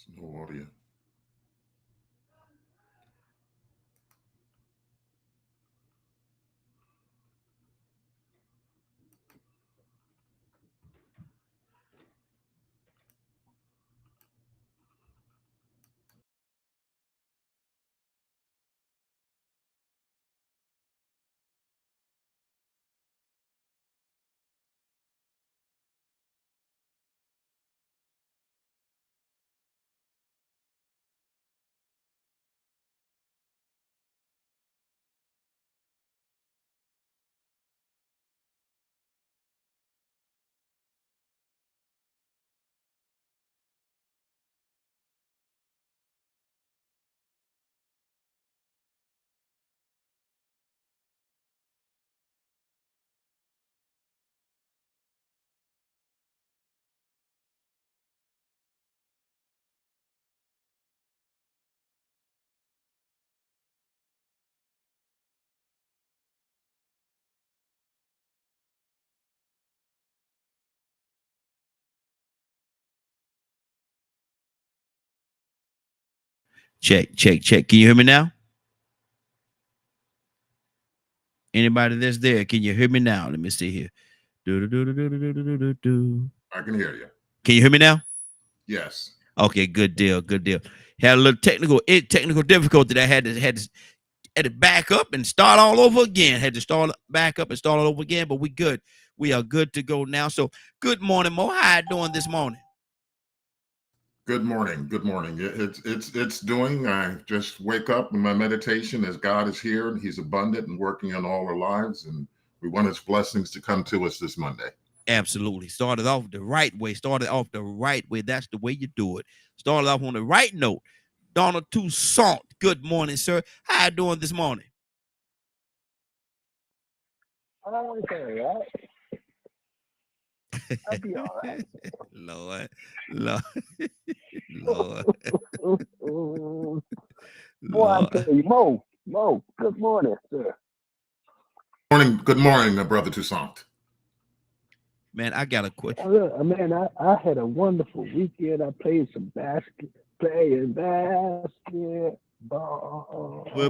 No audio. Check, check, check. Can you hear me now? Anybody that's there, can you hear me now? Let me see here. Do, do, do, do, do, do, do, do, do. I can hear you. Can you hear me now? Yes. Okay, good deal, good deal. Had a little technical difficulty that I had to back up and start all over again. Had to start back up and start all over again, but we good. We are good to go now. So good morning, Mo. How you doing this morning? Good morning. Good morning. It's doing. I just wake up in my meditation as God is here and He's abundant and working in all our lives, and we want His blessings to come to us this Monday. Absolutely. Started off the right way. Started off the right way. That's the way you do it. Started off on the right note. Donald Toussaint. Good morning, sir. How you doing this morning? Okay, right? I'll be all right. Lord, Lord, Lord, Boy, I Lord. tell you, Mo, good morning, sir. Morning. Good morning, Brother Toussaint. Man, I got a question. Look, man, I had a wonderful weekend. I played some playing We're basketball.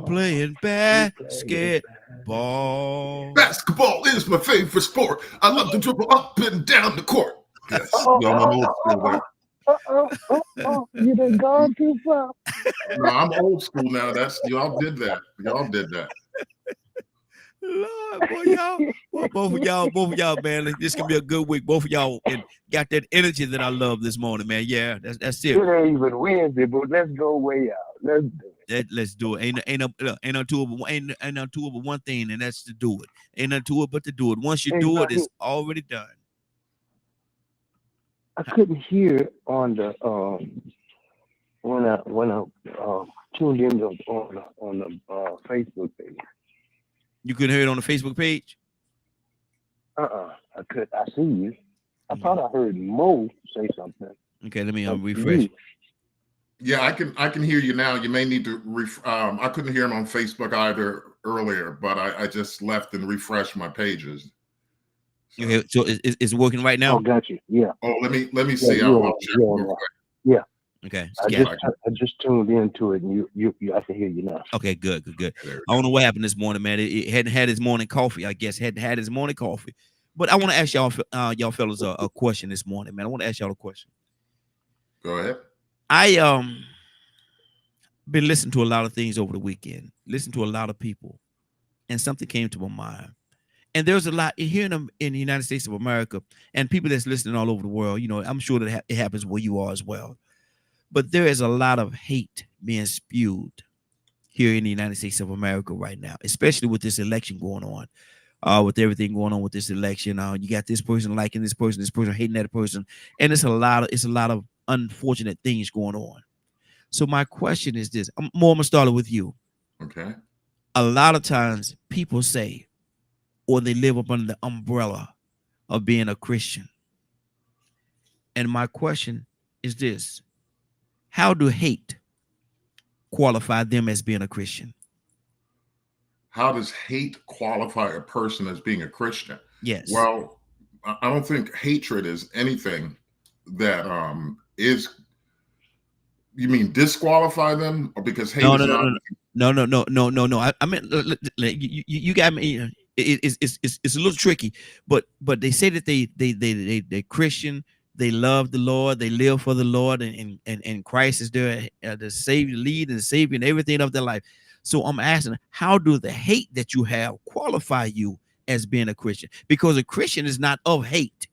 playing We playing basketball. Basketball is my favorite sport. I love to dribble up and down the court. Yes. Oh, Yo, I'm old school there. you done gone too far. No, I'm old school now. That's y'all did that. Y'all did that. Lord, boy, y'all, well, both of y'all, man. This can be a good week. Both of y'all and got that energy that I love this morning, man. Yeah, that's it. It ain't even Wednesday, but let's go way out. Let's do it. Let's do it. Ain't no two of ain't no two of one thing, and that's to do it. Ain't no two of but to do it. Once you Hey, do it, buddy, it's already done. I couldn't hear on the when I tuned in on the Facebook page. You couldn't hear it on the Facebook page. I see you. I thought I heard Mo say something, Okay, let me but refresh. you. Yeah, I can hear you now. You may need to I couldn't hear him on Facebook either earlier, but I just left and refreshed my pages. So, Okay, so it's working right Oh, now. got you. Yeah, let me yeah, see. I'll check you're real on. quick. Yeah, Okay, I got just it. I just tuned into it, and you I can hear you now. Okay, good. There we I don't know what happened this morning, man. It hadn't had his morning coffee. I guess hadn't had his morning coffee. But I want to ask y'all fellas a question this morning, man. I want to ask y'all a question. go. Go ahead. I been listening to a lot of things over the weekend. Listened to a lot of people, and something came to my mind. And there's a lot here in the United States of America, and people that's listening all over the world. You know, I'm sure that it happens where you are as well. But there is a lot of hate being spewed here in the United States of America right now, especially with this election going on. With everything going on with this election, you got this person liking this person hating that person, and it's a lot of unfortunate things going on. So my question is this: I'm gonna start it with you. Okay. A lot of times, people say, or they live up under the umbrella of being a Christian. And my question is this: how do hate qualify them as being a Christian? How does hate qualify a person as being a Christian? Yes. Well, I don't think hatred is anything that is You mean disqualify them, or because hate No, is no, no, not? no, no, no, no, no, no, no. I mean, you got me. It's a little tricky, but they say that they're Christian. They love the Lord. They live for the Lord, and Christ is their the Savior, lead and Savior, and everything of their life. So I'm asking, how do the hate that you have qualify you as being a Christian? Because a Christian is not of hate.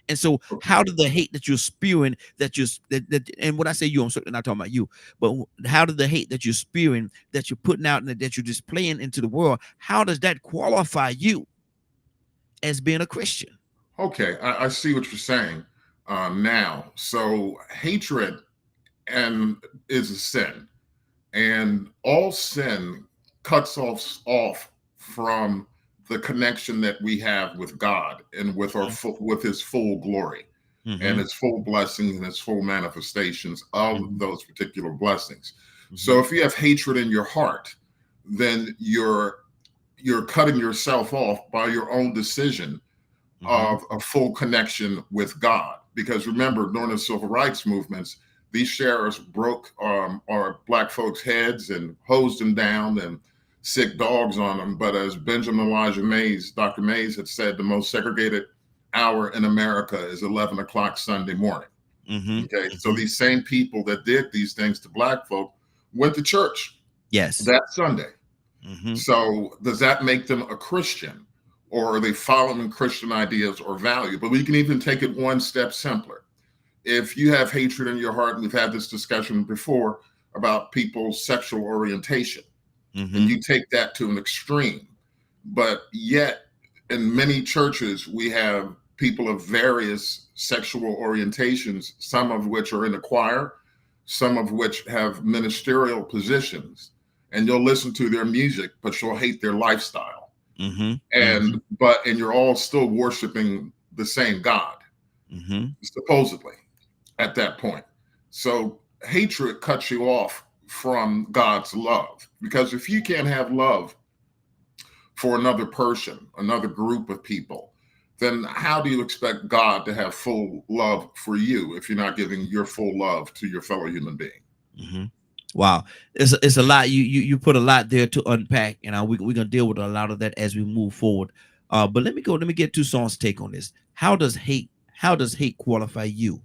And so, how did the hate that you're spewing, and when I say you, I'm certainly not talking about you, but how did the hate that you're spewing, that you're putting out, and that you're displaying into the world, how does that qualify you as being a Christian? Okay, I see what you're saying now. So hatred and is a sin, and all sin cuts off from the connection that we have with God and with with His full glory and Mm-hmm. His full blessings and His full manifestations of Mm-hmm. those particular blessings. Mm-hmm. So if you have hatred in your heart, then you're cutting yourself off by your own decision of a full connection with God. Because remember, during the civil rights movements, these sheriffs broke our black folks' heads and hosed them down and sick dogs on them. But as Benjamin Elijah Mays, Dr. Mays had said, the most segregated hour in America is 11 o'clock Sunday morning. Mm-hmm. Okay, so these same people that did these things to black folk went to church that Sunday. Mm-hmm. So does that make them a Christian, or are they following Christian ideas or value? But we can even take it one step simpler. If you have hatred in your heart, and we've had this discussion before about people's sexual orientation, Mm-hmm. and you take that to an extreme, but yet in many churches, we have people of various sexual orientations, some of which are in the choir, some of which have ministerial positions, and you'll listen to their music, but you'll hate their lifestyle. Mm-hmm. And you're all still worshiping the same God, supposedly, at that point. So hatred cuts you off from God's love, because if you can't have love for another person, another group of people, then how do you expect God to have full love for you if you're not giving your full love to your fellow human being? Mm-hmm. Wow, it's a lot. You put a lot there to unpack, and we're gonna deal with a lot of that as we move forward. But let me get Toussaint's take on this. How does hate qualify you?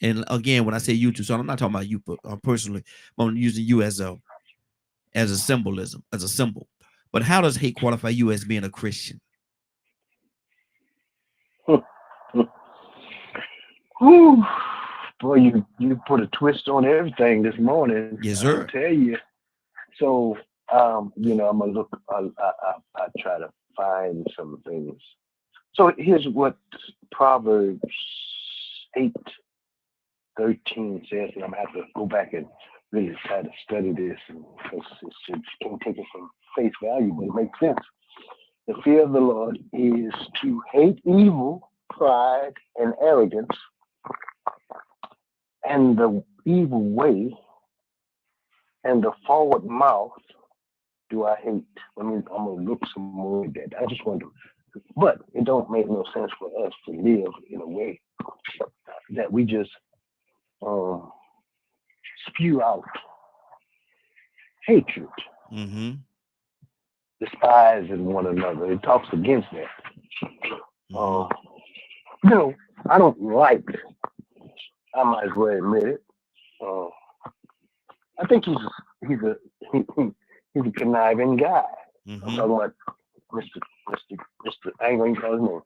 And again, when I say you, Toussaint, I'm not talking about you personally. I'm using you as a symbolism, as a symbol. But how does hate qualify you as being a Christian? Whew. Boy, you put a twist on everything this morning. Yes, sir. I'll tell you. So, I'm gonna look. I try to find some things. So here's what Proverbs 8:13 says, and I'm gonna have to go back and really try to study this, because it can't take it from face value, but it makes sense. The fear of the Lord is to hate evil, pride, and arrogance, and the evil way, and the forward mouth do I hate. I'm gonna look some more at that. I just wonder, but it don't make no sense for us to live in a way that we just spew out hatred, despising one another. It talks against that. I don't like. I might as well admit it. I think he's a conniving guy. I'm talking about Mr. I ain't gonna call his name.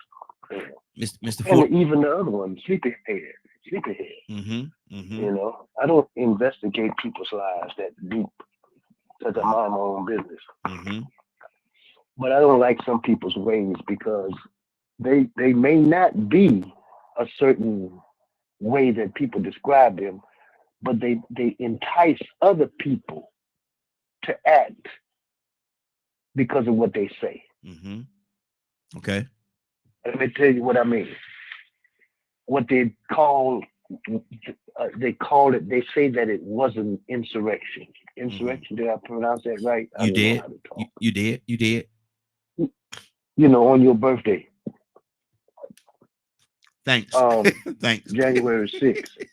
Mr. And even the other one, Sleepyhead. I don't investigate people's lives that deep, because I mind my own business. But I don't like some people's ways, because they may not be a certain way that people describe them, but they entice other people to act because of what they say. Okay. Let me tell you what I mean. What they call it, they say that it was an insurrection. Insurrection, did I pronounce that right? You did. You did. On your birthday. Thanks. Thanks. January 6th.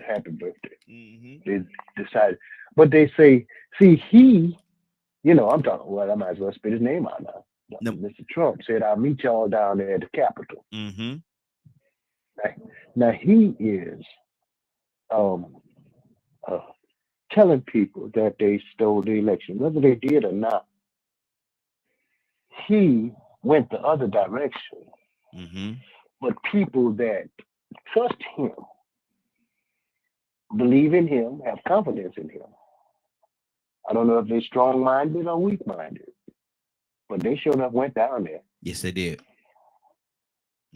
happy birthday. Mm-hmm. They decided, but they say, see, he, I'm talking. Well, I might as well spit his name out now. No. Mr. Trump said, "I'll meet y'all down there at the Capitol." Mm-hmm. Right? Now he is um, uh, telling people that they stole the election, whether they did or not. He went the other direction, Mm-hmm. but people that trust him, believe in him, have confidence in him. I don't know if they're strong-minded or weak-minded, but they sure enough went down there. Yes, they did.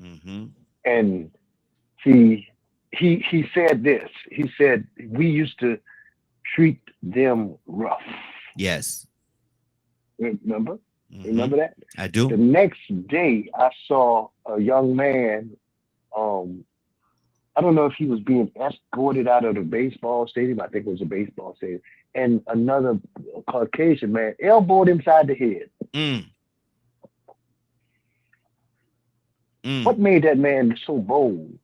Mm-hmm. And see, he said this. He said, we used to treat them rough. Yes. Remember? Mm-hmm. Remember that? I do. The next day, I saw a young man. I don't know if he was being escorted out of the baseball stadium. I think it was a baseball stadium. And another Caucasian man elbowed him side the head. Mm. Mm. What made that man so bold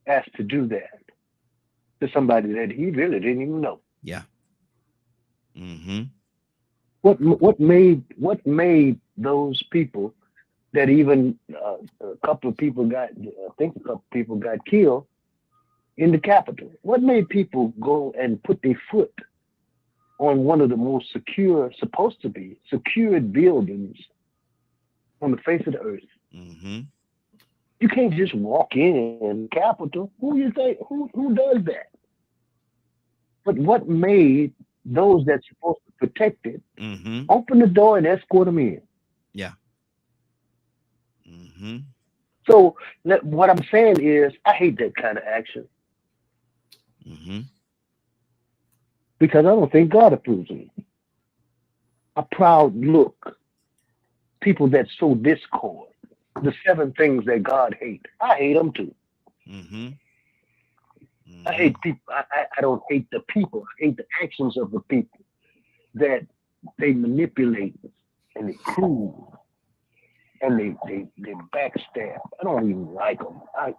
as to do that to somebody that he really didn't even know? Yeah. Mm-hmm. What made those people that even a couple of people got, I think a couple of people got killed in the Capitol? What made people go and put their foot on one of the most secure, supposed to be secured buildings on the face of the earth? Mm-hmm. You can't just walk in the Capitol. Who does that? But what made those that's supposed to protect it Mm-hmm. open the door and escort them in? Yeah. Mm-hmm. So what I'm saying is, I hate that kind of action Mm-hmm. because I don't think God approves of it. A proud look, people that sow discord, the 7 things that God hates. I hate them too. Mm-hmm. Mm-hmm. I hate people. I don't hate the people. I hate the actions of the people that they manipulate and they cruel and they backstab. I don't even like them. I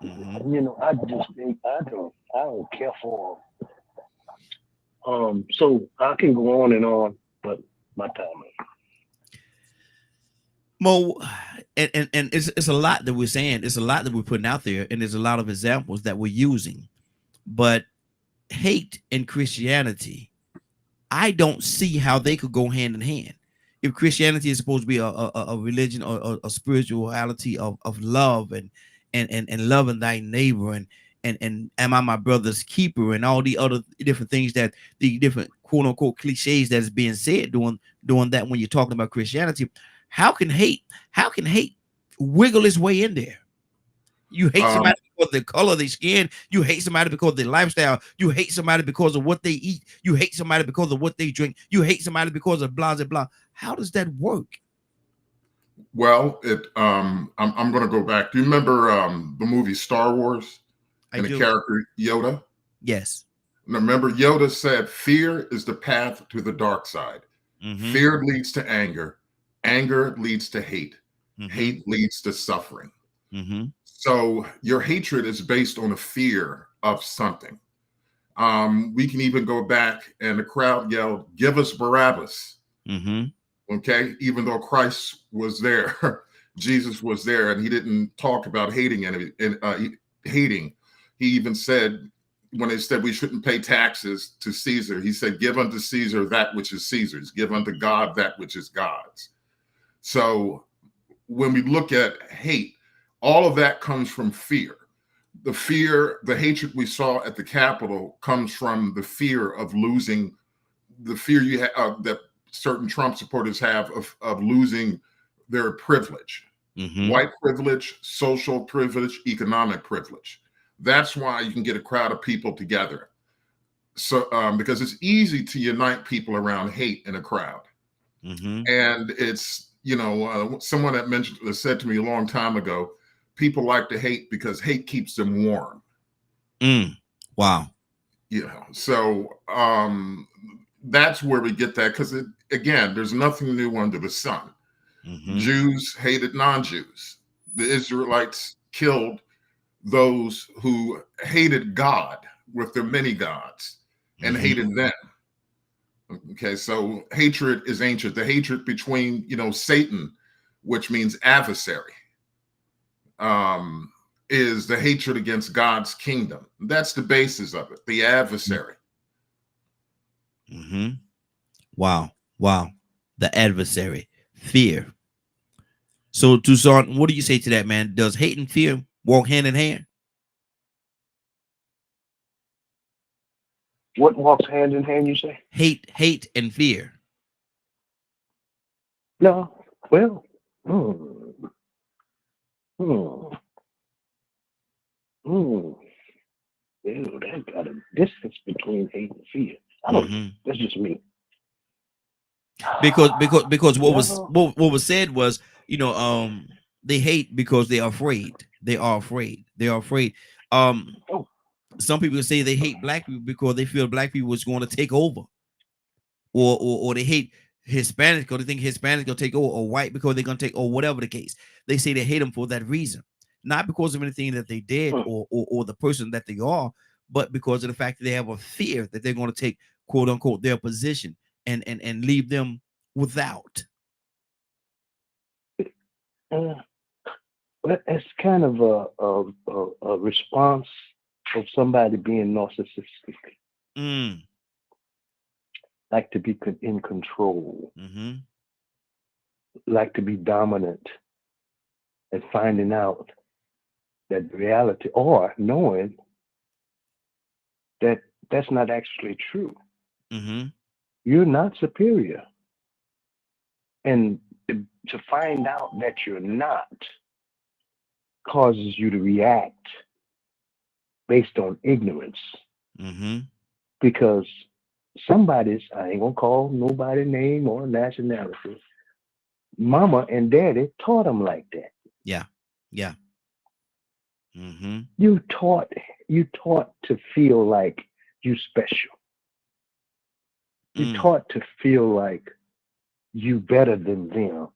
just think I don't care for them. So I can go on, but my time is. Mo, and it's a lot that we're saying. It's a lot that we're putting out there, and there's a lot of examples that we're using. But hate and Christianity, I don't see how they could go hand in hand. If Christianity is supposed to be a religion or a spirituality of love and loving thy neighbor and am I my brother's keeper and all the other different things that the different quote unquote cliches that is being said doing that when you're talking about Christianity, how can hate wiggle its way in there? You hate somebody because of the color of their skin. You hate somebody because of their lifestyle. You hate somebody because of what they eat. You hate somebody because of what they drink. You hate somebody because of blah, blah, blah. How does that work? Well, I'm going to go back. Do you remember the movie Star Wars and the character Yoda? Yes. Now, remember, Yoda said, fear is the path to the dark side. Mm-hmm. Fear leads to anger. Anger leads to hate. Mm-hmm. Hate leads to suffering. Mm-hmm. So your hatred is based on a fear of something. We can even go back and the crowd yelled, give us Barabbas. Mm-hmm. Okay. Even though Christ was there, Jesus was there, and he didn't talk about hating hating. He even said, when they said we shouldn't pay taxes to Caesar, he said, give unto Caesar that which is Caesar's, give unto God that which is God's. So when we look at hate, all of that comes from fear. The hatred we saw at the Capitol comes from the fear of losing, the fear you have that certain Trump supporters have of losing their privilege, white privilege, social privilege, economic privilege. That's why you can get a crowd of people together. So because it's easy to unite people around hate in a crowd. And it's, someone that said to me a long time ago, people like to hate because hate keeps them warm. Wow. So that's where we get that, because again, there's nothing new under the sun. Jews hated non-Jews. The Israelites killed those who hated God with their many gods and hated them. Okay, so hatred is ancient. The hatred between, Satan, which means adversary, is the hatred against God's kingdom. That's the basis of it, the adversary. Wow. The adversary, fear. So, Toussaint, what do you say to that, man? Does hate and fear walk hand in hand? What walks hand in hand, you say? Hate and fear. No. Well, There's got a distance between hate and fear. I don't know. That's just me. Because what was said was, they hate because they are afraid. They are afraid. Some people say they hate black people because they feel black people is going to take over, or they hate Hispanic because they think Hispanic going to take over, or white because they're going to take, or whatever the case. They say they hate them for that reason, not because of anything that they did or the person that they are, but because of the fact that they have a fear that they're going to take, quote unquote, their position and leave them without. It's kind of a response of somebody being narcissistic. Like to be in control, like to be dominant, and finding out that reality, or knowing that that's not actually true. You're not superior. And to find out that you're not causes you to react based on ignorance. Because somebody's, I ain't gonna call nobody name or nationality, mama and daddy taught them like that. Yeah. You taught to feel like you special. You taught to feel like you better than them.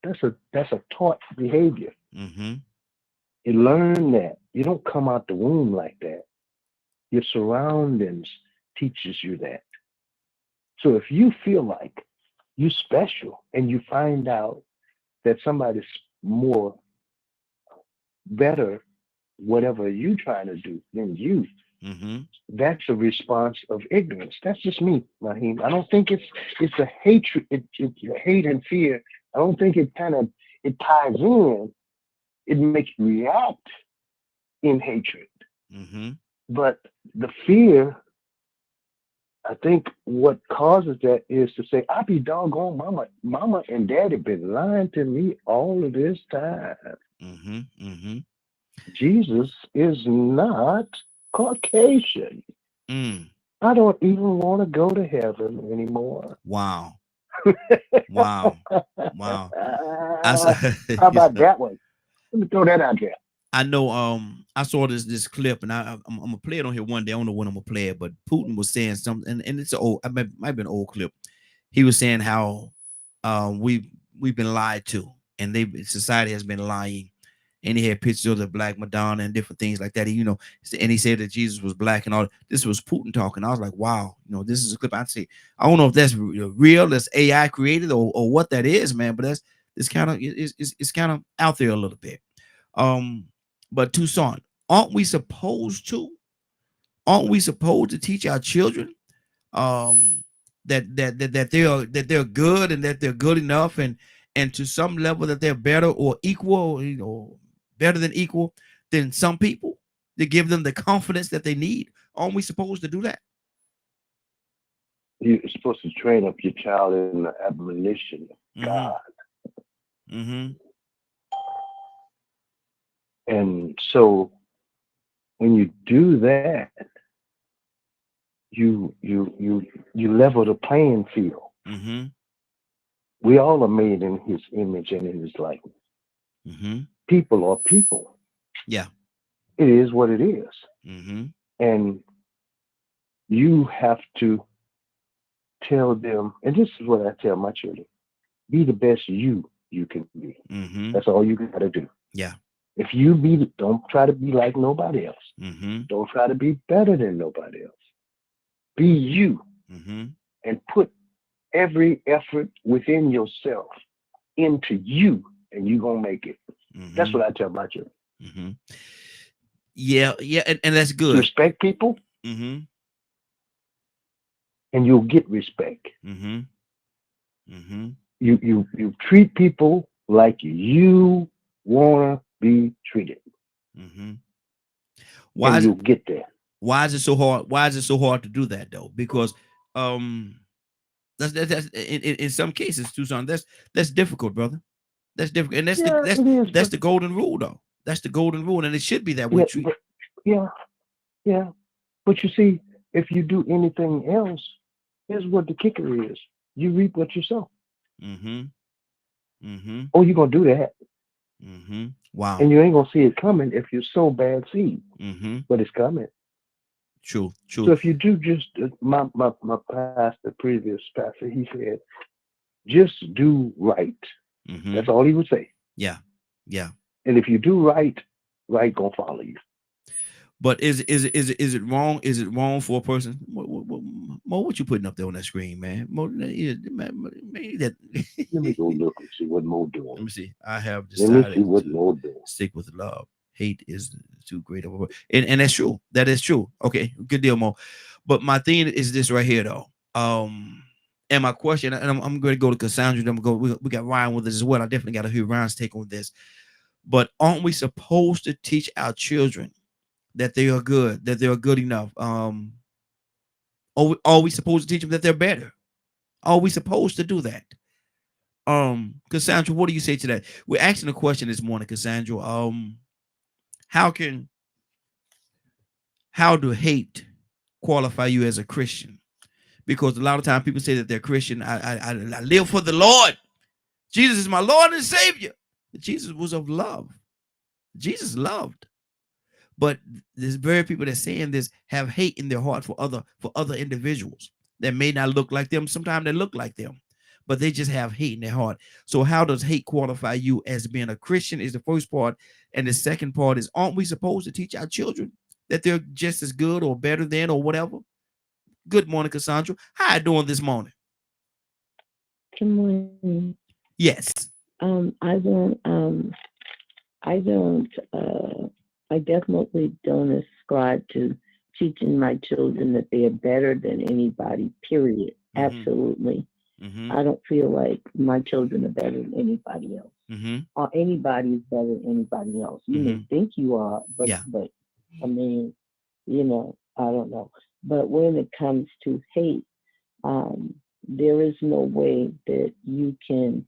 That's a taught behavior. You learn that. You don't come out the womb like that. Your surroundings teaches you that. So if you feel like you special and you find out that somebody's more better, whatever you trying to do than you, that's a response of ignorance. That's just me, Naheem. I don't think it's a hatred. It's hate and fear. I don't think it ties in. It makes you react in hatred. But the fear, I think what causes that is to say, I be doggone mama and daddy been lying to me all of this time. Jesus is not Caucasian. I don't even want to go to heaven anymore. Wow. How about that one? Let me throw that out there. I know. I saw this clip, and I'm gonna play it on here one day. I don't know when I'm gonna play it, but Putin was saying something, and it's old. It might be an old clip. He was saying how we've been lied to, and society has been lying. And he had pictures of the Black Madonna and different things like that. And he said that Jesus was black and all. This was Putin talking. I was like, wow, this is a clip. I'd say, I don't know if that's real, that's AI created, or what that is, man. But it's kind of out there a little bit. But Toussaint, aren't we supposed to teach our children that they're good and that they're good enough, and to some level that they're better or equal, better than equal than some people, to give them the confidence that they need? Aren't we supposed to do that? You're supposed to train up your child in the admonition of God. And so when you do that, you level the playing field. We all are made in his image and in his likeness. People are people. Yeah. It is what it is. And you have to tell them, and this is what I tell my children, be the best you can be. That's all you got to do. Yeah. Don't try to be like nobody else. Don't try to be better than nobody else. Be you, and put every effort within yourself into you, and you're gonna make it. That's what I tell my children. Yeah, and that's good. Respect people, and you'll get respect. You treat people like you wanna be treated. Why you'll get there. Why is it so hard? Why is it so hard to do that though? Because that's in some cases, Tucson, that's difficult, brother. That's difficult, and that's the golden rule, though. That's the golden rule, and it should be that way. Yeah. But you see, if you do anything else, here's what the kicker is: you reap what you sow. Oh, you're gonna do that. Wow. And you ain't gonna see it coming if you sow bad seed. But it's coming. True. So if you do just my pastor, previous pastor, he said, just do right. That's all he would say. Yeah. And if you do right gonna follow you. But is it wrong? Is it wrong for a person? Mo, what you putting up there on that screen, man? Mo, Let me go look and see what Mo doing. Let me see. I have decided to stick with love. Hate is too great of a word. And that's true. That is true. Okay, good deal, Mo. But my thing is this right here, though. And my question, and I'm going to go to Cassandra. We got Ryan with us as well. I definitely got to hear Ryan's take on this. But aren't we supposed to teach our children that they are good, that they are good enough? Are we supposed to teach them that they're better? Are we supposed to do that? Cassandra, what do you say to that? We're asking a question this morning, Cassandra. How do hate qualify you as a Christian? Because a lot of times people say that they're Christian. I live for the Lord. Jesus is my Lord and Savior. But Jesus was of love. Jesus loved. But there's very people that saying this have hate in their heart for other individuals that may not look like them. Sometimes they look like them, but they just have hate in their heart. So how does hate qualify you as being a Christian is the first part. And the second part is, aren't we supposed to teach our children that they're just as good or better than or whatever? Good morning, Cassandra. How you doing this morning? Good morning. Yes. I definitely don't ascribe to teaching my children that they are better than anybody, period. Absolutely. I don't feel like my children are better than anybody else. Or anybody is better than anybody else. You may think you are, but I mean, I don't know. But when it comes to hate, there is no way that you can.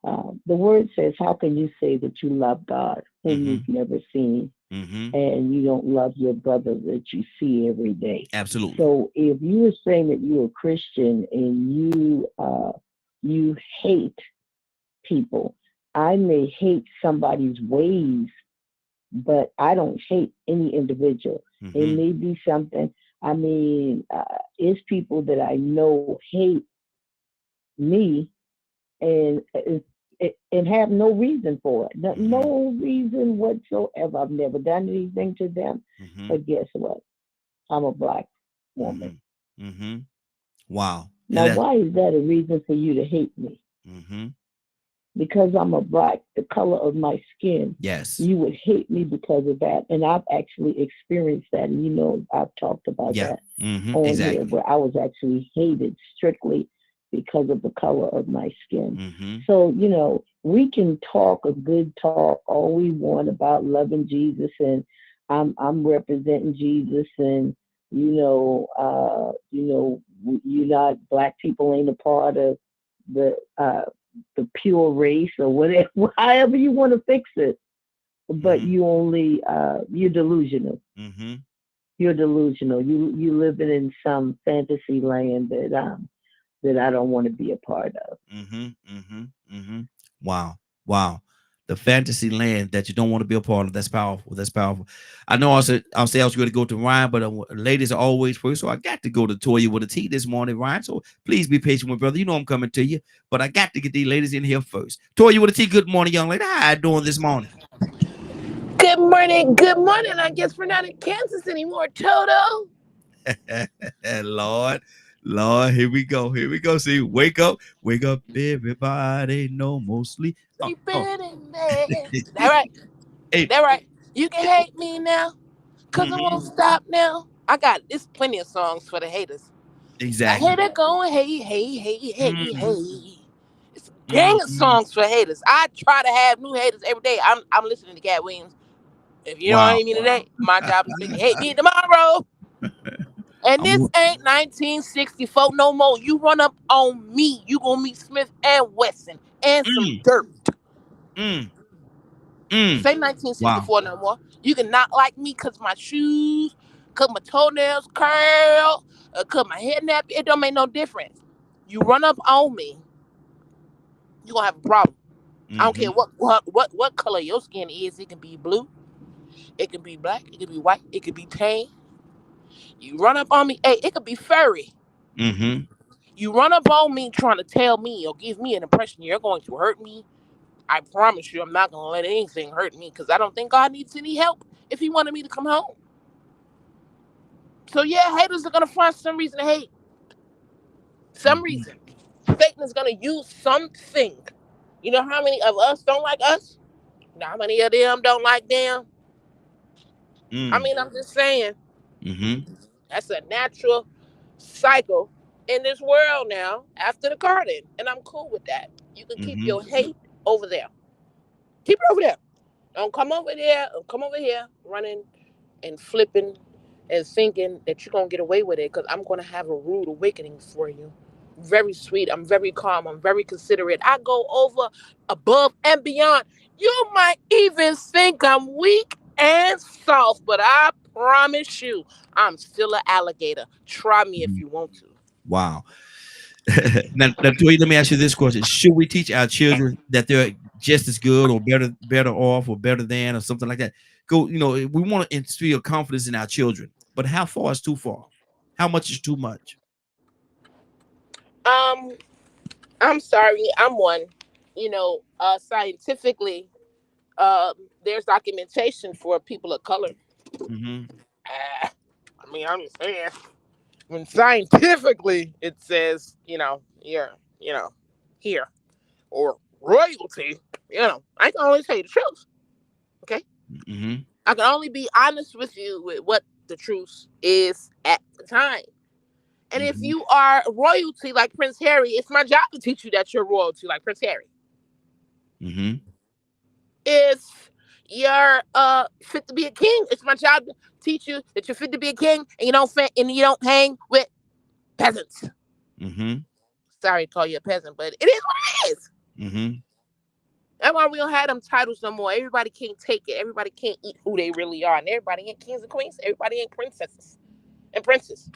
The word says, how can you say that you love God whom you've never seen, and you don't love your brother that you see every day? Absolutely. So if you are saying that you're a Christian and you hate people, I may hate somebody's ways, but I don't hate any individual. It may be something. I mean, it's people that I know hate me and have no reason for it. No reason whatsoever. I've never done anything to them. But guess what? I'm a Black woman. Wow. Now, why is that a reason for you to hate me? Because I'm a Black, the color of my skin. Yes. You would hate me because of that. And I've actually experienced that. And I've talked about that on here, where I was actually hated strictly because of the color of my skin. So, we can talk a good talk all we want about loving Jesus, and I'm representing Jesus, and Black people ain't a part of the pure race or whatever, however you want to fix it. But you only you're delusional. You're delusional. You living in some fantasy land that I don't want to be a part of. Wow. The fantasy land that you don't want to be a part of. That's powerful. I know I'll say I was going to go to Ryan, but ladies are always first. So I got to go to Toya with a T this morning, Ryan. So please be patient with brother. I'm coming to you, but I got to get these ladies in here first. Toya with a T, good morning, young lady. How you doing this morning? Good morning. Good morning. I guess we're not in Kansas anymore, Toto. Lord, here we go. Here we go. See, wake up, everybody. No more sleep. Sleeping in bed. That right. Hey. That right. You can hate me now, cause I Mhm. won't stop now. I got there's plenty of songs for the haters. Exactly. I hate it going, hey, hey, hey, hey, Mhm. hey. It's a gang of songs for haters. I try to have new haters every day. I'm listening to Cat Williams. If you don't hate me today, my job is to make you hate me tomorrow. And this ain't 1964 no more. You run up on me, you gonna meet Smith and Wesson and some dirt. This ain't 1964 no more. You can not like me cause my shoes, cause my toenails curl, cause my head nappy. It don't make no difference. You run up on me, you gonna have a problem. I don't care what color your skin is. It can be blue, it can be black, it can be white, it can be tan. You run up on me, hey, it could be furry. You run up on me trying to tell me or give me an impression you're going to hurt me. I promise you I'm not going to let anything hurt me because I don't think God needs any help if he wanted me to come home. So yeah, haters are going to find some reason to hate. Some reason. Satan is going to use something. You know how many of us don't like us? You know how many of them don't like them? I mean, I'm just saying. That's a natural cycle in this world now after the garden. And I'm cool with that. You can keep your hate over there. Keep it over there. Don't come over there. Don't come over here running and flipping and thinking that you're going to get away with it because I'm going to have a rude awakening for you. Very sweet. I'm very calm. I'm very considerate. I go over, above, and beyond. You might even think I'm weak and soft, but I promise you, I'm still an alligator. Try me if you want to. Wow. now, Toy, let me ask you this question: should we teach our children that they're just as good or better off or better than or something like that? We want to instill confidence in our children, but how far is too far? How much is too much? I'm sorry, I'm one. Scientifically, there's documentation for people of color. I'm just saying. When scientifically it says, you're, here or royalty, I can only tell you the truth. Okay. I can only be honest with you with what the truth is at the time. And if you are royalty like Prince Harry, it's my job to teach you that you're royalty like Prince Harry. If you're fit to be a king, it's my job to teach you that you're fit to be a king and you don't hang with peasants. Sorry to call you a peasant, but it is what it is. That's why we don't have them titles no more. Everybody can't take it. Everybody can't eat who they really are. And everybody ain't kings and queens. Everybody ain't princesses and princes.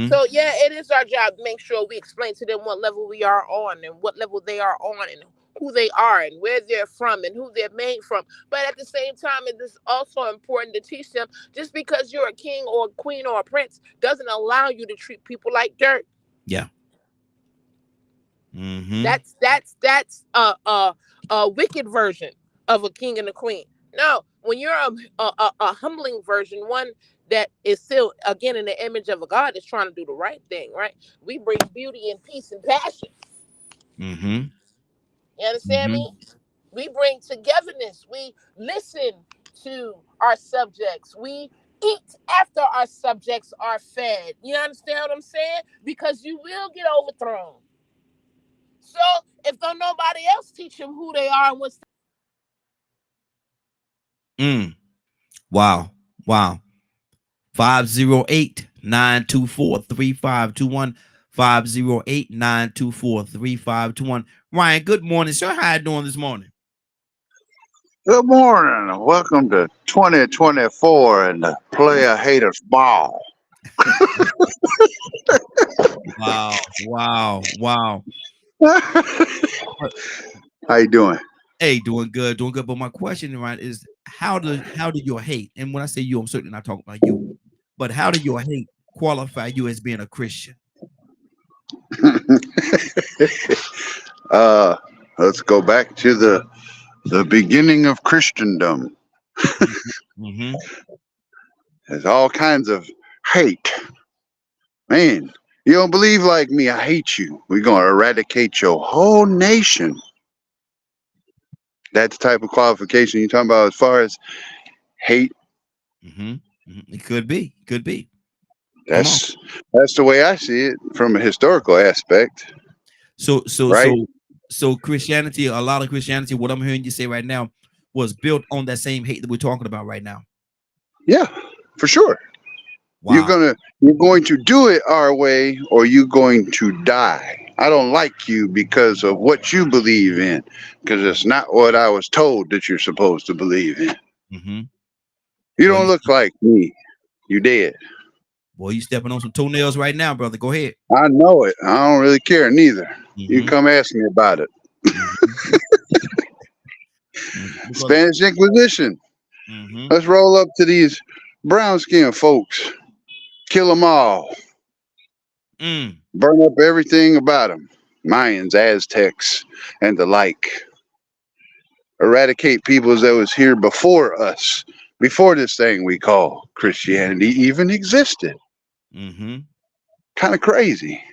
So yeah, it is our job to make sure we explain to them what level we are on and what level they are on and who they are and where they're from and who they're made from. But at the same time, it is also important to teach them just because you're a king or a queen or a prince doesn't allow you to treat people like dirt. Yeah. That's a wicked version of a king and a queen. No, when you're a humbling version, one that is still again in the image of a God that's trying to do the right thing, right? We bring beauty and peace and passion. You understand me? We bring togetherness. We listen to our subjects. We eat after our subjects are fed. You understand what I'm saying? Because you will get overthrown. So if don't nobody else teach them who they are and what's Wow. 508-924-3521. 508-924-3521. Ryan, good morning, sir. How you doing this morning? Good morning. Welcome to 2024 and the Player Haters Ball. Wow. How you doing? Hey, doing good. But my question, Ryan, is how do your hate, and when I say you, I'm certainly not talking about you, but how do your hate qualify you as being a Christian? Let's go back to the beginning of Christendom. Mm-hmm. There's all kinds of hate. Man, you don't believe like me, I hate you. We're going to eradicate your whole nation. That's the type of qualification you're talking about as far as hate. Mm-hmm. It could be. Could be. That's the way I see it from a historical aspect. Right? So Christianity, a lot of Christianity, what I'm hearing you say right now, was built on that same hate that we're talking about right now. Yeah, for sure. Wow. You're going to do it our way, or you're going to die. I don't like you because of what you believe in, because it's not what I was told that you're supposed to believe in. Mm-hmm. You don't look like me. You dead. Boy, you stepping on some toenails right now, brother. Go ahead. I know it. I don't really care neither. Mm-hmm. You come ask me about it. Mm-hmm. Spanish Inquisition. Mm-hmm. Let's roll up to these brown skinned folks. Kill them all. Burn up everything about them. Mayans, Aztecs, and the like. Eradicate peoples that was here before us, before this thing we call Christianity even existed. Mm-hmm. Kind of crazy.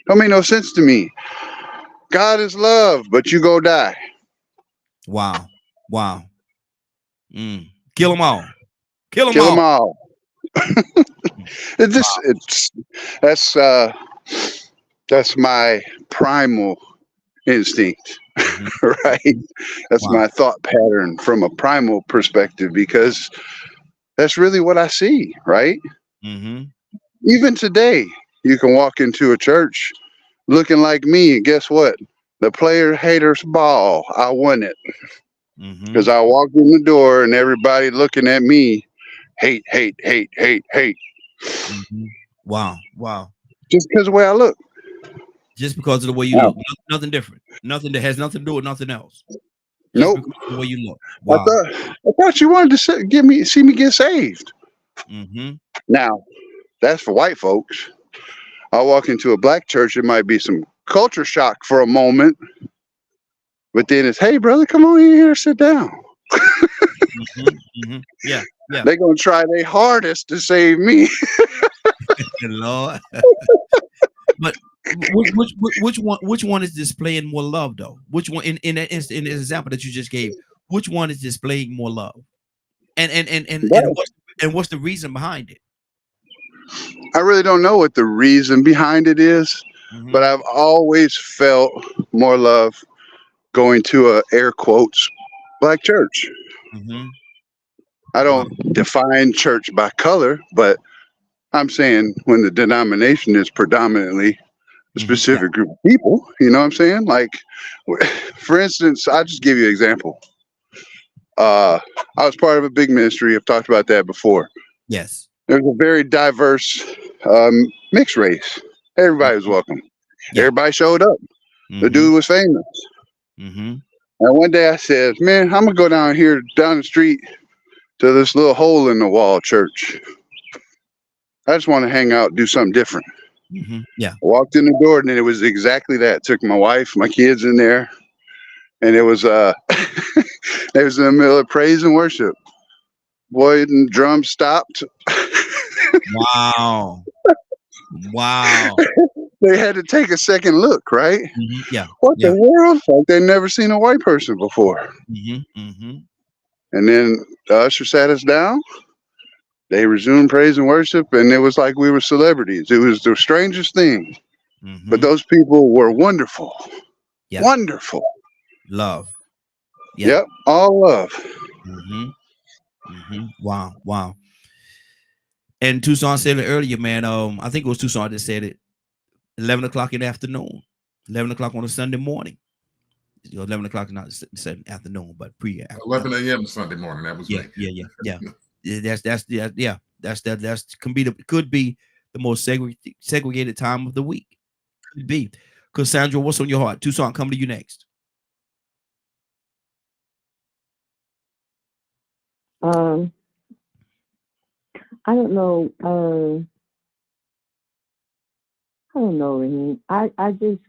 Don't make no sense to me. God is love, but you go die. Wow. Kill them all. Kill them all. That's my primal instinct. Mm-hmm. Right? That's my thought pattern from a primal perspective, because that's really what I see, right? Mm-hmm. Even today, you can walk into a church looking like me, and guess what? The player haters ball. I won it. Because I walked in the door and everybody looking at me, hate. Mm-hmm. Wow. Just because of the way I look. Just because of the way you look. Nothing different. Nothing that has nothing to do with nothing else. Nope. Because of the way you look. Wow. I thought you wanted to see me get saved. Mm-hmm. Now, that's for white folks. I walk into a black church, it might be some culture shock for a moment. But then it's, hey, brother, come on in here, sit down. Mm-hmm. Yeah. They're going to try their hardest to save me. Lord. But which one is displaying more love, though? Which one in the example that you just gave? Which one is displaying more love? And what's the reason behind it? I really don't know what the reason behind it is, but I've always felt more love going to a air quotes black church. I don't define church by color, but I'm saying when the denomination is predominantly a specific group of people, you know what I'm saying? Like, for instance, I'll just give you an example. I was part of a big ministry. I've talked about that before. Yes. There's a very diverse mixed race. Everybody was welcome. Yeah. Everybody showed up. The dude was famous. And one day I said, man, I'm going to go down the street to this little hole in the wall church. I just want to hang out, do something different. Yeah. I walked in the door and it was exactly that. Took my wife, my kids in there. And it was it was in the middle of praise and worship. Boy, the drums stopped. Wow. They had to take a second look, right? Yeah. What the world? Like they'd never seen a white person before. And then the usher sat us down. They resumed praise and worship, and it was like we were celebrities. It was the strangest thing. But those people were wonderful. Yeah. Wonderful. Love. Yeah. Yep. All love. Wow. And Tucson said it earlier, man. I think it was Tucson that said it. 11 o'clock in the afternoon. 11 o'clock on a Sunday morning. 11 o'clock not afternoon, but 11 a.m. Sunday morning. That was me. That's could be the most segregated time of the week. Could be. Cassandra, what's on your heart? Tucson, come to you next. I don't know. I don't know, Raheem. I just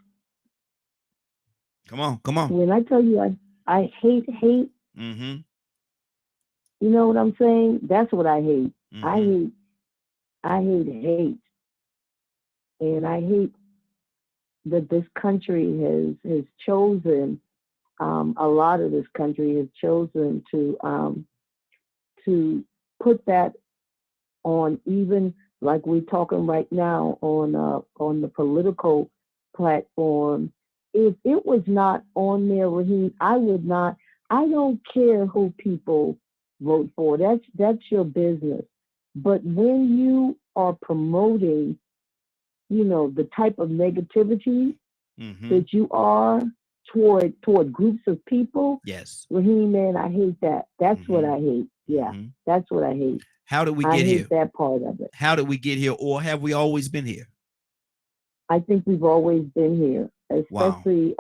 come on. When I tell you I hate, You know what I'm saying? That's what I hate. Mhm. I hate, and I hate that this country has chosen. A lot of this country has chosen to put that on, even like we're talking right now on the political platform. If it was not on there, Raheem, I would not. I don't care who people vote for. That's your business. But when you are promoting, the type of negativity Mhm. that you are toward groups of people, Yes. Raheem, man, I hate that. That's what Mhm. I hate. Yeah, Mhm. that's what I hate. How did we I get hate here? that part of it. How did we get here, or have we always been here? I think we've always been here, Wow. especially,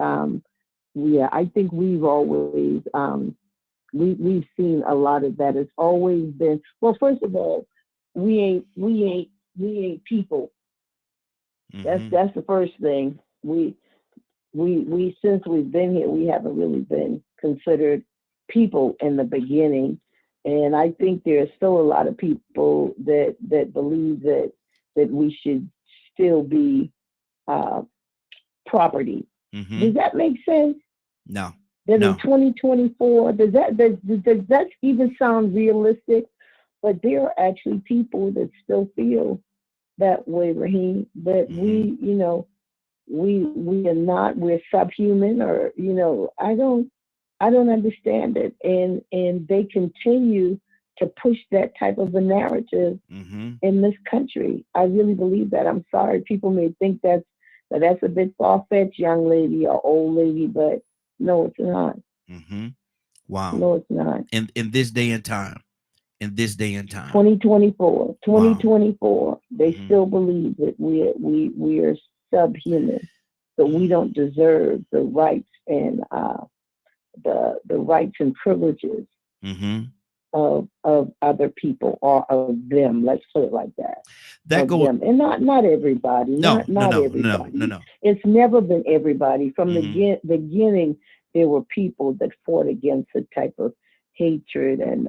yeah, I think we've always, we've seen a lot of that. It's always been, well, first of all, we ain't people. Mhm. That's the first thing. We since we've been here, we haven't really been considered people in the beginning, and I think there's still a lot of people that believe that we should still be uh, property. Does Mhm. that make sense? No. That in No. 2024, does that even sound realistic? But there are actually people that still feel that way, Raheem. That Mhm. we are not, we're subhuman, or I don't understand it, and they continue to push that type of a narrative Mhm. in this country. I really believe that. I'm sorry, people may think that's a bit far-fetched, young lady or old lady, but no, it's not. Mhm. Wow. No, it's not. In this day and time. In this day and time. 2024, Wow. 2024, they Mhm. still believe that we are subhuman, that we don't deserve the rights and the rights and privileges Mhm. of other people, or of them. Let's put it like that, That of go them, and not everybody, No, no, not no, no, no, everybody. no. It's never been everybody. From the Mhm. beginning, there were people that fought against the type of hatred and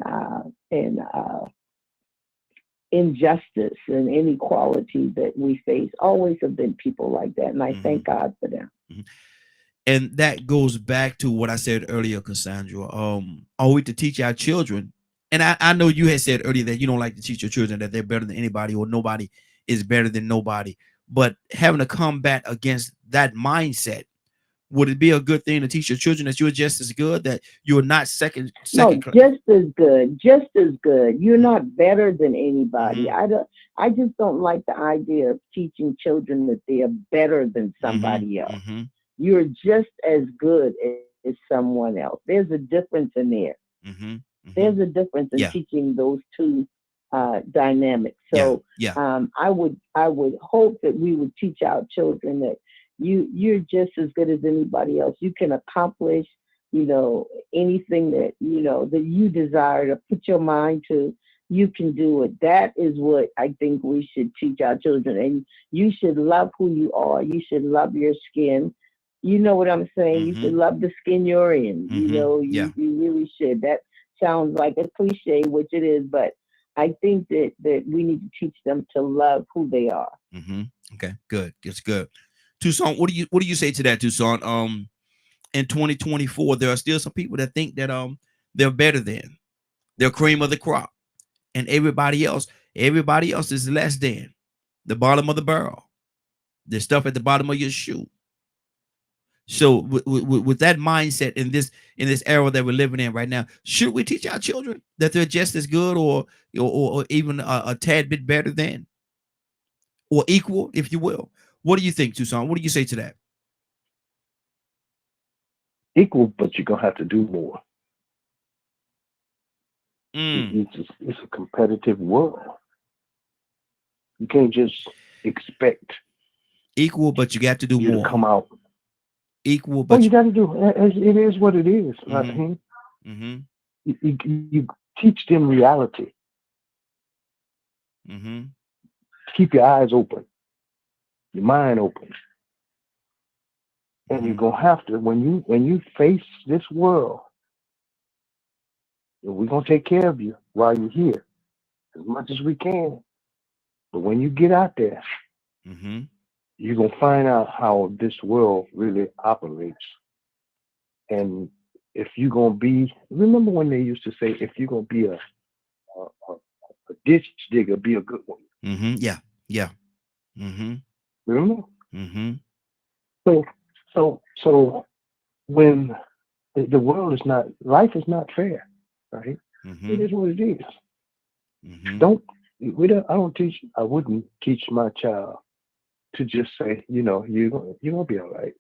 injustice and inequality that we face. Always have been people like that, and I thank Mhm. God for them. Mhm. And that goes back to what I said earlier, Cassandra. Are we to teach our children? And I know you had said earlier that you don't like to teach your children that they're better than anybody or nobody is better than nobody. But having to combat against that mindset, would it be a good thing to teach your children that you're just as good, that you're not second No, class? just as good, just as good. You're not better than anybody. Mm-hmm. I just don't like the idea of teaching children that they are better than Mm-hmm. somebody else. Mm-hmm. You're just as good as someone else. There's a difference in there. Mm-hmm. Mm-hmm. There's a difference in Yeah. teaching those two dynamics. Yeah. So Yeah. I would hope that we would teach our children that you're just as good as anybody else. You can accomplish, anything that you desire to put your mind to. You can do it. That is what I think we should teach our children. And you should love who you are. You should love your skin. You know what I'm saying? You Mm-hmm. should love the skin you're in. Mm-hmm. Yeah. You really should. That sounds like a cliche, which it is, but I think that we need to teach them to love who they are. Mm-hmm. Okay. Good. It's good. Tucson, what do you say to that, Tucson? In 2024, there are still some people that think that they're better than, they're cream of the crop, and everybody else is less than, the bottom of the barrel, the stuff at the bottom of your shoe. So with that mindset in this era that we're living in right now, should we teach our children that they're just as good, or even a tad bit better than, or equal, if you will? What do you think, Tucson? What do you say to that? Equal, but you're gonna have to do more. Mm. It's a competitive world. You can't just expect Equal, but you got to do you to more. come out. Equal, Well, but you got to do. It is what it is. mm-hmm, mm-hmm, You teach them reality. mm-hmm, Keep your eyes open, your mind open, and you're mm-hmm, gonna have to when you face this world. we're gonna take care of you while you're here as much as we can. But when you get out there, you're gonna find out how this world really operates. And if you're gonna be, remember when they used to say, if you're gonna be a ditch digger, be a good one. Yeah. Remember? So when the world is not, life is not fair, right? It is what it is. I wouldn't teach my child to just say, you're gonna be all right.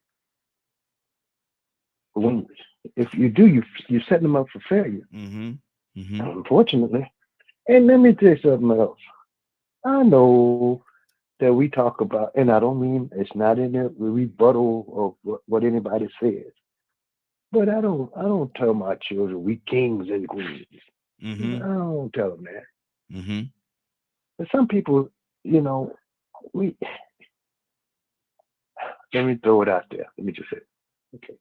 When if you do, you set them up for failure. Unfortunately. And let me tell you something else. I know that we talk about, and I don't mean it's not in the rebuttal of what anybody says, but I don't tell my children we kings and queens. I don't tell them that. But some people, let me throw it out there. Let me just say it. Okay.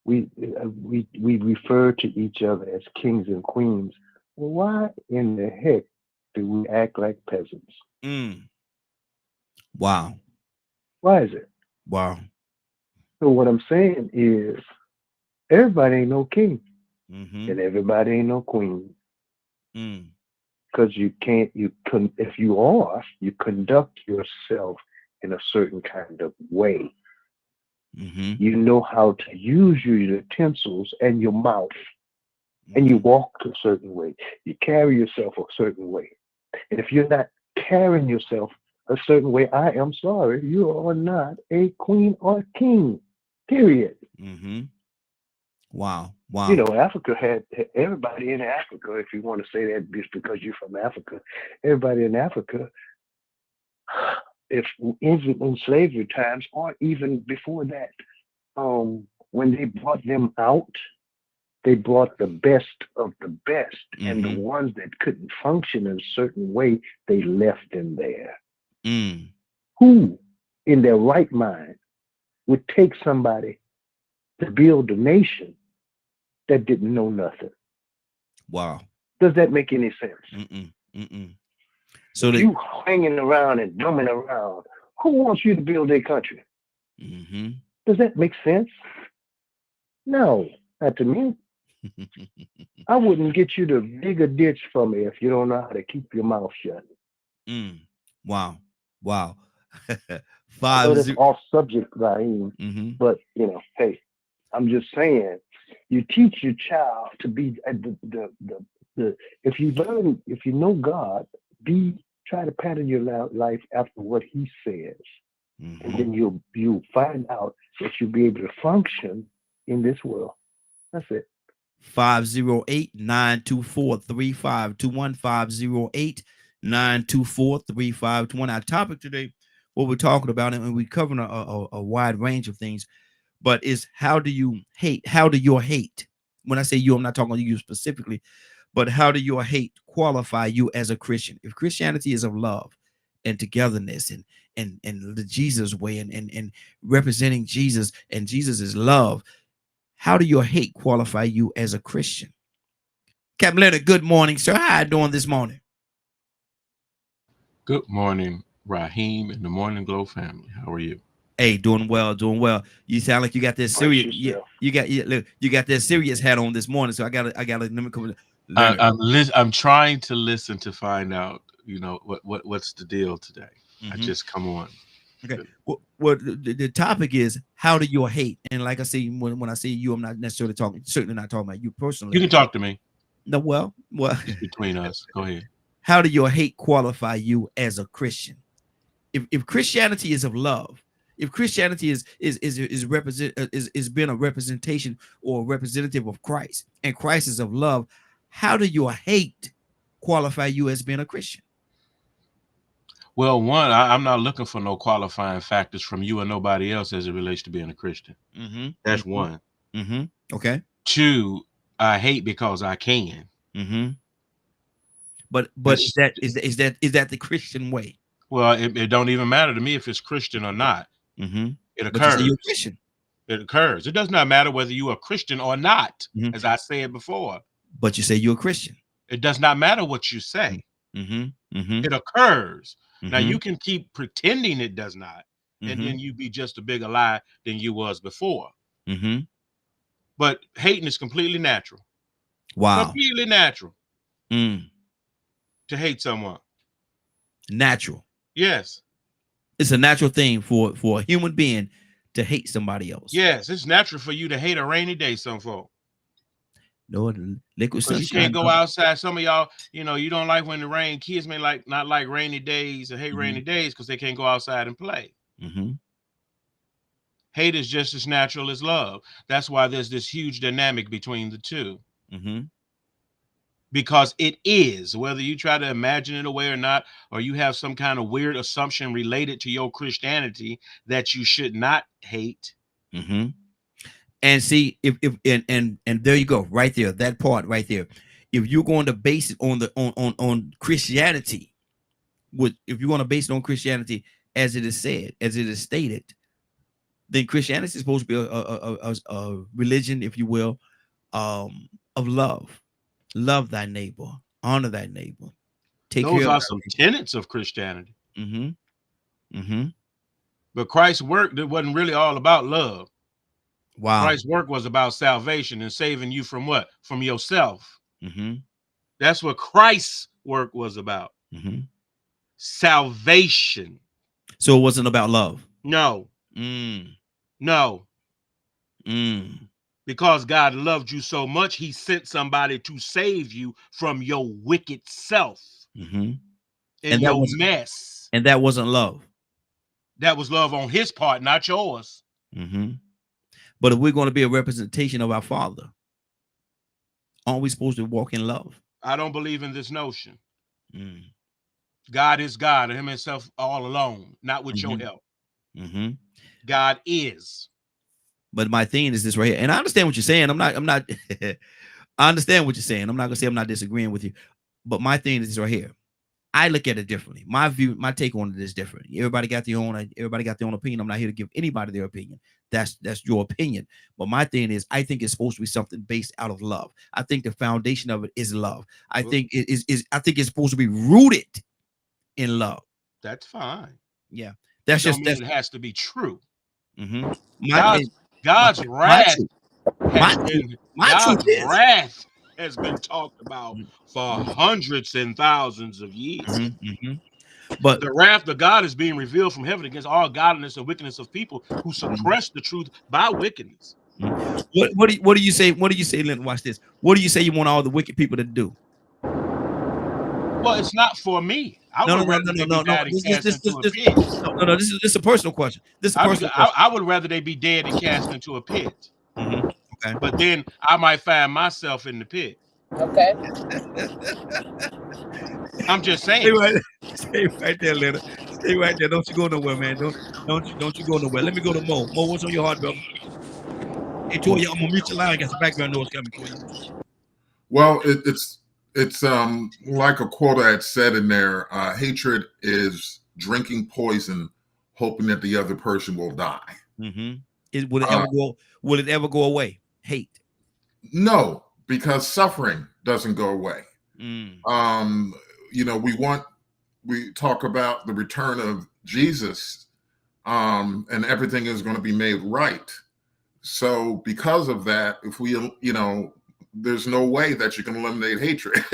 We refer to each other as kings and queens. Well, why in the heck do we act like peasants? Wow. Why is it? Wow. So what I'm saying is, everybody ain't no king, and everybody ain't no queen. Because if you are, you conduct yourself in a certain kind of way. You know how to use your utensils and your mouth, and you walk a certain way. You carry yourself a certain way. And if you're not carrying yourself a certain way, I am sorry, you are not a queen or king, period. Wow. Africa had everybody in Africa, if you want to say that just because you're from Africa, everybody in Africa, if even in slavery times or even before that, when they brought them out, they brought the best of the best, and the ones that couldn't function in a certain way, they left them there. Who, in their right mind, would take somebody to build a nation that didn't know nothing? Wow. Does that make any sense? So you hanging around and dumbing around, who wants you to build their country? Does that make sense? No, not to me. I wouldn't get you to dig a ditch for me if you don't know how to keep your mouth shut. Wow. I know that's off subject, Raheem, but hey, I'm just saying, you teach your child to be if you know God, try to pattern your life after what He says, and then you'll find out that you'll be able to function in this world. That's it. 508-924-3521, 508-924-3521. Our topic today, what we're talking about, and we're covering a wide range of things, but is how do you hate? How do your hate? When I say you, I'm not talking to you specifically, but how do your hate qualify you as a Christian? If Christianity is of love and togetherness and the Jesus way and representing Jesus, and Jesus is love, how do your hate qualify you as a Christian? Captain Leonard, good morning, sir. How are you doing this morning? Good morning, Raheem and the Morning Glow family. How are you? Hey, doing well. You sound like you got that serious. You got that serious hat on this morning. So I got to let me come. I'm trying to listen to find out, what's the deal today. I just come on. Okay. Well, the topic is how do you hate? And like I say, when I say you, I'm not necessarily certainly not talking about you personally. You can talk to me. No, well, it's between us. Go ahead. How do your hate qualify you as a Christian? If Christianity is of love, if Christianity is being a representation or a representative of Christ, and Christ is of love, how do your hate qualify you as being a Christian? Well, one, I'm not looking for no qualifying factors from you or nobody else as it relates to being a Christian. That's one. Okay. Two, I hate because I can. But is that the Christian way? Well, it don't even matter to me if it's Christian or not. It occurs. You're a Christian. It occurs. It does not matter whether you are a Christian or not, Mhm. as I said before. But you say you're a Christian. It does not matter what you say. Mm-hmm. It occurs. Now, Mhm. you can keep pretending it does not, and then you be just a bigger lie than you was before. Mm-hmm. But hating is completely natural. Wow. Completely natural Mm. to hate someone. Natural. Yes. It's a natural thing for a human being to hate somebody else. Yes, it's natural for you to hate a rainy day, some folk. No, liquid Because you sunshine. can't go outside. Some of y'all, you don't like when the rain. Kids may not like rainy days or hate rainy days because they can't go outside and play. Mm-hmm. Hate is just as natural as love. That's why there's this huge dynamic between the two. Mm-hmm. Because it is, whether you try to imagine it away or not, or you have some kind of weird assumption related to your Christianity that you should not hate. Mm-hmm. And see, if and there you go, right there, that part right there. If you're going to base it on on Christianity, if you're going to base it on Christianity as it is said, as it is stated, then Christianity is supposed to be a religion, if you will, of love. Love thy neighbor, honor thy neighbor. Those are some tenets of Christianity. Mm-hmm. Mm-hmm. But Christ's work, that wasn't really all about love. Wow. Christ's work was about salvation and saving you from what? From yourself. Mm-hmm. That's what Christ's work was about. Mm-hmm. Salvation. So it wasn't about love. No. No. Because God loved you so much, he sent somebody to save you from your wicked self and your mess. And that wasn't love. That was love on his part, not yours. Mm-hmm. But if we're going to be a representation of our Father, aren't we supposed to walk in love? I don't believe in this notion. God is God, and him himself all alone, not with your help. God is. But my thing is this right here, and I understand what you're saying. I'm not. I understand what you're saying. I'm not gonna say I'm not disagreeing with you, but my thing is this right here. I look at it differently. My view, my take on it is different. Everybody got their own opinion. I'm not here to give anybody their opinion. That's your opinion. But my thing is, I think it's supposed to be something based out of love. I think the foundation of it is love. I think I think it's supposed to be rooted in love. That's fine. Yeah, that's it has to be true. God's wrath has been talked about for hundreds and thousands of years. But the wrath of God is being revealed from heaven against all godliness and wickedness of people who suppress the truth by wickedness. What do you say? What do you say, Lynn? Watch this. What do you say you want all the wicked people to do? Well, it's not for me. No. This is a personal question. I would rather they be dead and cast into a pit. Okay. But then I might find myself in the pit. Okay. I'm just saying. Stay right there, Leonard. Stay right there. Don't you go nowhere, man. Don't you go nowhere. Let me go to Mo. Mo, what's on your heart, brother? Hey, Toya, I'm gonna mute your line. I got some background noise coming for you. Well, it's like a quote I had said in there. Hatred is drinking poison, hoping that the other person will die. Will it ever go away? Hate? No, because suffering doesn't go away. We talk about the return of Jesus, and everything is going to be made right. So because of that, if we, there's no way that you can eliminate hatred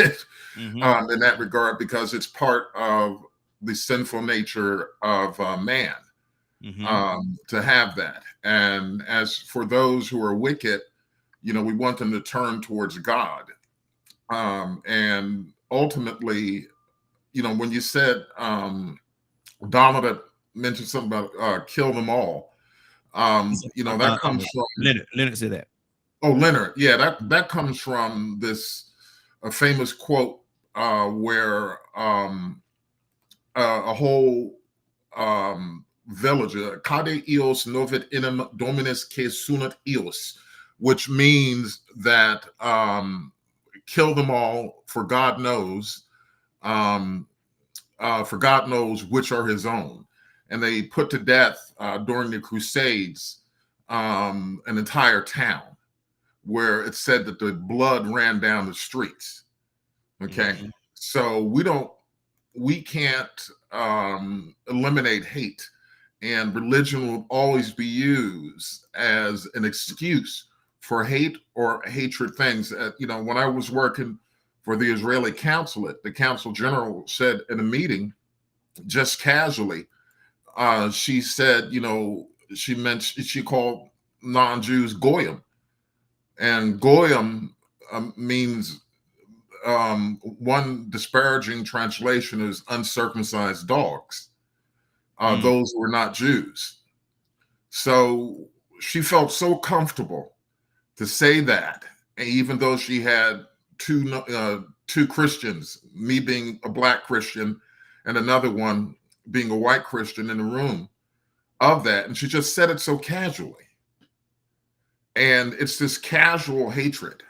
in that regard, because it's part of the sinful nature of man to have that. And as for those who are wicked, we want them to turn towards God. And ultimately, when you said, Donald had mentioned something about kill them all, that comes from Leonard said that. Oh, Leonard. Yeah, that comes from a famous quote where a whole village, Cade eos novit inem dominus que sunat eos, which means that kill them all, for God knows which are his own. And they put to death during the Crusades an entire town where it said that the blood ran down the streets. Okay. Mm-hmm. So we can't eliminate hate, and religion will always be used as an excuse for hate or hatred things. When I was working for the Israeli consulate, the consul general said in a meeting, just casually, she said, she called non-Jews goyim, and goyim means, one disparaging translation is uncircumcised dogs. Those were not Jews. So she felt so comfortable to say that, even though she had two Christians, me being a Black Christian and another one being a white Christian in the room of that. And she just said it so casually. And it's this casual hatred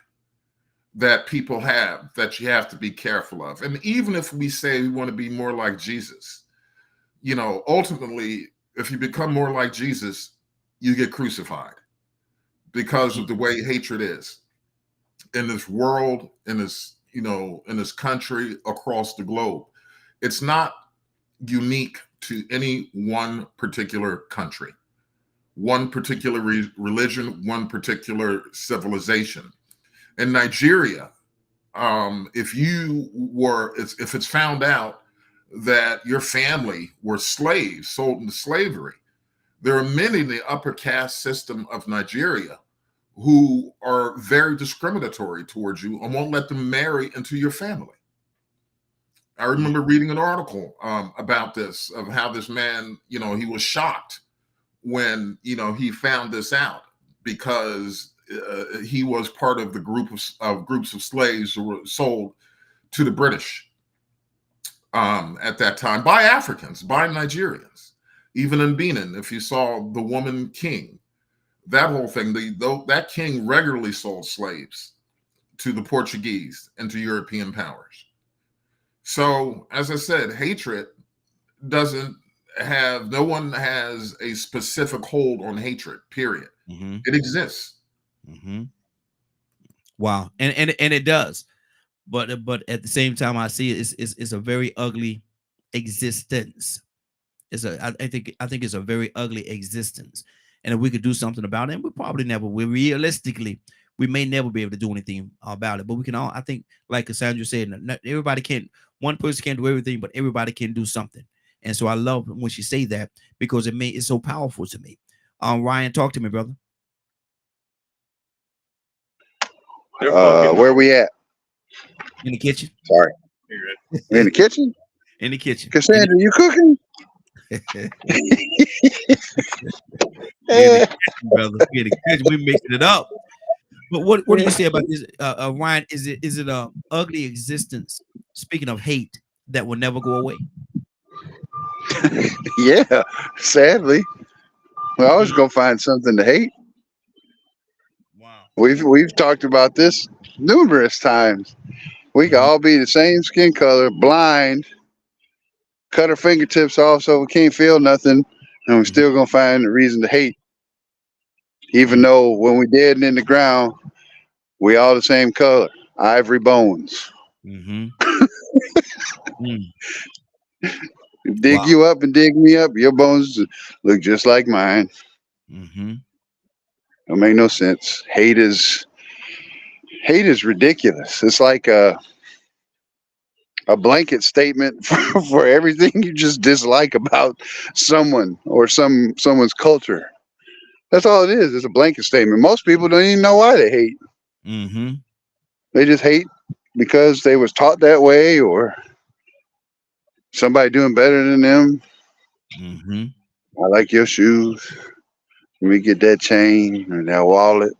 that people have that you have to be careful of. And even if we say we want to be more like Jesus, ultimately, if you become more like Jesus, you get crucified because of the way hatred is in this world, in this country, across the globe. It's not unique to any one particular country, one particular religion, one particular civilization. In Nigeria, if it's found out that your family were slaves sold into slavery, there are many in the upper caste system of Nigeria who are very discriminatory towards you and won't let them marry into your family. I remember reading an article about this, of how this man, he was shocked when, he found this out, because he was part of the groups of slaves who were sold to the British at that time by Africans, by Nigerians. Even in Benin, if you saw the woman king, that whole thing, that king regularly sold slaves to the Portuguese and to European powers. So, as I said, hatred no one has a specific hold on hatred, period. Mm-hmm. It exists. Mm-hmm. Wow. And it does. But at the same time, I see it's a very ugly existence. I think it's a very ugly existence. And if we could do something about it, we probably never will. Realistically, we may never be able to do anything about it. But we can all, I think, like Cassandra said, everybody can't, one person can't do everything, but everybody can do something. And so I love when she say that, because it's so powerful to me. Ryan, talk to me, brother. Where we at? In the kitchen. Sorry. In the kitchen? In the kitchen. Cassandra, you cooking? Brother, we mixing it up. But what do you say about this, Ryan? Is it a ugly existence? Speaking of hate, that will never go away. Yeah, sadly, we're always gonna find something to hate. Wow. We've talked about this numerous times. We can all be the same skin color, blind, cut our fingertips off so we can't feel nothing, and we're still gonna find a reason to hate. Even though when we're dead and in the ground, we all the same color, ivory bones. Mm-hmm. Dig you up and dig me up, your bones look just like mine. Mm-hmm. Don't make no sense. Hate is ridiculous. It's like a blanket statement for everything you just dislike about someone or someone's culture. That's all it is. It's a blanket statement. Most people don't even know why they hate. Mm-hmm. They just hate because they was taught that way, or somebody doing better than them. Mm-hmm. I like your shoes. Let me get that chain or that wallet.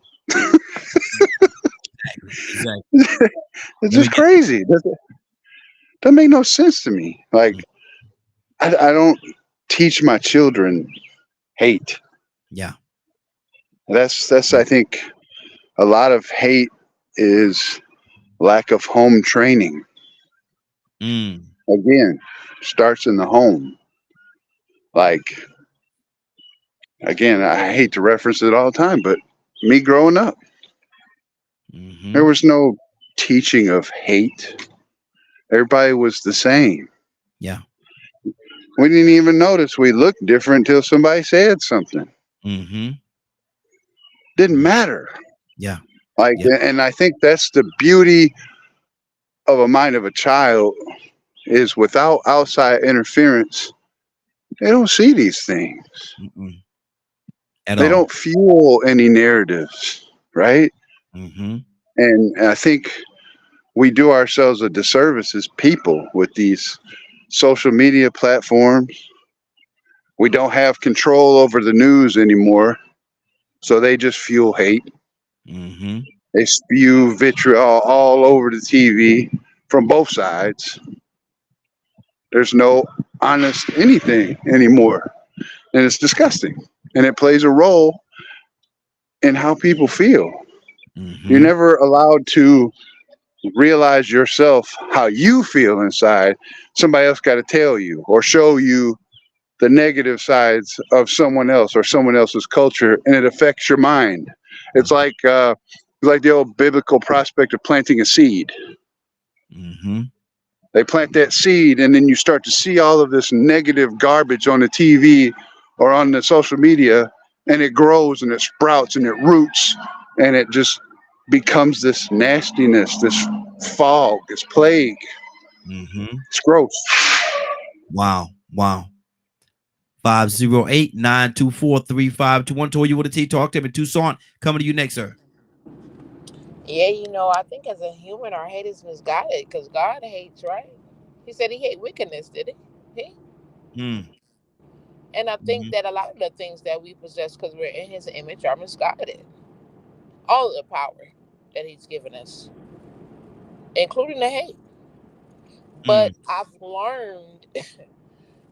Exactly. It's just crazy. That make no sense to me. Like, I don't teach my children hate. Yeah. That's I think a lot of hate is lack of home training. Again, starts in the home. Like, again, I hate to reference it all the time, but me growing up, there was no teaching of hate. Everybody was the same. Yeah. We didn't even notice we looked different until somebody said something. Didn't matter. Yeah. Like, and I think that's the beauty of a mind of a child, is without outside interference, they don't see these things. They don't fuel any narratives, right? And I think we do ourselves a disservice as people with these social media platforms. We don't have control over the news anymore, so they just fuel hate. They spew vitriol all over the TV from both sides. There's no honest anything anymore, and it's disgusting. And it plays a role in how people feel. You're never allowed to realize yourself how you feel inside. Somebody else got to tell you or show you the negative sides of someone else or someone else's culture, and it affects your mind. It's like the old biblical prospect of planting a seed. They plant that seed, and then you start to see all of this negative garbage on the TV or on the social media, and it grows and it sprouts and it roots, and it just becomes this nastiness, this fog, this plague. It's gross. Wow. 508-924-3521. Told you what a T Talk to him in Tucson. Coming to you next, sir. Yeah, I think as a human, our hate is misguided because God hates, right? He said he hates wickedness, did he? And I think that a lot of the things that we possess because we're in his image are misguided. All of the power that he's given us, including the hate. But I've learned,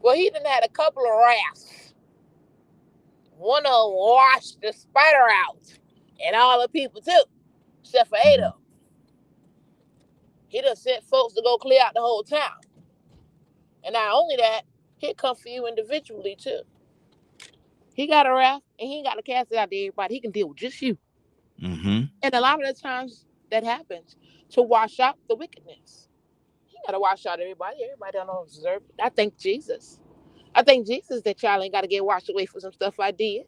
well, he done had a couple of wraths. One of them washed the spider out, and all the people too, except for Adam. He done sent folks to go clear out the whole town. And not only that, he'll come for you individually too. He got a wrath, and he ain't got to cast it out to everybody. He can deal with just you. And a lot of the times that happens to wash out the wickedness. He got to wash out everybody. Everybody don't deserve it. I thank Jesus that y'all ain't got to get washed away for some stuff I did.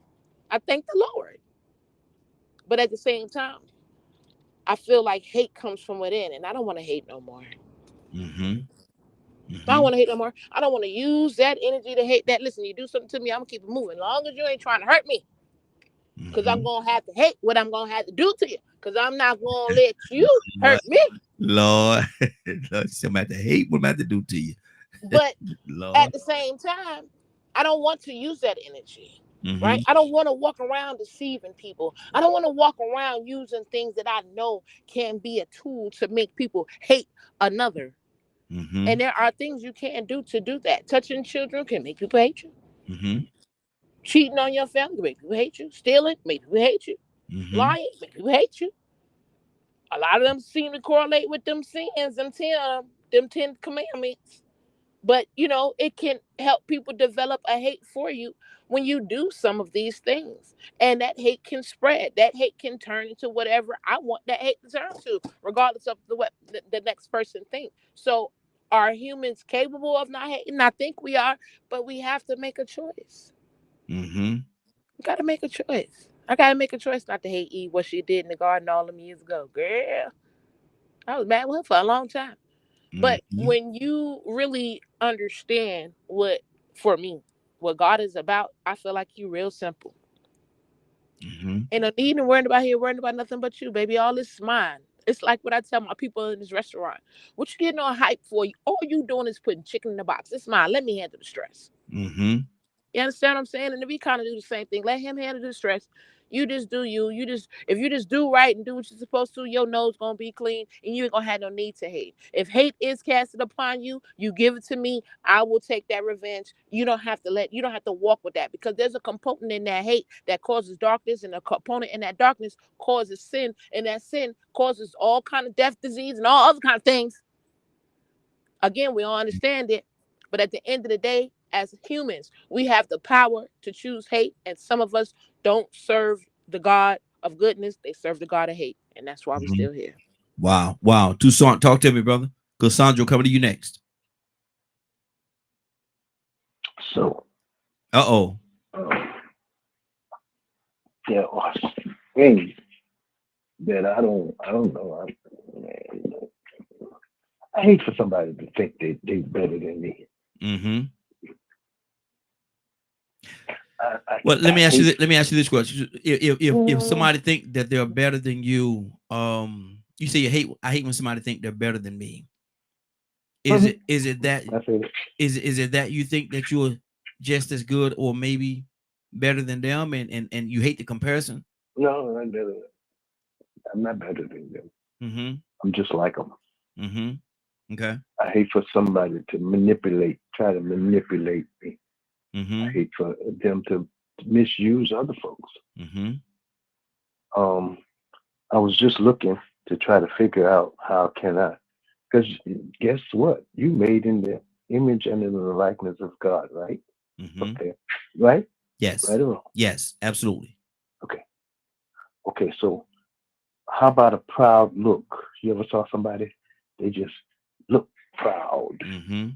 I thank the Lord. But at the same time, I feel like hate comes from within, and I don't want to hate no more. I don't want to hate no more. I don't want to use that energy to hate that. Listen, you do something to me, I'm going to keep it moving. As long as you ain't trying to hurt me. Because I'm going to have to hate what I'm going to have to do to you. Because I'm not going to let you hurt me. Lord, I'm about to hate what I'm about to do to you. But at the same time, I don't want to use that energy. Right? I don't want to walk around deceiving people. I don't want to walk around using things that I know can be a tool to make people hate another. And there are things you can do to do that. Touching children can make people hate you. Cheating on your family can make people hate you. Stealing make people hate you. Lying make people hate you. A lot of them seem to correlate with them sins, them 10 commandments. But, it can help people develop a hate for you when you do some of these things. And that hate can spread. That hate can turn into whatever I want that hate to turn to, regardless of what the next person thinks. So are humans capable of not hating? I think we are, but we have to make a choice. We got to make a choice. I got to make a choice not to hate Eve, what she did in the garden all them years ago. Girl, I was mad with her for a long time. But when you really understand what God is about, I feel like you're real simple. Ain't no need to worrying about nothing but you, baby. All this is mine. It's like what I tell my people in this restaurant. What you getting on hype for? All you doing is putting chicken in the box. It's mine. Let me handle the stress. You understand what I'm saying? And we kind of do the same thing. Let him handle the stress. You just do you. If you just do right and do what you're supposed to, your nose gonna be clean, and you ain't gonna have no need to hate. If hate is casted upon you, you give it to me. I will take that revenge. You don't have to walk with that, because there's a component in that hate that causes darkness, and a component in that darkness causes sin, and that sin causes all kind of death, disease, and all other kind of things. Again, we all understand it, but at the end of the day, as humans, we have the power to choose hate, and some of us don't serve the God of goodness. They serve the God of hate, and that's why we're still here. Wow. Wow. Toussaint, talk to me, brother. Cassandra, coming to you next. So, Uh-oh. there are things that I don't know. I hate for somebody to think they're better than me. Mm-hmm. Well, let me ask you this question. If somebody think that they're better than you, you say I hate when somebody think they're better than me. Is it that you think that you're just as good or maybe better than them, and you hate the comparison? No, I'm not better than them. Mm-hmm. I'm just like them. Mm-hmm. Okay. I hate for somebody to try to manipulate me. Mm-hmm. I hate for them to misuse other folks. Mm-hmm. I was just looking to try to figure out how can I, because guess what? You made in the image and in the likeness of God, right? Mm-hmm. Okay, right? Yes. Right or wrong? Yes, absolutely. Okay. So how about a proud look? You ever saw somebody? They just look proud. Mm-hmm.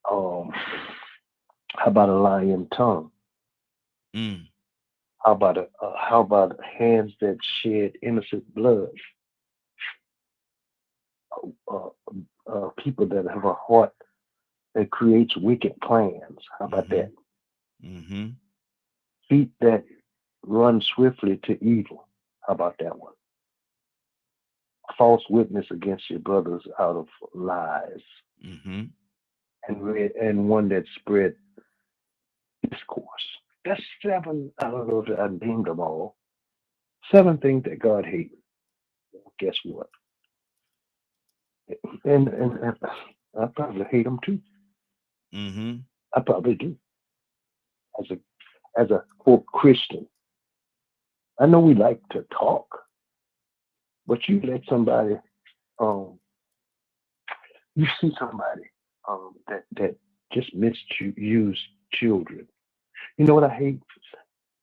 How about a lying tongue? Mm. How about hands that shed innocent blood? People that have a heart that creates wicked plans. How about that? Mm-hmm. Feet that run swiftly to evil. How about that one? False witness against your brothers out of lies. Mm-hmm. And one that spread discourse. That's 7. I don't know if I named them all. 7 things that God hates. Guess what? And I probably hate them too. Mm-hmm. I probably do. As a quote Christian, I know we like to talk, but you let somebody, you see somebody that just misuse children. You know what I hate?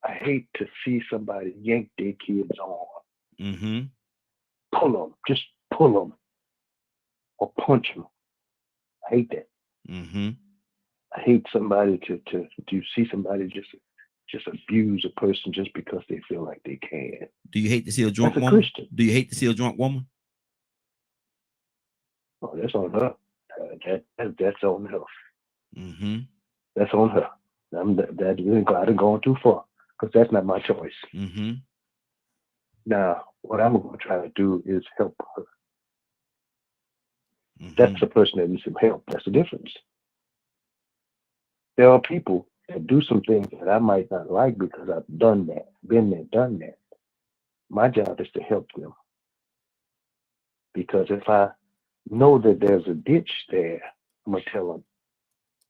I hate to see somebody yank their kids on. Mm-hmm. Just pull them, or punch them. I hate that. Mm-hmm. I hate somebody to see somebody just abuse a person just because they feel like they can. Do you hate to see a drunk woman? Christian. Do you hate to see a drunk woman? Oh, that's on her. That's on her. Mm-hmm. That's on her. I didn't go too far because that's not my choice. Mm-hmm. Now, what I'm going to try to do is help her. Mm-hmm. That's the person that needs some help. That's the difference. There are people that do some things that I might not like because I've done that, been there, done that. My job is to help them. Because if I know that there's a ditch there, I'm going to tell them,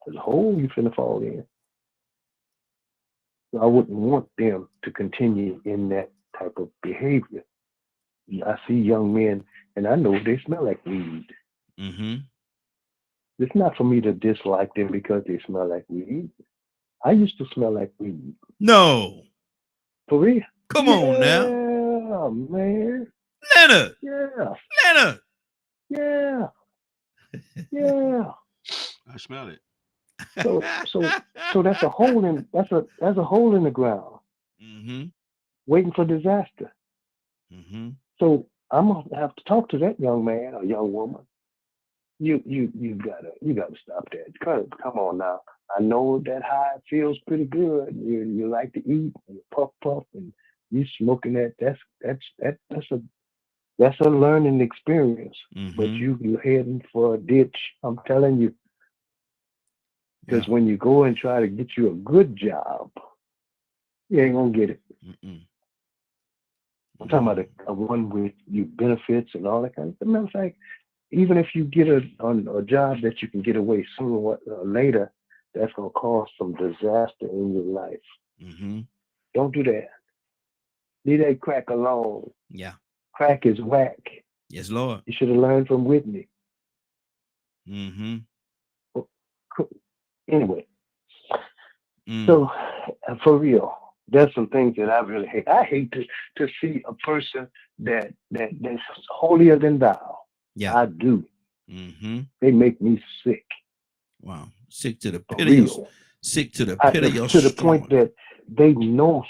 there's a hole you finna fall in. So I wouldn't want them to continue in that type of behavior. I see young men, and I know they smell like weed. Mm-hmm. It's not for me to dislike them because they smell like weed. I used to smell like weed. No. For real? Come on now. Yeah, man. Leonard. Yeah. Leonard. Yeah. Yeah. I smell it. So that's a hole in that's a hole in the ground. Mm-hmm. Waiting for disaster. Mm-hmm. So I'm gonna have to talk to that young man or young woman. You gotta stop that. Come on now. I know that high feels pretty good. You like to eat, and you puff, and you smoking that. That's a learning experience. Mm-hmm. But you're heading for a ditch. I'm telling you. Because when you go and try to get you a good job, you ain't gonna get it. Mm-mm. I'm talking about a one with you benefits and all that kind of stuff. Matter of fact, even if you get a job that you can get away sooner or later, that's gonna cause some disaster in your life. Mm-hmm. Don't do that. Leave that crack alone. Yeah. Crack is whack. Yes, Lord. You should have learned from Whitney. Mm-hmm. Anyway, so for real, there's some things that I really hate. I hate to see a person that's holier than thou. Yeah. I do. Mm-hmm. They make me sick. Wow. Sick to the For pit of your, real. sick to the pit of your To the point stomach. that they know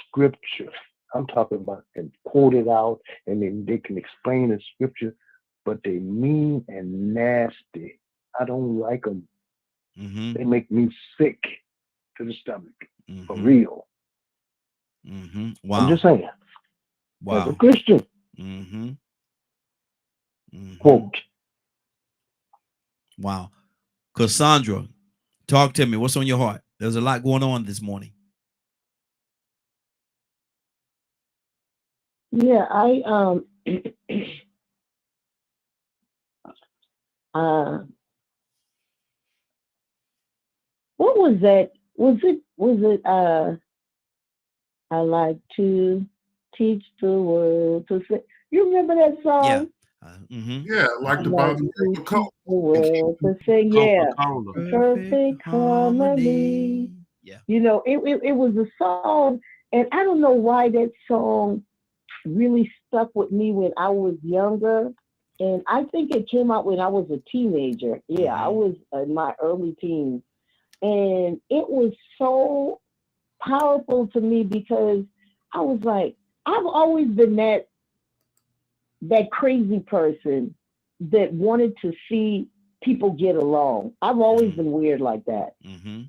scripture. I'm talking about and quote it out, and then they can explain the scripture, but they mean and nasty. I don't like them. Mm-hmm. They make me sick to the stomach. Mm-hmm. For real. Mm-hmm. Wow. I'm just saying. Wow. As a Christian. Mm-hmm. Mm-hmm. Quote. Wow. Cassandra, talk to me. What's on your heart? There's a lot going on this morning. Yeah, what was that? Was it I like to teach the world to sing. You remember that song? Yeah, like the bottom of the coat. The world to sing, yeah. Perfect harmony. Yeah. You know, it was a song, and I don't know why that song really stuck with me when I was younger. And I think it came out when I was a teenager. Yeah, I was in my early teens. And it was so powerful to me because I was like, I've always been that crazy person that wanted to see people get along. I've always been weird like that. Mm-hmm.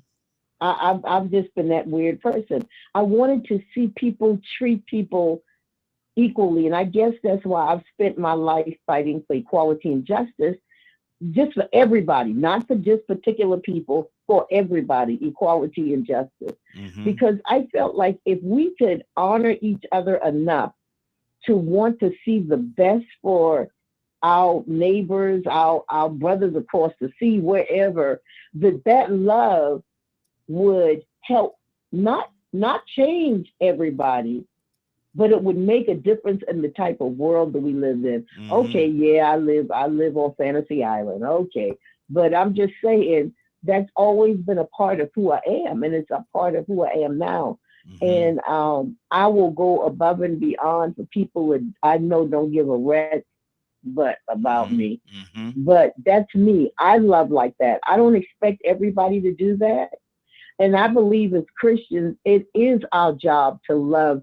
I've just been that weird person. I wanted to see people treat people equally, and I guess that's why I've spent my life fighting for equality and justice, just for everybody, not for just particular people, for everybody, equality and justice. Mm-hmm. Because I felt like if we could honor each other enough to want to see the best for our neighbors, our brothers across the sea, wherever, that love would help not change everybody, but it would make a difference in the type of world that we live in. Mm-hmm. Okay, yeah, I live on Fantasy Island. Okay. But I'm just saying that's always been a part of who I am, and it's a part of who I am now. Mm-hmm. And I will go above and beyond for people that I know don't give a rat's butt about me. Mm-hmm. But that's me. I love like that. I don't expect everybody to do that. And I believe as Christians, it is our job to love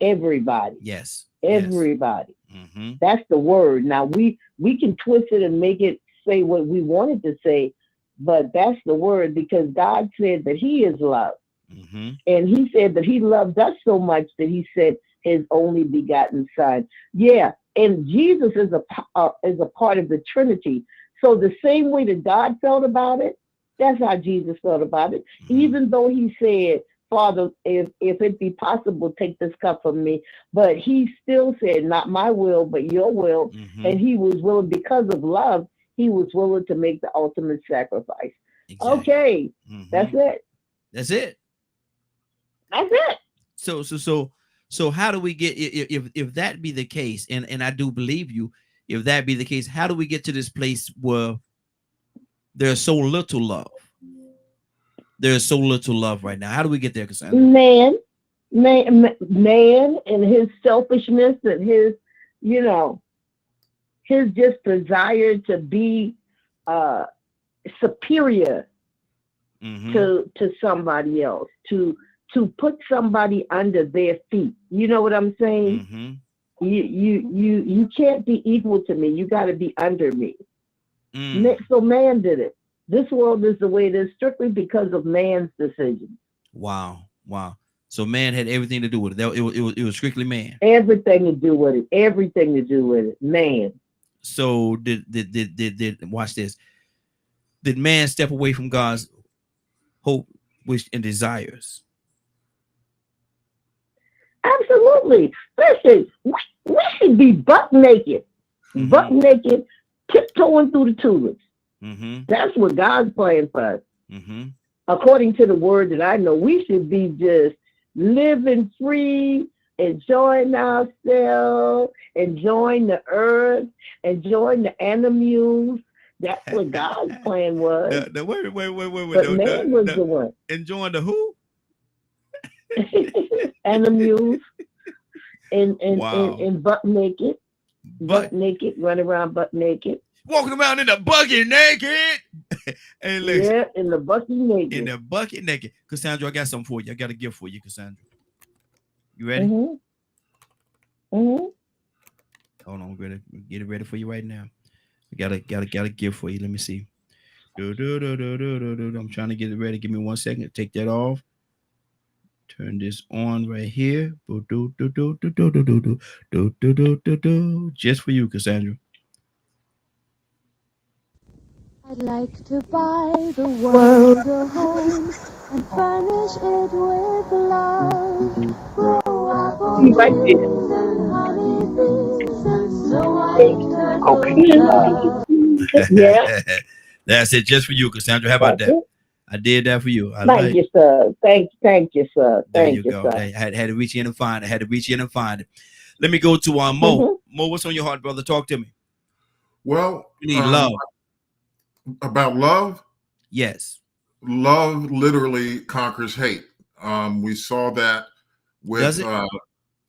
everybody. Yes. Everybody. Yes. Mm-hmm. That's the word. Now we can twist it and make it say what we wanted to say, but that's the word, because God said that He is love. Mm-hmm. And He said that He loved us so much that He sent His only begotten Son. Yeah. And Jesus is a part of the Trinity. So the same way that God felt about it, that's how Jesus felt about it. Mm-hmm. Even though He said, Father, if it be possible, take this cup from me. But He still said, not my will, but your will. Mm-hmm. And He was willing, because of love, He was willing to make the ultimate sacrifice. Exactly. Okay. Mm-hmm. That's it. That's it. That's it. So how do we get, if that be the case, and I do believe you, if that be the case, how do we get to this place where there's so little love? There's so little love right now. How do we get there, Cassandra? Man and his selfishness and his, his just desire to be superior mm-hmm. to somebody else, to put somebody under their feet. You know what I'm saying? Mm-hmm. You can't be equal to me. You got to be under me. So man did it. This world is the way it is strictly because of man's decision. Wow. So man had everything to do with it. It was strictly man. Everything to do with it. Everything to do with it. Man. So did watch this? Did man step away from God's hope, wish, and desires? Absolutely. Listen, we should be buck naked, tiptoeing through the tulips. Mm-hmm. That's what God's plan for us. Mm-hmm. According to the word that I know, we should be just living free, enjoying ourselves, enjoying the earth, enjoying the animals, That's what God's plan was. Wait. But man was the one. Enjoying the who? And the mules. And Wow. and butt naked. Butt naked, run around butt naked. Walking around in the bucket naked. Hey, listen. Yeah, in the bucket naked. In the bucket naked. Cassandra, I got something for you. I got a gift for you, Cassandra. You ready? Mm-hmm. Mm-hmm. Hold on, ready. Get it ready for you right now. I got a gift for you. Let me see. I'm trying to get it ready. Give me 1 second. Take that off. Turn this on right here. Just for you, Cassandra. I'd like to buy the world a home and furnish it with love. Grow apple trees and honeybees and snow-white turtle doves. Yeah. That's it, just for you, Cassandra. How about that? I did that for you. Thank you, sir. Thank you, sir. Thank you, sir. I had to reach in and find it. Let me go to Mo. Mo, what's on your heart, brother? Talk to me. Well, you need love. About love? Yes. Love literally conquers hate. We saw that with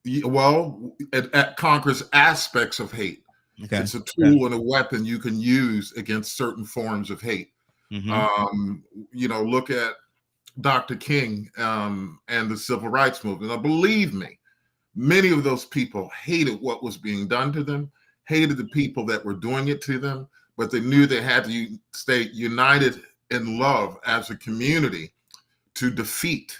it conquers aspects of hate. Okay. It's a tool and a weapon you can use against certain forms of hate. Look at Dr. King and the Civil Rights Movement. Now, believe me, many of those people hated what was being done to them, hated the people that were doing it to them, but they knew they had to stay united in love as a community to defeat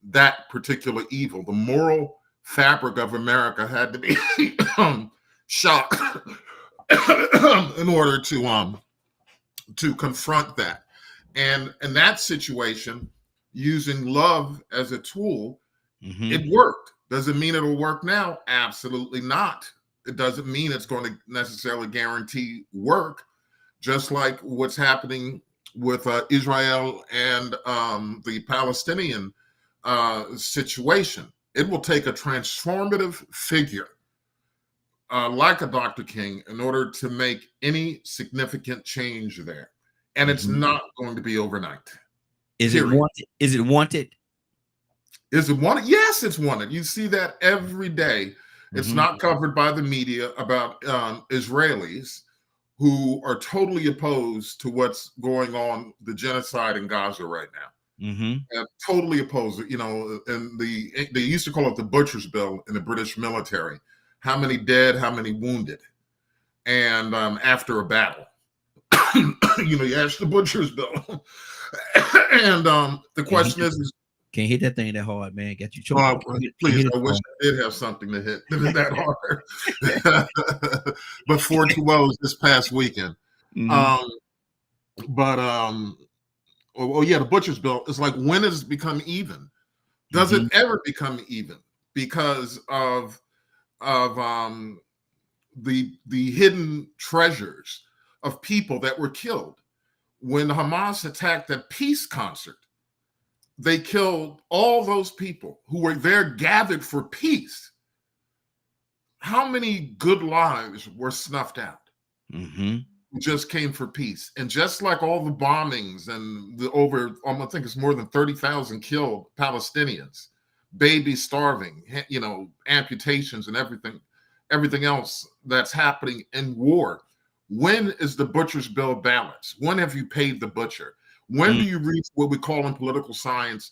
that particular evil. The moral fabric of America had to be shocked in order to confront that. And in that situation, using love as a tool, it worked. Does it mean it'll work now? Absolutely not. It doesn't mean it's going to necessarily guarantee work, just like what's happening with Israel and the Palestinian situation. It will take a transformative figure like a Dr. King in order to make any significant change there. And it's not going to be overnight. Is it wanted? Is it wanted? Is it wanted? Yes, it's wanted. You see that every day. It's not covered by the media about Israelis who are totally opposed to what's going on, the genocide in Gaza right now. And totally opposed. And they used to call it the Butcher's Bill in the British military. How many dead, how many wounded? And after a battle, you ask the Butcher's Bill. And the question is, can't hit that thing that hard, man. Got you choked. Please, I wish I did have something to hit that hard. But 4-2-0 this past weekend. The Butcher's Bill is like, when does it become even? Does it ever become even? Because of the hidden treasures of people that were killed. When Hamas attacked that peace concert, they killed all those people who were there gathered for peace. How many good lives were snuffed out? Who just came for peace. And just like all the bombings and I think it's more than 30,000 killed Palestinians, babies starving, amputations and everything else that's happening in war. When is the Butcher's Bill balanced? When have you paid the butcher? When do you reach what we call in political science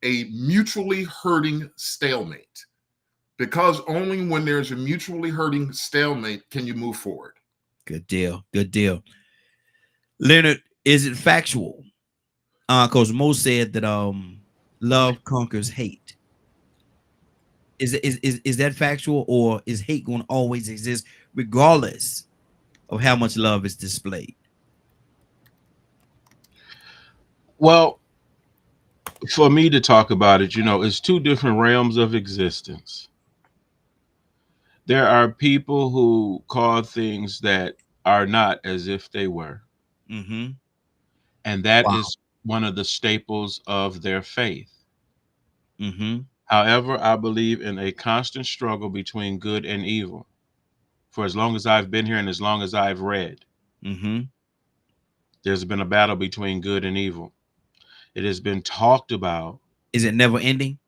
a mutually hurting stalemate? Because only when there's a mutually hurting stalemate can you move forward. Good deal. Good deal. Leonard, is it factual? Because Mo said that love conquers hate. Is that factual, or is hate going to always exist regardless of how much love is displayed? Well, for me to talk about it, it's two different realms of existence. There are people who call things that are not as if they were. And that is one of the staples of their faith. However, I believe in a constant struggle between good and evil for as long as I've been here and as long as I've read. There's been a battle between good and evil. It has been talked about. Is it never ending?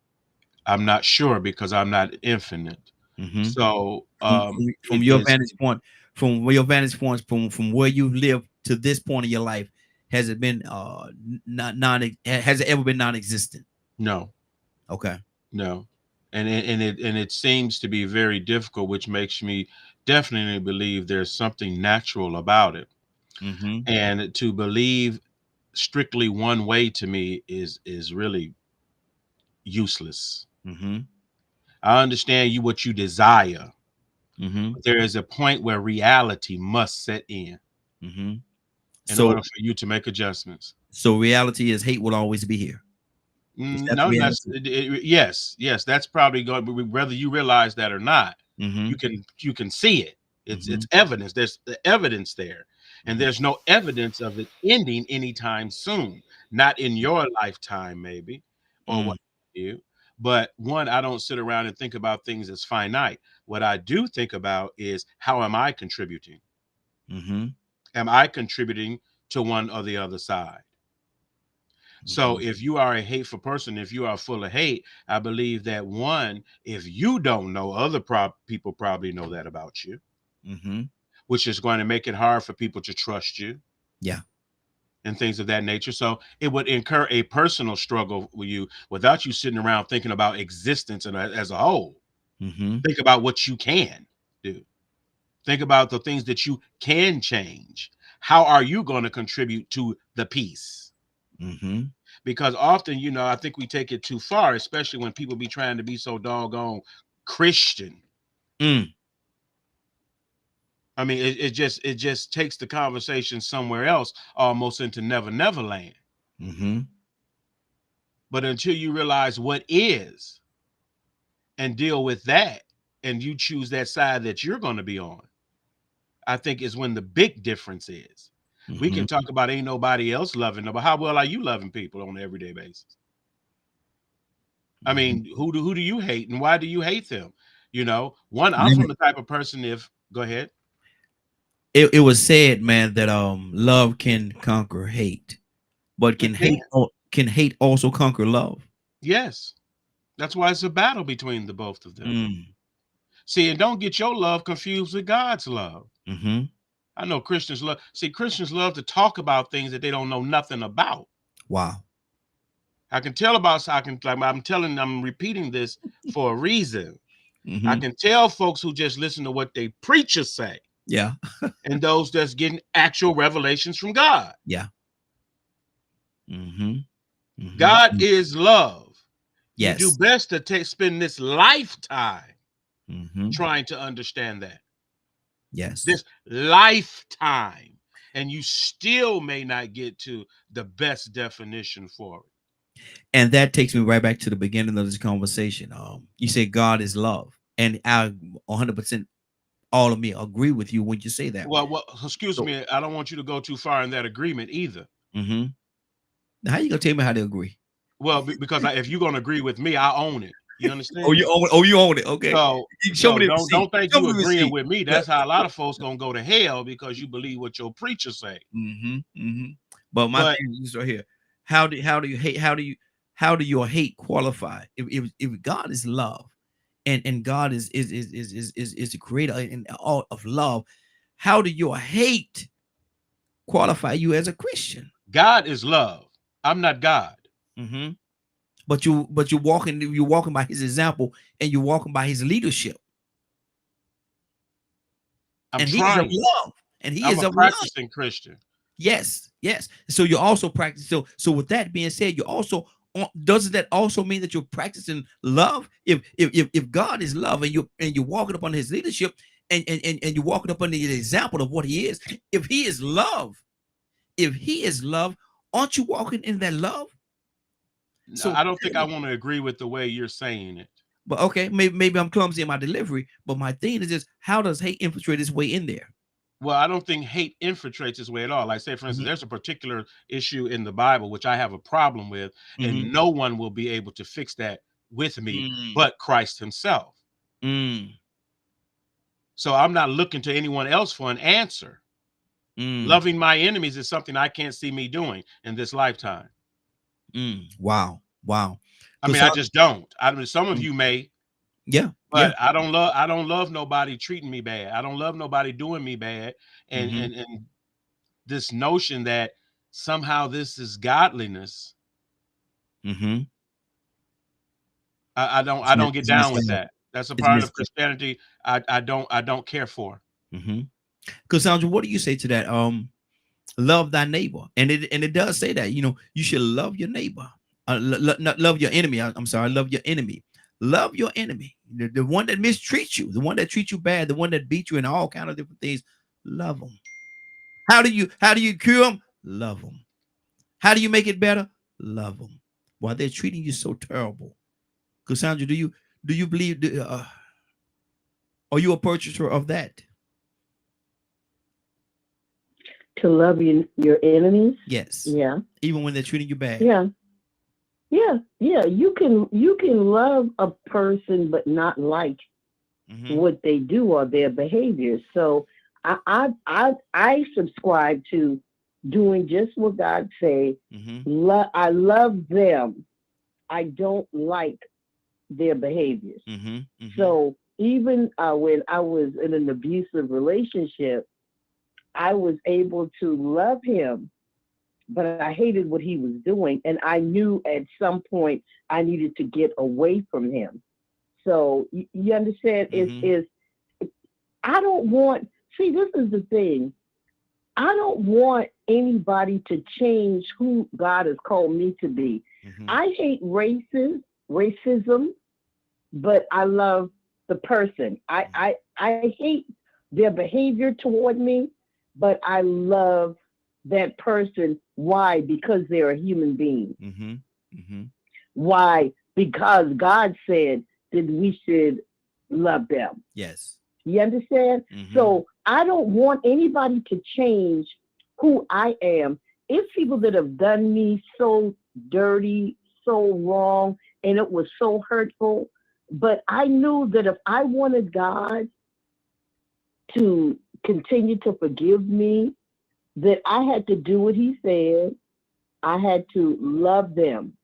I'm not sure because I'm not infinite. So from your vantage point, from where you live to this point in your life, has it been has it ever been non-existent? No. Okay. No. And it seems to be very difficult, which makes me definitely believe there's something natural about it. And to believe strictly one way to me is really useless. I understand what you desire. But there is a point where reality must set in in order for you to make adjustments. So reality is hate will always be here. No, yes, that's probably going. Whether you realize that or not, you can see it. It's evidence. There's the evidence there, and there's no evidence of it ending anytime soon. Not in your lifetime, maybe, or what you. But one, I don't sit around and think about things as finite. What I do think about is how am I contributing? Am I contributing to one or the other side? So if you are a hateful person, if you are full of hate, I believe that one, if you don't know, other people probably know that about you, which is going to make it hard for people to trust you. Yeah. And things of that nature. So it would incur a personal struggle with you without you sitting around thinking about existence and as a whole. Think about what you can do. Think about the things that you can change. How are you going to contribute to the peace? Because often, I think we take it too far, especially when people be trying to be so doggone Christian. I mean, it just takes the conversation somewhere else, almost into Never Never Land. But until you realize what is and deal with that, and you choose that side that you're going to be on, I think is when the big difference is. We can talk about ain't nobody else loving them, but how well are you loving people on an everyday basis? I mean, who do you hate and why do you hate them? One, I'm from the type of person go ahead. It was said, man, that love can conquer hate, but can hate also conquer love? Yes. That's why it's a battle between the both of them. See, and don't get your love confused with God's love. I know Christians love to talk about things that they don't know nothing about. Wow. I'm repeating this for a reason. I can tell folks who just listen to what they preachers say. Yeah. And those that's getting actual revelations from God. Yeah. God is love. Yes. You do best to spend this lifetime trying to understand that. Yes. This lifetime. And you still may not get to the best definition for it. And that takes me right back to the beginning of this conversation. You say God is love. And I 100%, all of me agree with you when you say that. Well, excuse me. I don't want you to go too far in that agreement either. Now, how you going to tell me how to agree? Well, because if you're going to agree with me, I own it. You understand? You own it. Okay. So show me don't think you agreeing with me. That's how a lot of folks gonna go to hell because you believe what your preacher say. But my thing is right here. How do you hate? How do your hate qualify? If God is love, and God is the creator and all of love, how do your hate qualify you as a Christian? God is love. I'm not God. But you're walking by his example and you're walking by his leadership. He is of love. And he is a practicing Christian. Yes. So you're also practicing. So with that being said, you also doesn't that also mean that you're practicing love? If God is love and you're walking upon his leadership and you're walking upon the example of what he is, if he is love, aren't you walking in that love? So I don't think I want to agree with the way you're saying it. But okay, maybe I'm clumsy in my delivery. But my thing is just, how does hate infiltrate its way in there? Well, I don't think hate infiltrates its way at all. Like, say, for instance, there's a particular issue in the Bible which I have a problem with, and no one will be able to fix that with me but Christ himself. So I'm not looking to anyone else for an answer. Loving my enemies is something I can't see me doing in this lifetime. Wow. I mean, I just don't. I mean, some of you may. Yeah. But I don't love nobody treating me bad. I don't love nobody doing me bad. And this notion that somehow this is godliness. I don't get down with that. That's a part of Christianity I don't care for. Cassandra, what do you say to that? Love thy neighbor, and it does say that, you know, you should love your neighbor. Not love your enemy. I'm sorry, love your enemy. Love your enemy, the one that mistreats you, the one that treats you bad, the one that beats you, and all kind of different things. Love them. How do you cure them? Love them. How do you make it better? Love them. While they're treating you so terrible. Cassandra, do you believe? Are you a purchaser of that? To love your enemies? Yes. Yeah. Even when they're treating you bad. Yeah. You can love a person but not like what they do or their behavior. So I subscribe to doing just what God say. I love them. I don't like their behaviors. So even when I was in an abusive relationship, I was able to love him, but I hated what he was doing. And I knew at some point I needed to get away from him. So you understand, I don't want, see, this is the thing. I don't want anybody to change who God has called me to be. I hate racism, but I love the person. I hate their behavior toward me, but I love that person. Why? Because they're a human being. Why? Because God said that we should love them. Yes. You understand? So I don't want anybody to change who I am. It's people that have done me so dirty, so wrong, and it was so hurtful. But I knew that if I wanted God to continue to forgive me, that I had to do what he said. I had to love them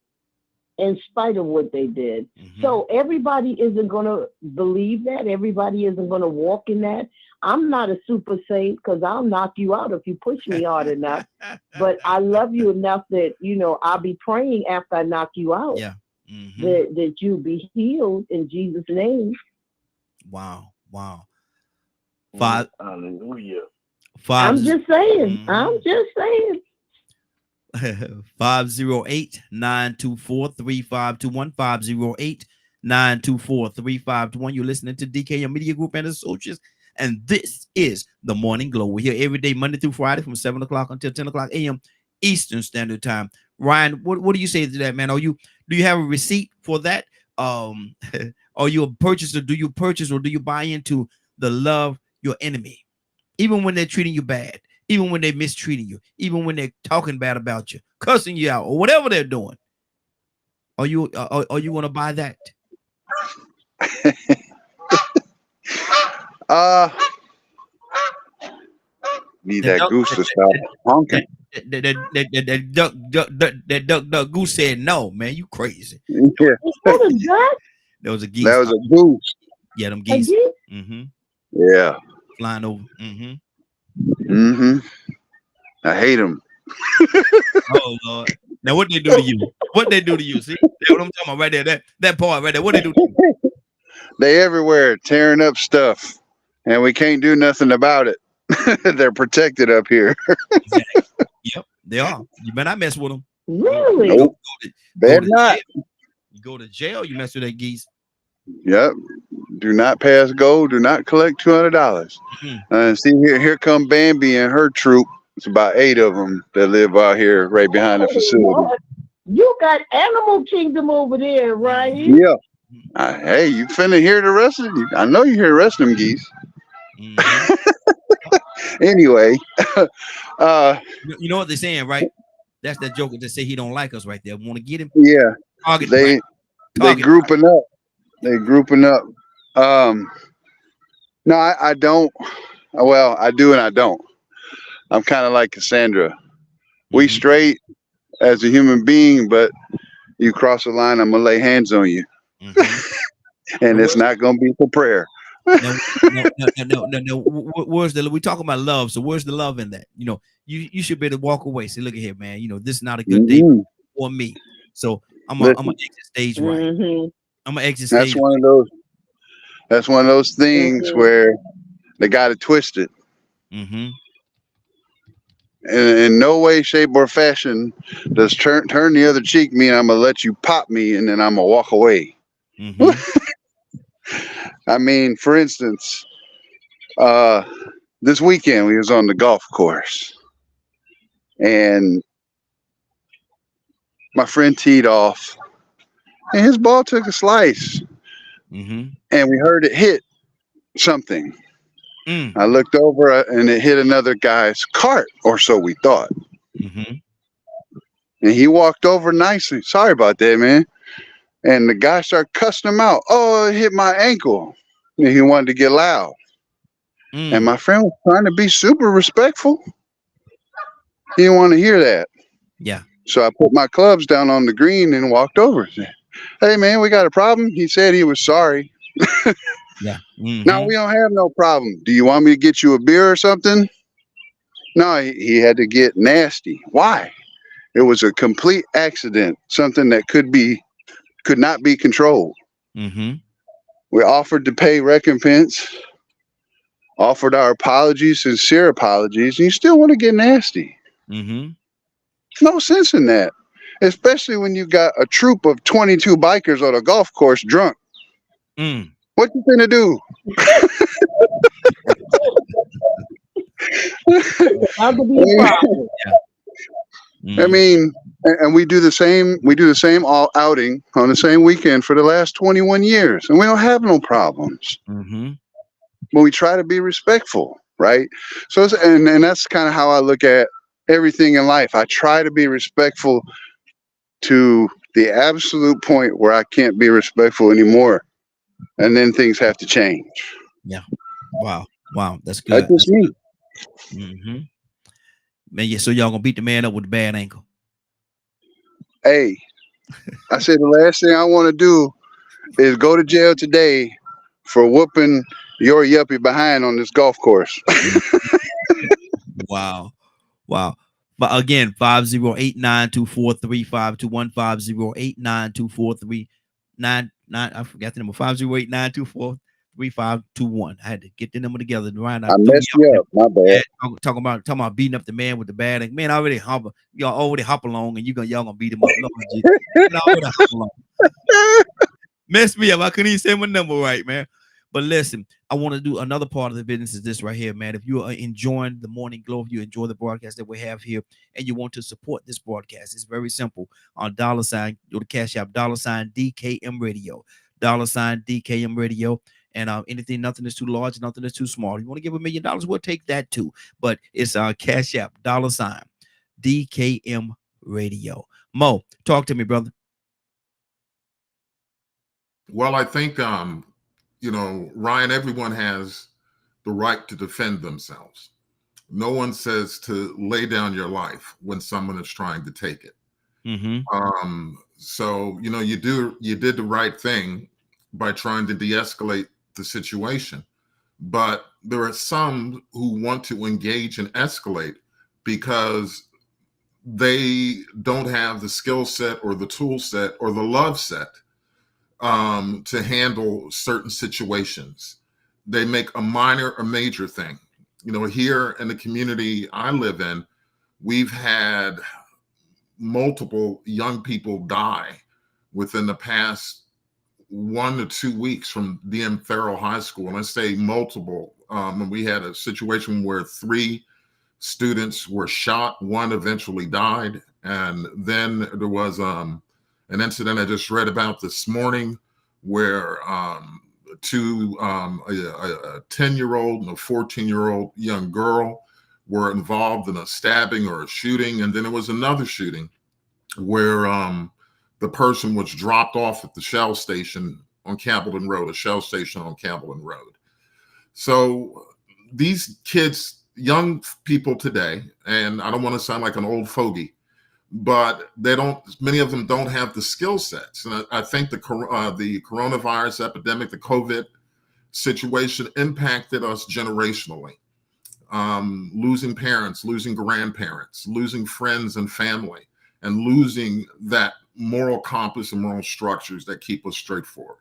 in spite of what they did. So everybody isn't going to believe that. Everybody isn't going to walk in that. I'm not a super saint because I'll knock you out if you push me hard enough. But I love you enough that, you know, I'll be praying after I knock you out. Yeah. That you be healed in Jesus' name. Wow. Hallelujah. I'm just saying. 508-924-3521. 508-924-3521. You're listening to DKM Media Group and Associates, and this is the Morning Glow. We're here every day, Monday through Friday, from 7 o'clock until 10 o'clock a.m. Eastern Standard Time. Ryan, what do you say to that, man? Do you have a receipt for that? Are you a purchaser? Do you purchase or do you buy into the love your enemy, even when they're treating you bad, even when they're mistreating you, even when they're talking bad about you, cussing you out, or whatever they're doing? Are you going to buy that? Need that goose to stop honking. That duck goose said no, man. You crazy? Yeah. There was a geese. That was a goose. Yeah, them geese. Yeah. Flying over. I hate them. Oh Lord. Now what they do to you? What they do to you? See, that's what I'm talking about right there. That part right there. What they do to you? They everywhere tearing up stuff, and we can't do nothing about it. They're protected up here. Exactly. Yep, they are. You better not mess with them. Really? Nope. Better not. You go to jail. You mess with that geese. Yep. Do not pass go. Do not collect $200. See here come Bambi and her troop. It's about 8 of them that live out here right behind the facility. You got Animal Kingdom over there, right? Yeah. Hey, you finna hear the rest of it? I know you hear the rest of them geese. Anyway, you know what they're saying, right? That's that joker that say he don't like us right there. Want to get him? Yeah. They grouping up. They grouping up. No, I don't. Well, I do and I don't. I'm kind of like Cassandra. We straight as a human being, but you cross the line, I'm gonna lay hands on you, and it's not gonna be for prayer. No. Where's the? We talking about love, so where's the love in that? You know, you should be able to walk away. Say, look at here, man. You know, this is not a good day for me. So I'm gonna exit stage right. I'm gonna exit stage. That's one of those things where they got it twisted. In no way, shape, or fashion does turn the other cheek mean I'm gonna let you pop me and then I'm gonna walk away. I mean, for instance, this weekend we was on the golf course, and my friend teed off, and his ball took a slice, and we heard it hit something. I looked over and it hit another guy's cart, or so we thought. And he walked over nicely. Sorry about that, man. And the guy started cussing him out. Oh, it hit my ankle. And he wanted to get loud. And my friend was trying to be super respectful. He didn't want to hear that. Yeah. So I put my clubs down on the green and walked over. Said, hey, man, we got a problem. He said he was sorry. Yeah. No, we don't have no problem. Do you want me to get you a beer or something? No, he had to get nasty. Why? It was a complete accident, something that could not be controlled. We offered to pay recompense, offered our apologies, sincere apologies, and you still want to get nasty. There's no sense in that, especially when you got a troop of 22 bikers on a golf course drunk. What you finna do? I mean, and we do the same. We do the same all outing on the same weekend for the last 21 years, and we don't have no problems. But we try to be respectful, right? So, and that's kind of how I look at everything in life. I try to be respectful to the absolute point where I can't be respectful anymore. And then things have to change. Yeah. Wow. That's good. That's just me. Man, yeah. So y'all gonna beat the man up with the bad ankle? Hey, I said the last thing I want to do is go to jail today for whooping your yuppie behind on this golf course. Wow. But again, 508-924-3521, 508-924-3999. I forgot the number. 508-924-3521. I had to get the number together. Ryan, I messed you up. My bad. Talking about beating up the man with the bad ankle. Man, y'all already hop along, and y'all gonna beat him up. Messed me up. I couldn't even say my number right, man. But listen, I want to do another part of the business is this right here, man. If you are enjoying the Morning Glow, if you enjoy the broadcast that we have here, and you want to support this broadcast, it's very simple. On $, go to Cash App, $DKM Radio, $DKM Radio. And nothing is too large, nothing is too small. If you want to give $1 million, we'll take that too. But it's Cash App, $DKM Radio. Mo, talk to me, brother. Well, I think Ryan, everyone has the right to defend themselves. No one says to lay down your life when someone is trying to take it. So, you did the right thing by trying to de-escalate the situation. But there are some who want to engage and escalate because they don't have the skill set or the tool set or the love set to handle certain situations. They make a minor or major thing. Here in the community I live in, we've had multiple young people die within the past 1 to 2 weeks from DM Farrell High School. And I say multiple. And we had a situation where 3 students were shot. 1 eventually died. And then there was an incident I just read about this morning where a 10-year-old and a 14-year-old young girl were involved in a stabbing or a shooting. And then there was another shooting where the person was dropped off at the Shell station on Campbellton Road, a Shell station on Campbellton Road. So these kids young people today, and I don't want to sound like an old fogey, but many of them don't have the skill sets. And I think the coronavirus epidemic, the COVID situation impacted us generationally. Losing parents, losing grandparents, losing friends and family, and losing that moral compass and moral structures that keep us straightforward.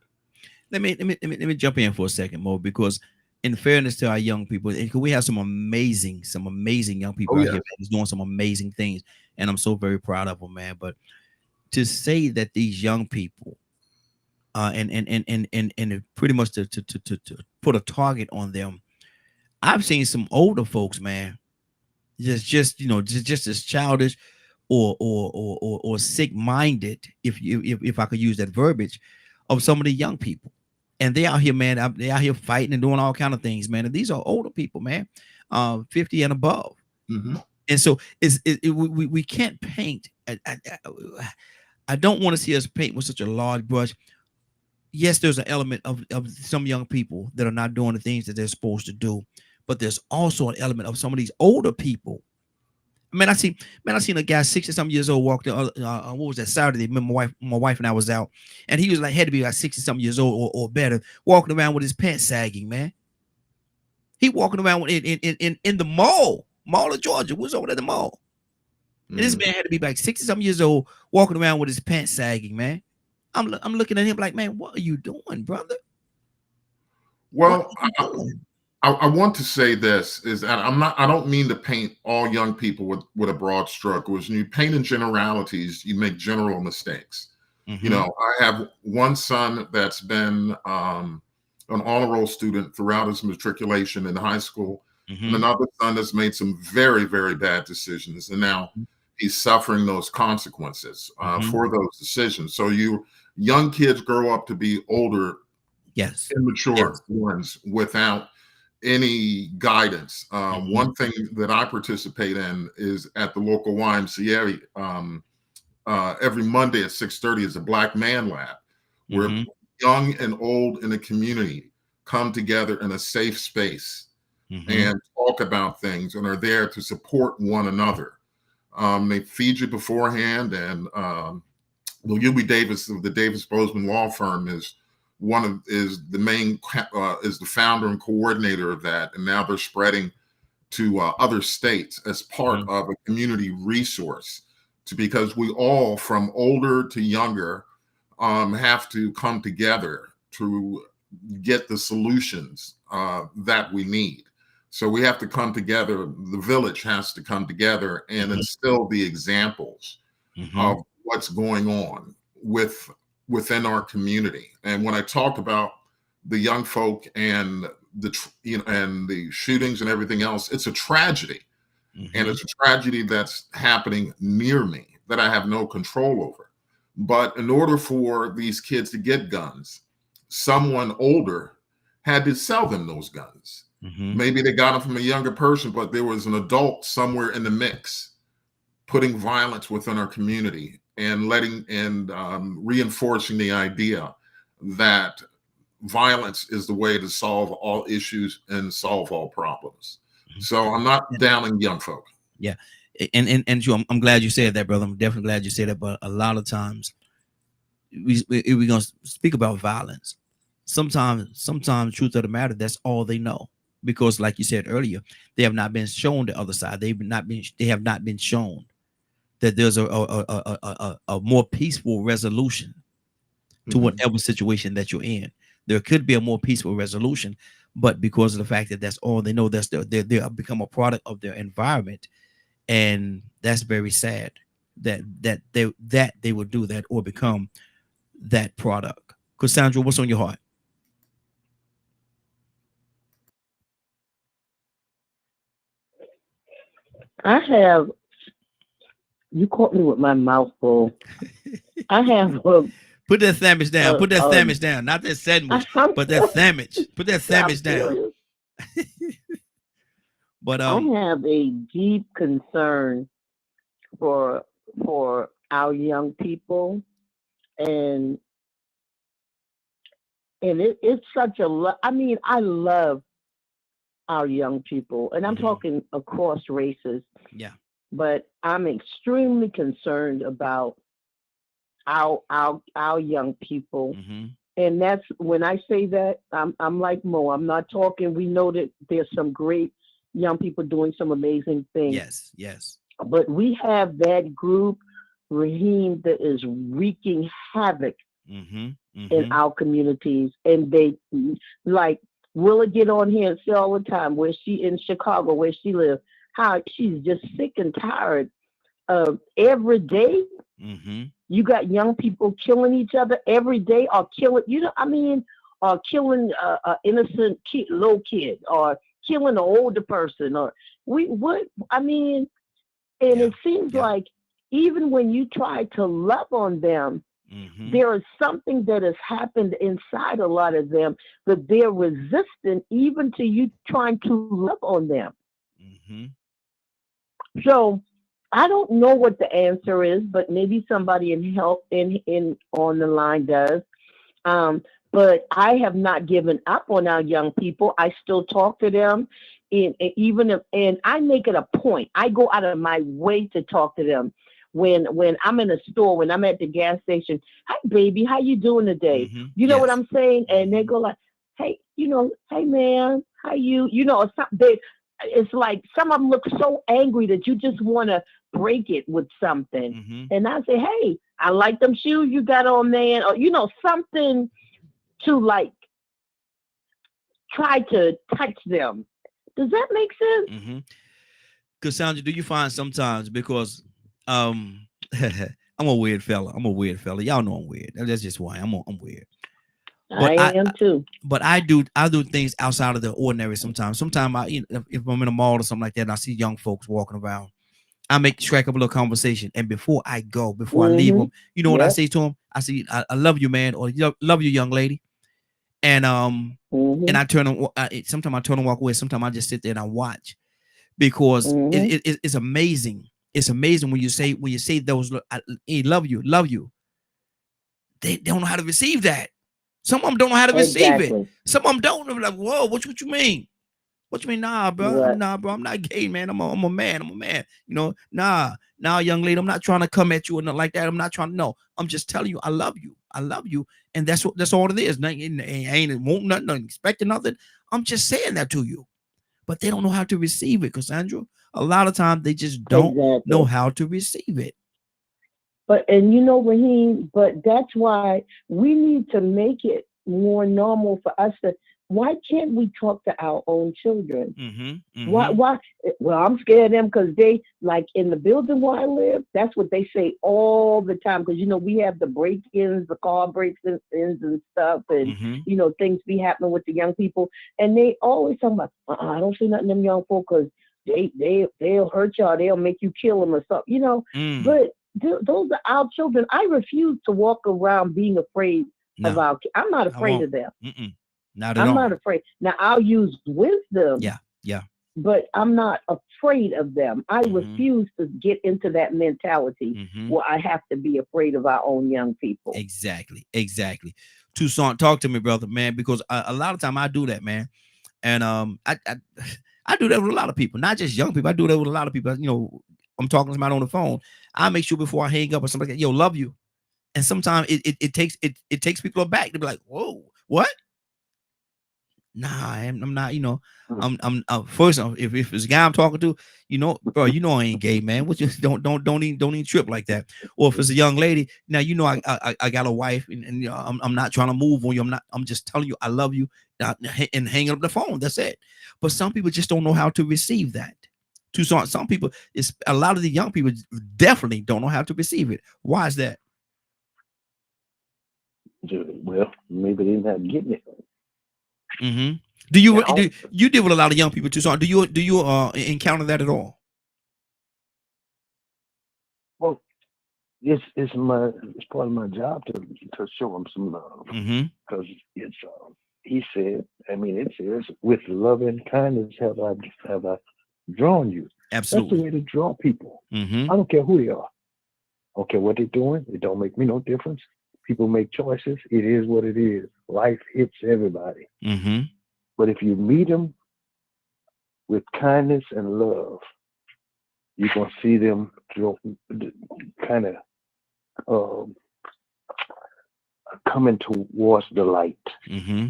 Let me jump in for a second, Mo, because in fairness to our young people, we have some amazing young people out here who's doing some amazing things, and I'm so very proud of them, man. But to say that these young people, and pretty much to put a target on them, I've seen some older folks, man, just as childish or sick-minded, if I could use that verbiage, of some of the young people. And they out here, man, they out here fighting and doing all kind of things, man. And these are older people, man, 50 and above. Mm-hmm. And so we can't paint. I don't want to see us paint with such a large brush. Yes, there's an element of some young people that are not doing the things that they're supposed to do, but there's also an element of some of these older people. I seen a guy 60-something years old walk what was that Saturday? My wife and I was out, and he was like, had to be like 60-something years old or better, walking around with his pants sagging, man. He walking around in the mall of Georgia. Was over at the mall. And this man had to be like 60-something years old, walking around with his pants sagging, man. I'm looking at him like, man, what are you doing, brother? Well, I want to say this is that I don't mean to paint all young people with a broad stroke. When you paint in generalities, you make general mistakes. Mm-hmm. You know, I have one son that's been an honor roll student throughout his matriculation in high school, mm-hmm. and another son that's made some very, very bad decisions, and now he's suffering those consequences for those decisions. So young kids grow up to be older, immature ones without any guidance. One thing that I participate in is at the local YMCA. Every Monday at 6:30 is a Black Man Lab, where young and old in the community come together in a safe space and talk about things and are there to support one another. They feed you beforehand, and Louis Davis of the Davis Bozeman Law Firm is the founder and coordinator of that, and now they're spreading to other states as part of a community resource, because we all, from older to younger, have to come together to get the solutions that we need. So we have to come together. The village has to come together and instill the examples of what's going on within our community. And when I talk about the young folk and the shootings and everything else, it's a tragedy. And it's a tragedy that's happening near me that I have no control over. But in order for these kids to get guns, someone older had to sell them those guns. Maybe they got them from a younger person, but there was an adult somewhere in the mix putting violence within our community and reinforcing the idea that violence is the way to solve all issues and solve all problems. So I'm not downing young folk. Yeah. And I'm glad you said that, brother. I'm definitely glad you said that. But a lot of times we're going to speak about violence. Sometimes truth of the matter, that's all they know. Because like you said earlier, they have not been shown the other side. They have not been shown that there's a more peaceful resolution to whatever situation that you're in. There could be a more peaceful resolution, but because of the fact that that's all they know, they become a product of their environment, and that's very sad that they would do that or become that product. Cassandra, what's on your heart? You caught me with my mouth full. I have put that sandwich down. Put that sandwich down. Not that sandwich, but that sandwich. Put that sandwich down. But I have a deep concern for our young people, and it's such a. I mean, I love our young people, and I'm talking across races. Yeah. But I'm extremely concerned about our young people. And that's when I say that, I'm like Mo. I'm not talking. We know that there's some great young people doing some amazing things. Yes, yes. But we have that group, Raheem, that is wreaking havoc in our communities. And they, like, Willa get on here and say all the time where she in Chicago, where she lives, how she's just sick and tired of every day. You got young people killing each other every day, or killing, or killing an innocent kid, little kid, or killing an older person, or and it seems like even when you try to love on them, there is something that has happened inside a lot of them that they're resistant even to you trying to love on them. So I don't know what the answer is, but maybe somebody in help in on the line does. But I have not given up on our young people. I still talk to them, and I make it a point. I go out of my way to talk to them when I'm in a store, when I'm at the gas station. Hi, baby, how you doing today? You know what I'm saying? And they go like, hey, hey, man, how you? It's like some of them look so angry that you just want to break it with something. And I say, hey, I like them shoes you got on, man, or something to like try to touch them. Does that make sense? Cassandra, do you find sometimes, because I'm a weird fella. Y'all know I'm weird. That's just why I'm weird. But I am too. But I do things outside of the ordinary sometimes. Sometimes if I'm in a mall or something like that and I see young folks walking around, I strike up a little conversation. And before I leave them, you know what I say to them? I say, I love you, man, or love you, young lady. And and I turn and sometimes I turn and walk away. Sometimes I just sit there and I watch, because it's amazing. It's amazing when you say those, I love you. They don't know how to receive that. Some of them don't know how to receive it. Some of them don't. They're like, whoa, what you mean? What you mean? Nah, bro. Nah, bro. I'm not gay, man. I'm a man. Nah, young lady. I'm not trying to come at you or nothing like that. I'm not trying to. No, I'm just telling you, I love you. And that's all it is. I ain't want nothing, expecting nothing. I'm just saying that to you. But they don't know how to receive it, Cassandra. A lot of times they just don't know how to receive it. But, and Raheem, but that's why we need to make it more normal for us to, why can't we talk to our own children? Why? Well, I'm scared of them because they, like in the building where I live, that's what they say all the time. Because, we have the break-ins, the car break-ins and stuff, and, things be happening with the young people. And they always talk about, I don't see nothing in them young folk because they'll hurt y'all. They'll make you kill them or something, But those are our children. I refuse to walk around being afraid of our kids. I'm not afraid of them. Not at all. I'm not afraid. Now, I'll use wisdom. Yeah. But I'm not afraid of them. I refuse to get into that mentality where I have to be afraid of our own young people. Exactly. Toussaint, talk to me, brother, man, because a lot of time I do that, man. And I do that with a lot of people, not just young people. I do that with a lot of people. I'm talking to somebody on the phone. I make sure before I hang up or somebody, love you. And sometimes it takes people aback to be like, whoa, what? Nah, I'm not, I'm first if it's a guy I'm talking to, bro, I ain't gay, man. What you don't even trip like that. Or if it's a young lady, now I got a wife and I'm not trying to move on you. I'm just telling you I love you and hanging up the phone. That's it. But some people just don't know how to receive that. Some people, a lot of the young people definitely don't know how to receive it. Why is that? Well, maybe they didn't have to get it. Do you deal with a lot of young people too? So do you encounter that at all? Well, it's part of my job to show them some love, because it's he said, it says, with love and kindness have I drawn you. Absolutely. That's the way to draw people. I don't care who they are. I don't care what they're doing. It don't make me no difference. People make choices. It is what it is. Life hits everybody. But if you meet them with kindness and love, you're going to see them kind of coming towards the light. Mm-hmm.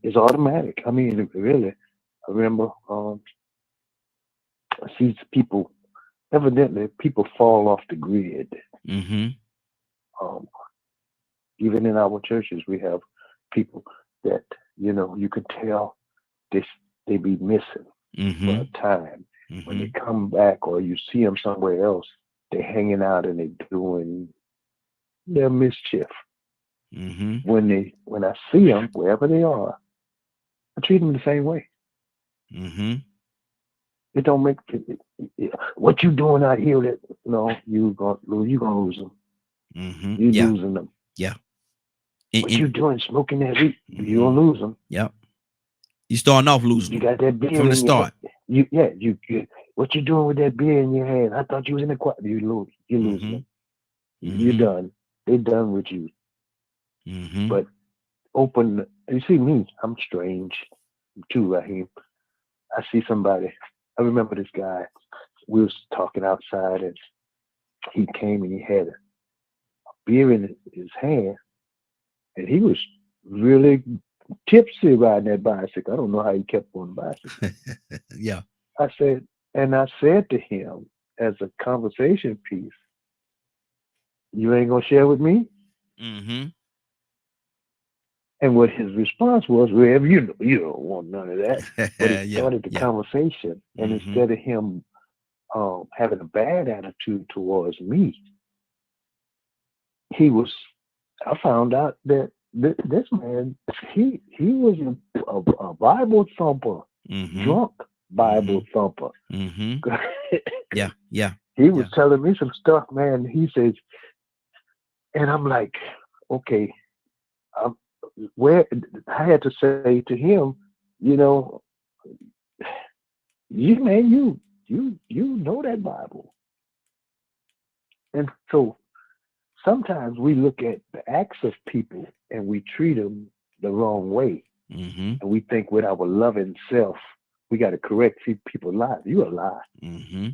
It's automatic. I mean, really, I remember I see people, evidently people fall off the grid. Mm-hmm. Even in our churches, we have people that, you know, you could tell they be missing Mm-hmm. for a time. Mm-hmm. When they come back or you see them somewhere else, they're hanging out and they're doing their mischief. Mm-hmm. When I see them, wherever they are, I treat them the same way. Mm-hmm. It don't make what you doing out here. That you gonna lose them. Mm-hmm. You Yeah. losing them. Yeah. What you doing smoking that weed? Mm-hmm. You gonna lose them. Yep. You starting off losing. You got that beer from the start. You what you doing with that beer in your hand? I thought you was in the choir. You lose Mm-hmm. them. Mm-hmm. You're done. They done with you. Mm-hmm. But open. You see me. I'm strange too, Raheem. I see somebody. I remember this guy. We was talking outside, and he came and he had a beer in his hand, and he was really tipsy riding that bicycle. I don't know how he kept on the bicycle. Yeah. I said to him as a conversation piece, "You ain't gonna share with me?" Mm-hmm. And what his response was, "Well, you don't want none of that." But it Yeah. started the conversation, and Mm-hmm. instead of him having a bad attitude towards me, I found out that this man, he was a Bible thumper, Mm-hmm. drunk Bible thumper. Mm-hmm. Yeah. Yeah. He was telling me some stuff, man. He says, and I'm like, okay, where I had to say to him, you know that Bible. And so sometimes we look at the acts of people and we treat them the wrong way. Mm-hmm. And we think with our loving self, we got to correct people's lives. You a lie. Mm-hmm.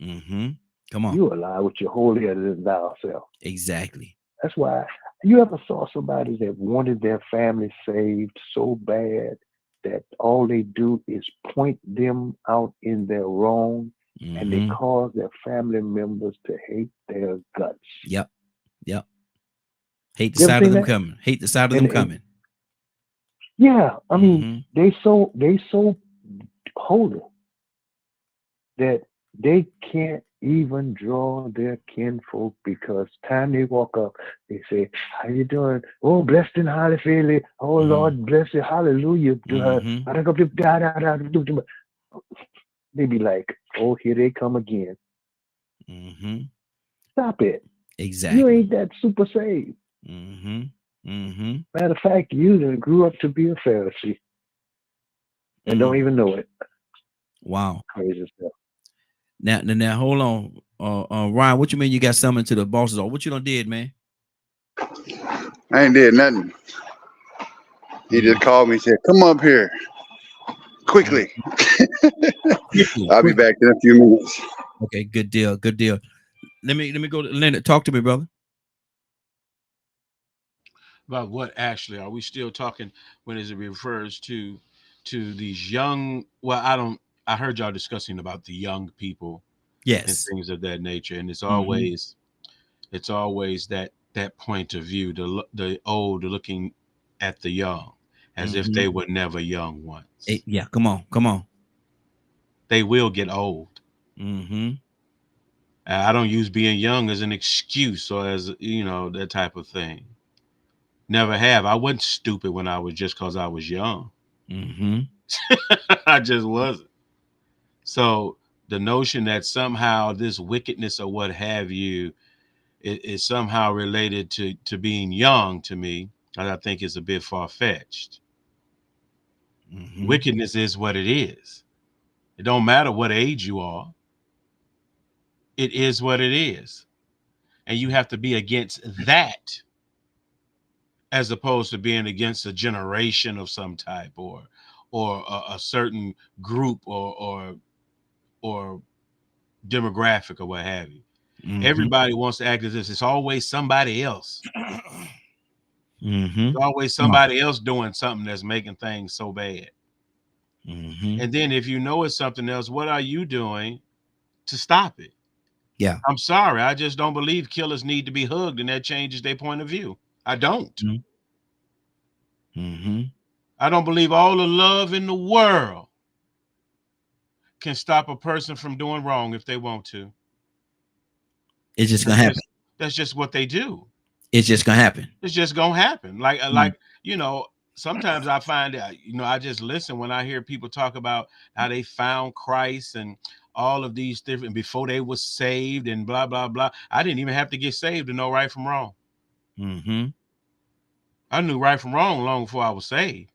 Mm-hmm. Come on. You a lie with your holier than thou self. Exactly. That's why you ever saw somebody that wanted their family saved so bad that all they do is point them out in their wrong, and they cause their family members to hate their guts. Yep. Yep. Hate the side of them coming. Hate the side of them coming. Yeah, I mean, they so holy that they can't even draw their kinfolk, because time they walk up, they say, "How you doing? Oh, blessed and highly favored. Oh, Lord, bless you. Hallelujah." They be like, "Oh, here they come again." Mm-hmm. Stop it. Exactly. You ain't that super saved. Mm-hmm. Mm-hmm. Matter of fact, you done grew up to be a Pharisee and don't even know it. Wow. Crazy stuff. Now, hold on. Ryan, what you mean you got summoned to the boss's office? What you done did, man? I ain't did nothing. He just called me and said, "Come up here quickly." I'll be back in a few minutes. Okay, good deal. Good deal. Let me go to Leonard. Talk to me, brother. About what actually? Are we still talking when it refers to these young? Well, I heard y'all discussing about the young people, yes, and things of that nature, and it's always that point of view, the old looking at the young as if they were never young once. Yeah, come on. They will get old. I don't use being young as an excuse or as that type of thing. Never have. I wasn't stupid when I was just because I was young. I just wasn't. So the notion that somehow this wickedness or what have you is somehow related to being young, to me, I think is a bit far-fetched. Wickedness is what it is. It don't matter what age you are. It is what it is. And you have to be against that as opposed to being against a generation of some type or or a certain group or demographic or what have you. Everybody wants to act as this. It's always somebody else. It's always somebody else doing something that's making things so bad. And then if you know it's something else, what are you doing to stop it? Yeah. I'm sorry. I just don't believe killers need to be hugged and that changes their point of view. I don't. I don't believe all the love in the world can stop a person from doing wrong if they want to. It's just going to happen. That's just what they do. It's just going to happen. It's just going to happen. Like, you know, sometimes I find that, you know, I just listen when I hear people talk about how they found Christ and all of these different before they were saved and blah, blah, blah. I didn't even have to get saved to know right from wrong. I knew right from wrong long before I was saved.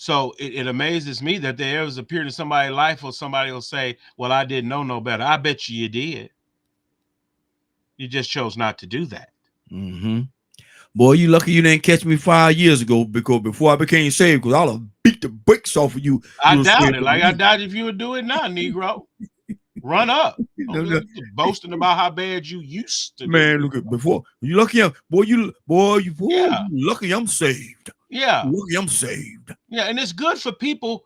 So it amazes me that there ever appeared in somebody's life or somebody will say, well, I didn't know no better. I bet you did. You just chose not to do that. Boy, you lucky you didn't catch me 5 years ago, because before I became saved, because I'll have beat the brakes off of you. I doubt it. Like I doubt if you would do it now, Negro. Run up. Boasting about how bad you used to. Man, look at before. You lucky, you lucky I'm saved. Yeah. Lucky I'm saved. Yeah, and it's good for people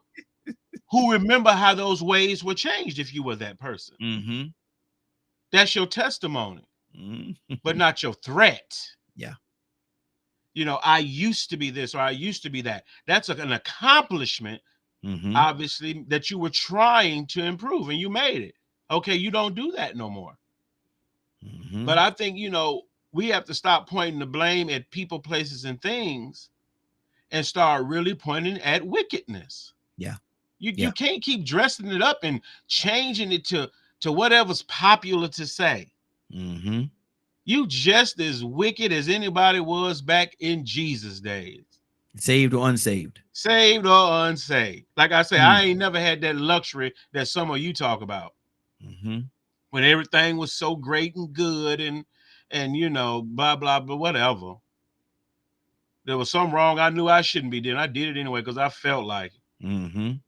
who remember how those ways were changed if you were that person. That's your testimony, but not your threat. Yeah. You know, I used to be this or I used to be that. That's an accomplishment, obviously, that you were trying to improve and you made it. Okay, you don't do that no more. But I think, you know, we have to stop pointing the blame at people, places, and things and start really pointing at wickedness. Yeah. You can't keep dressing it up and changing it to whatever's popular to say. You just as wicked as anybody was back in Jesus' days. Saved or unsaved. Saved or unsaved. Like I say, I ain't never had that luxury that some of you talk about. When everything was so great and good and you know, blah, blah, blah, whatever. There was something wrong I knew I shouldn't be doing. I did it anyway because I felt like it.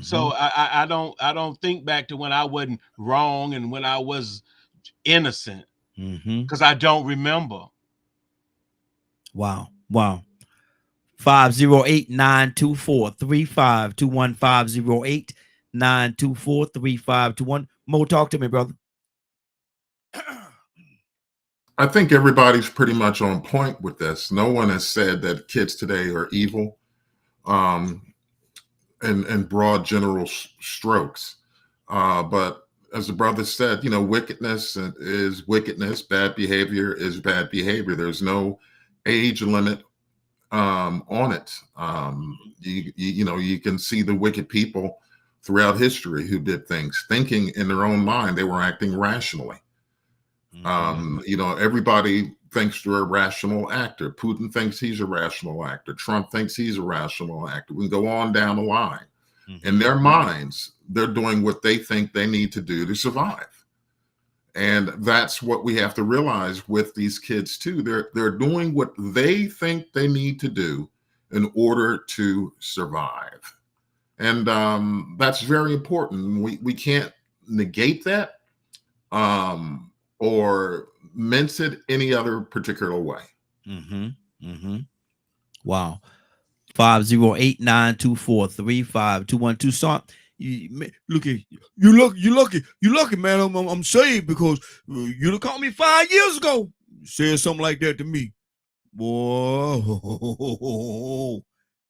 So I don't think back to when I wasn't wrong and when I was innocent, because I don't remember. Wow. 508-924-3521, 508-924-3521. Mo, talk to me, brother. I think everybody's pretty much on point with this. No one has said that kids today are evil, in broad general strokes. But as the brother said, you know, wickedness is wickedness. Bad behavior is bad behavior. There's no age limit on it. You know, you can see the wicked people throughout history who did things thinking in their own mind. They were acting rationally. You know, everybody thinks they're a rational actor. Putin thinks he's a rational actor. Trump thinks he's a rational actor. We can go on down the line. In their minds, they're doing what they think they need to do to survive. And that's what we have to realize with these kids too. They're doing what they think they need to do in order to survive. And that's very important. We can't negate that or mince it any other particular way. Wow. 508-924-3521. Tucson, look at you lucky, man. I'm saved because you called me 5 years ago. You said something like that to me. Whoa.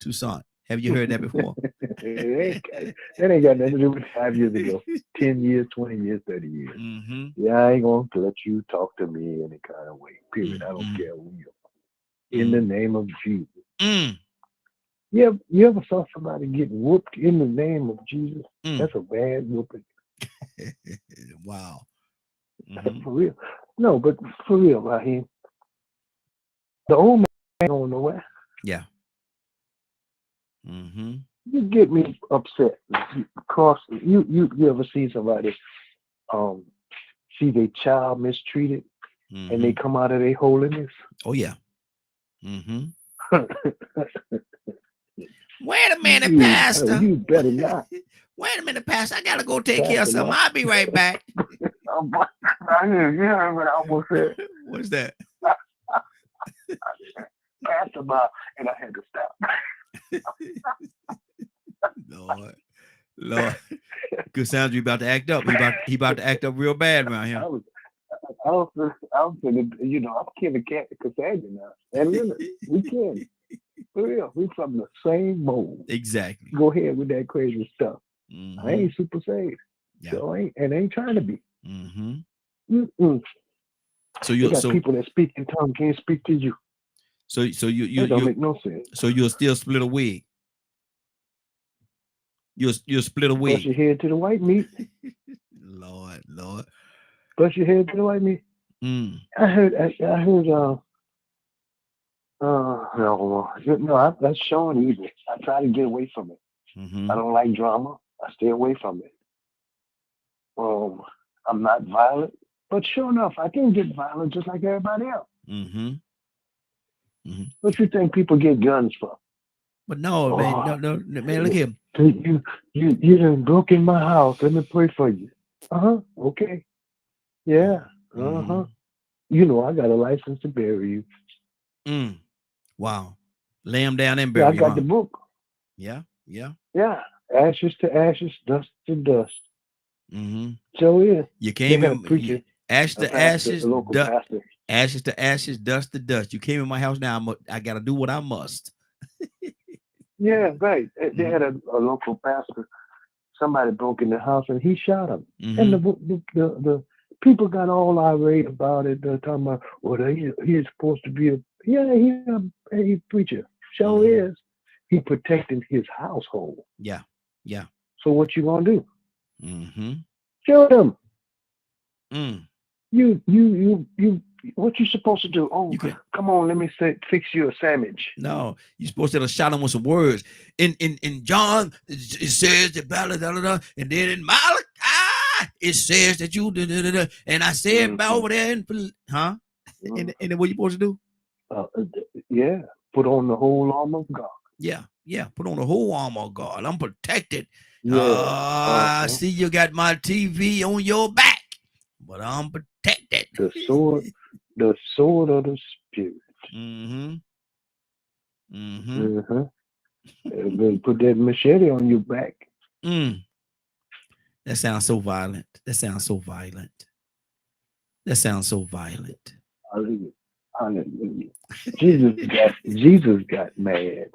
Tucson, have you heard that before? That ain't got nothing to do with 5 years ago. 10 years, 20 years, 30 years. Yeah, I ain't going to let you talk to me any kind of way. Period. I don't care who you are. In the name of Jesus. You ever saw somebody get whooped in the name of Jesus? That's a bad whooping. Wow. For real. No, but for real, Raheem. The old man ain't going nowhere. Yeah. You get me upset because you ever see somebody see their child mistreated and they come out of their holiness? Oh yeah. Wait a minute, Pastor. You better not. Wait a minute, Pastor. I gotta go take care of Pastor, something. I'll be right back. You heard what I almost said. What's that? Pastor Bob, and I had to stop. Lord. Good sounds you about to act up. He about to act up real bad around here. I was thinking, you know, I'm Kevin Cassandra now. And really, we can. For real, we from the same mold. Exactly. Go ahead with that crazy stuff. I ain't super saved. Yeah. So I ain't trying to be. So you got people that speak in tongues can't speak to you. So you don't make no sense. So you'll still split a wig. You'll split a wig. Brush your head to the white meat. Lord. Brush your head to the white meat. I heard no, that's showing evil. I try to get away from it. I don't like drama. I stay away from it. I'm not violent, but sure enough, I can get violent just like everybody else. What you think people get guns for? But no, man, no, man, look here. You done broke in my house. Let me pray for you. Okay. Yeah. You know, I got a license to bury you. Wow. Lay him down and bury I got the book. Yeah. Ashes to ashes, dust to dust. So yeah. You came in preacher. Ashes to ashes, ashes to ashes, dust to dust. You came in my house now. I gotta do what I must. Yeah, right. They had a local pastor. Somebody broke in the house and he shot him. And the people got all irate about it. They're talking about, well, he's supposed to be he's a preacher. Is. He protecting his household. Yeah. So what you gonna do? Shoot him. You what you supposed to do? Oh, come on, let me fix you a sandwich. No, you're supposed to have shot him with some words. In John, it says that blah, blah, blah, blah, and then in Malachi, it says that you and I said about over there and and then what you supposed to do? Put on the whole armor of God. Yeah, put on the whole armor of God. I'm protected. I see you got my TV on your back, but I'm protected. The sword of the Spirit. And then put that machete on your back. That sounds so violent. Hallelujah. Jesus got mad.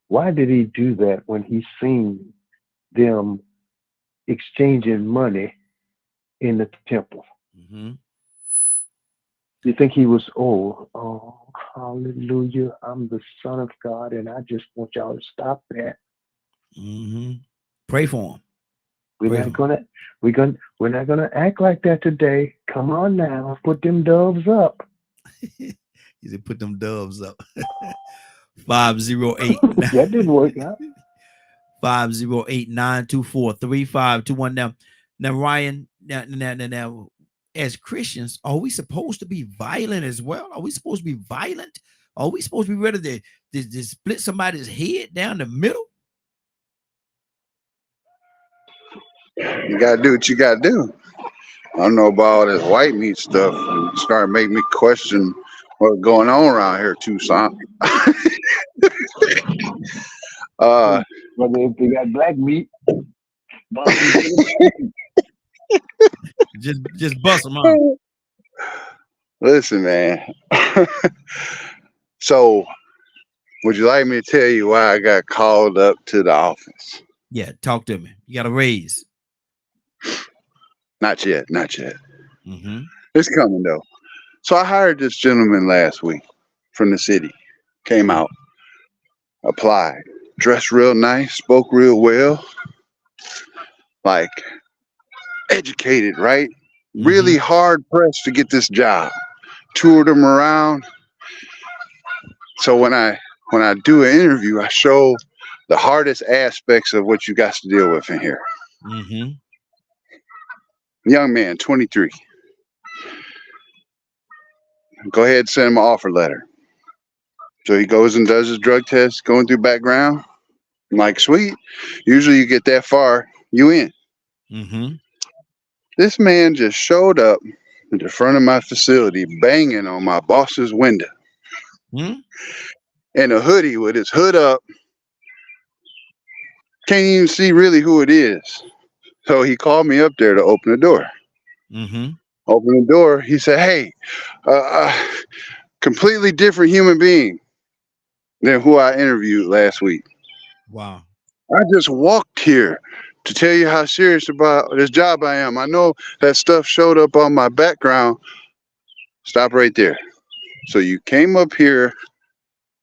Why did he do that when he seen them exchanging money in the temple? You think he was, hallelujah, I'm the Son of God, and I just want y'all to stop that. Pray for him. We're not gonna act like that today. Come on now, put them doves up. He said, put them doves up. 508. That didn't work out. 508-924-3521. Now, Ryan, now, as Christians, are we supposed to be violent as well? Are we supposed to be violent? Are we supposed to be ready to split somebody's head down the middle? You gotta do what you gotta do. I don't know about all this white meat stuff and start making me question what's going on around here, Tucson. Whether if they got black meat, just bust them out. Listen, man. So, would you like me to tell you why I got called up to the office? Yeah, talk to me. You got a raise. Not yet. It's coming though. So I hired this gentleman last week from the city. Came out, applied, dressed real nice, spoke real well, like educated, right? Really hard pressed to get this job. Toured him around. So when I do an interview, I show the hardest aspects of what you got to deal with in here. Young man, 23. Go ahead and send him an offer letter. So he goes and does his drug test, going through background. I'm like, sweet. Usually you get that far, you in. Mm-hmm. This man just showed up at the front of my facility, banging on my boss's window Mm-hmm. in a hoodie with his hood up. Can't even see really who it is. So he called me up there to open the door. Mm-hmm. Open the door. He said, hey, completely different human being than who I interviewed last week. Wow. I just walked here to tell you how serious about this job I am. I know that stuff showed up on my background. Stop right there. So you came up here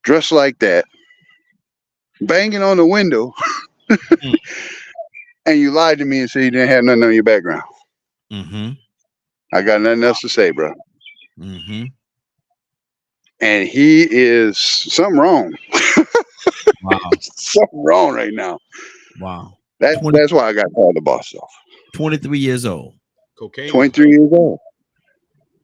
dressed like that, banging on the window, Mm. and you lied to me and said you didn't have nothing on your background. Mm-hmm. I got nothing else to say, bro. Mm-hmm. And he is something wrong. Wow. Something wrong right now. Wow. That's why I got called the boss off. 23 years old. Cocaine. 23 years old.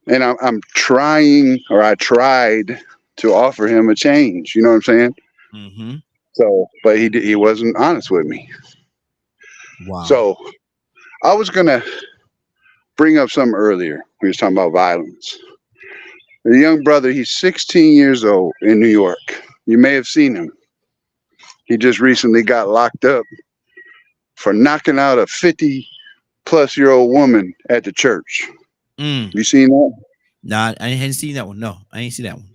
And I'm trying, or I tried to offer him a change. You know what I'm saying? Mm-hmm. So, but he wasn't honest with me. Wow. So I was gonna bring up something earlier. We was talking about violence. The young brother, he's 16 years old in New York. You may have seen him. He just recently got locked up for knocking out a 50-plus-year-old woman at the church. You seen that? No, I hadn't seen that one. No, I ain't seen that one.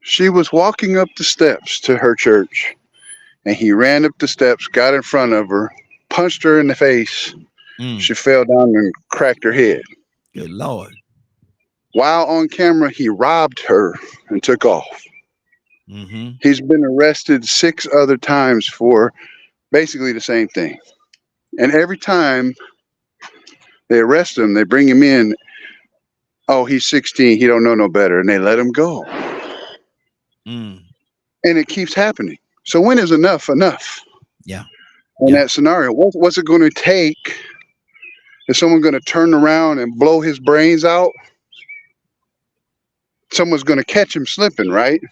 She was walking up the steps to her church, and he ran up the steps, got in front of her, punched her in the face. She fell down and cracked her head. Good Lord. While on camera, he robbed her and took off. Mm-hmm. He's been arrested 6 other times for basically the same thing. And every time they arrest him, they bring him in. Oh, he's 16. He don't know no better. And they let him go. And it keeps happening. So when is enough enough? Yeah. In that scenario, what's it going to take? Is someone going to turn around and blow his brains out? Someone's going to catch him slipping, right?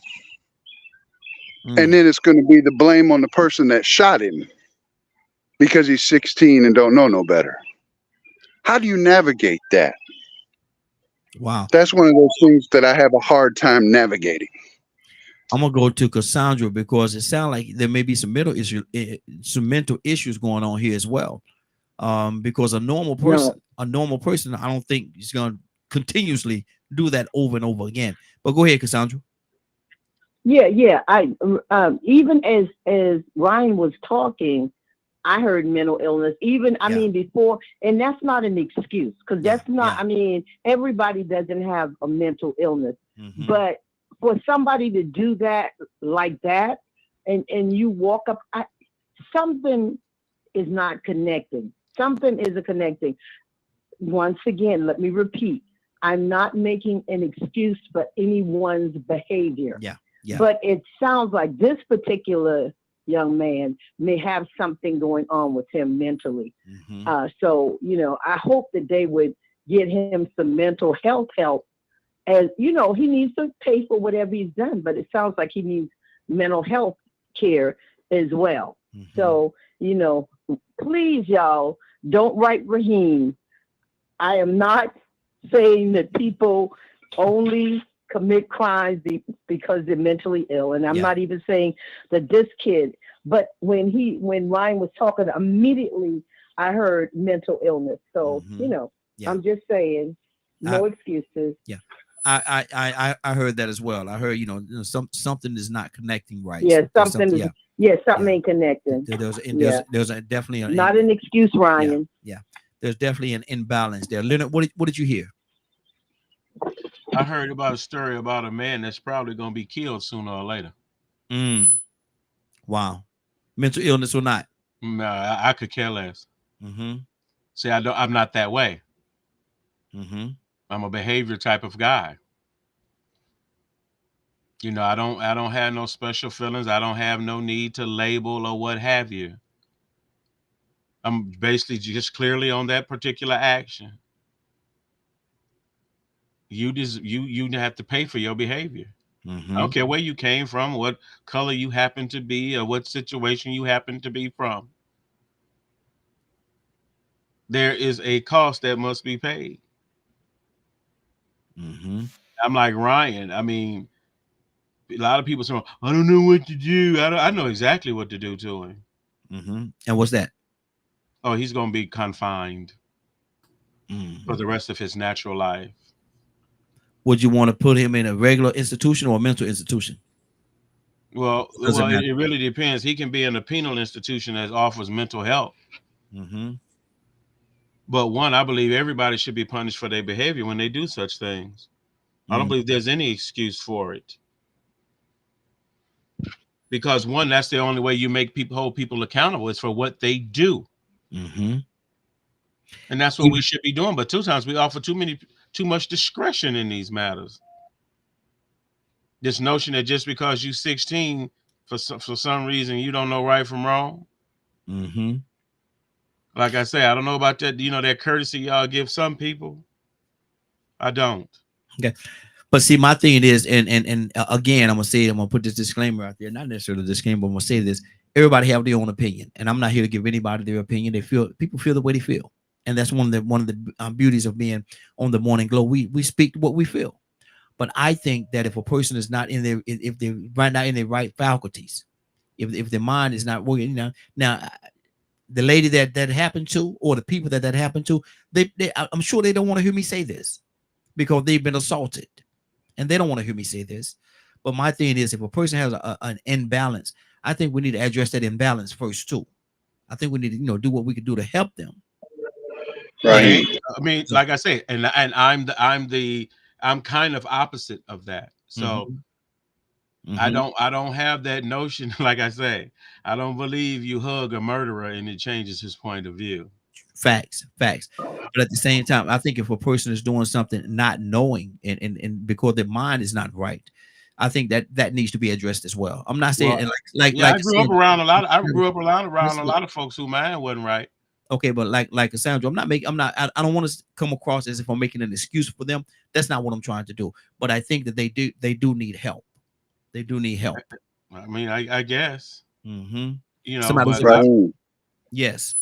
And then it's going to be the blame on the person that shot him because he's 16 and don't know no better. How do you navigate that? Wow. That's one of those things that I have a hard time navigating. I'm gonna go to Cassandra because it sounds like there may be some mental issues going on here as well. Because a normal person, I don't think is gonna continuously do that over and over again. But go ahead, Cassandra. Yeah. I even as Ryan was talking, I heard mental illness. I mean, before, and that's not an excuse because that's not. I mean, everybody doesn't have a mental illness, but for somebody to do that like that, and you walk up, something is not connecting. Something isn't connecting. Once again, let me repeat: I'm not making an excuse for anyone's behavior. Yeah. But it sounds like this particular young man may have something going on with him mentally. So, I hope that they would get him some mental health help. As he needs to pay for whatever he's done, but it sounds like he needs mental health care as well. So, please, y'all, don't write Raheem. I am not saying that people only commit crimes because they're mentally ill. And I'm not even saying that this kid, but when Ryan was talking, immediately I heard mental illness. So, I'm just saying, no excuses. Yeah. I heard that as well. I heard, something is not connecting right. Yeah, something ain't connecting. There's definitely not an excuse, Ryan. Yeah. There's definitely an imbalance there. Leonard, what did you hear? I heard about a story about a man that's probably going to be killed sooner or later. Wow. Mental illness or not? No, I could care less. See, I'm not that way. I'm a behavior type of guy. I don't have no special feelings. I don't have no need to label or what have you. I'm basically just clearly on that particular action. You have to pay for your behavior. I don't care where you came from, what color you happen to be, or what situation you happen to be from. There is a cost that must be paid. I'm like Ryan. I mean, a lot of people say, I don't know what to do. I know exactly what to do to him. And what's that? Oh, he's going to be confined for the rest of his natural life. Would you want to put him in a regular institution or a mental institution? Well, it really depends. He can be in a penal institution that offers mental health. But one, I believe everybody should be punished for their behavior when they do such things. I don't believe there's any excuse for it. Because one, that's the only way you make hold people accountable is for what they do. And that's what we should be doing. But 2 times we offer too much discretion in these matters. This notion that just because you're 16, for some reason, you don't know right from wrong. Like I say, I don't know about that. You know, that courtesy y'all give some people. I don't. Okay. But see, my thing is, and again, I'm gonna put this disclaimer out there, not necessarily a disclaimer, but I'm gonna say this: everybody have their own opinion, and I'm not here to give anybody their opinion. People feel the way they feel, and that's one of the beauties of being on the Morning Glow. We speak what we feel, but I think that if a person is not in their, if they're right now in their right faculties, if their mind is not working, now the lady that happened to, or the people that happened to, I'm sure they don't want to hear me say this because they've been assaulted. And they don't want to hear me say this, but my thing is, if a person has an imbalance, I think we need to address that imbalance first too. I think we need to, do what we can do to help them. Right. I mean, like I say, and I'm kind of opposite of that. So I don't have that notion. Like I say, I don't believe you hug a murderer and it changes his point of view. Facts. But at the same time, I think if a person is doing something not knowing and because their mind is not right, I think that needs to be addressed as well. I'm not saying I grew up around a lot of folks whose mind wasn't right. Okay, but like Cassandra, I don't want to come across as if I'm making an excuse for them. That's not what I'm trying to do. But I think that they do need help. They do need help. I mean, I guess. You know, yes.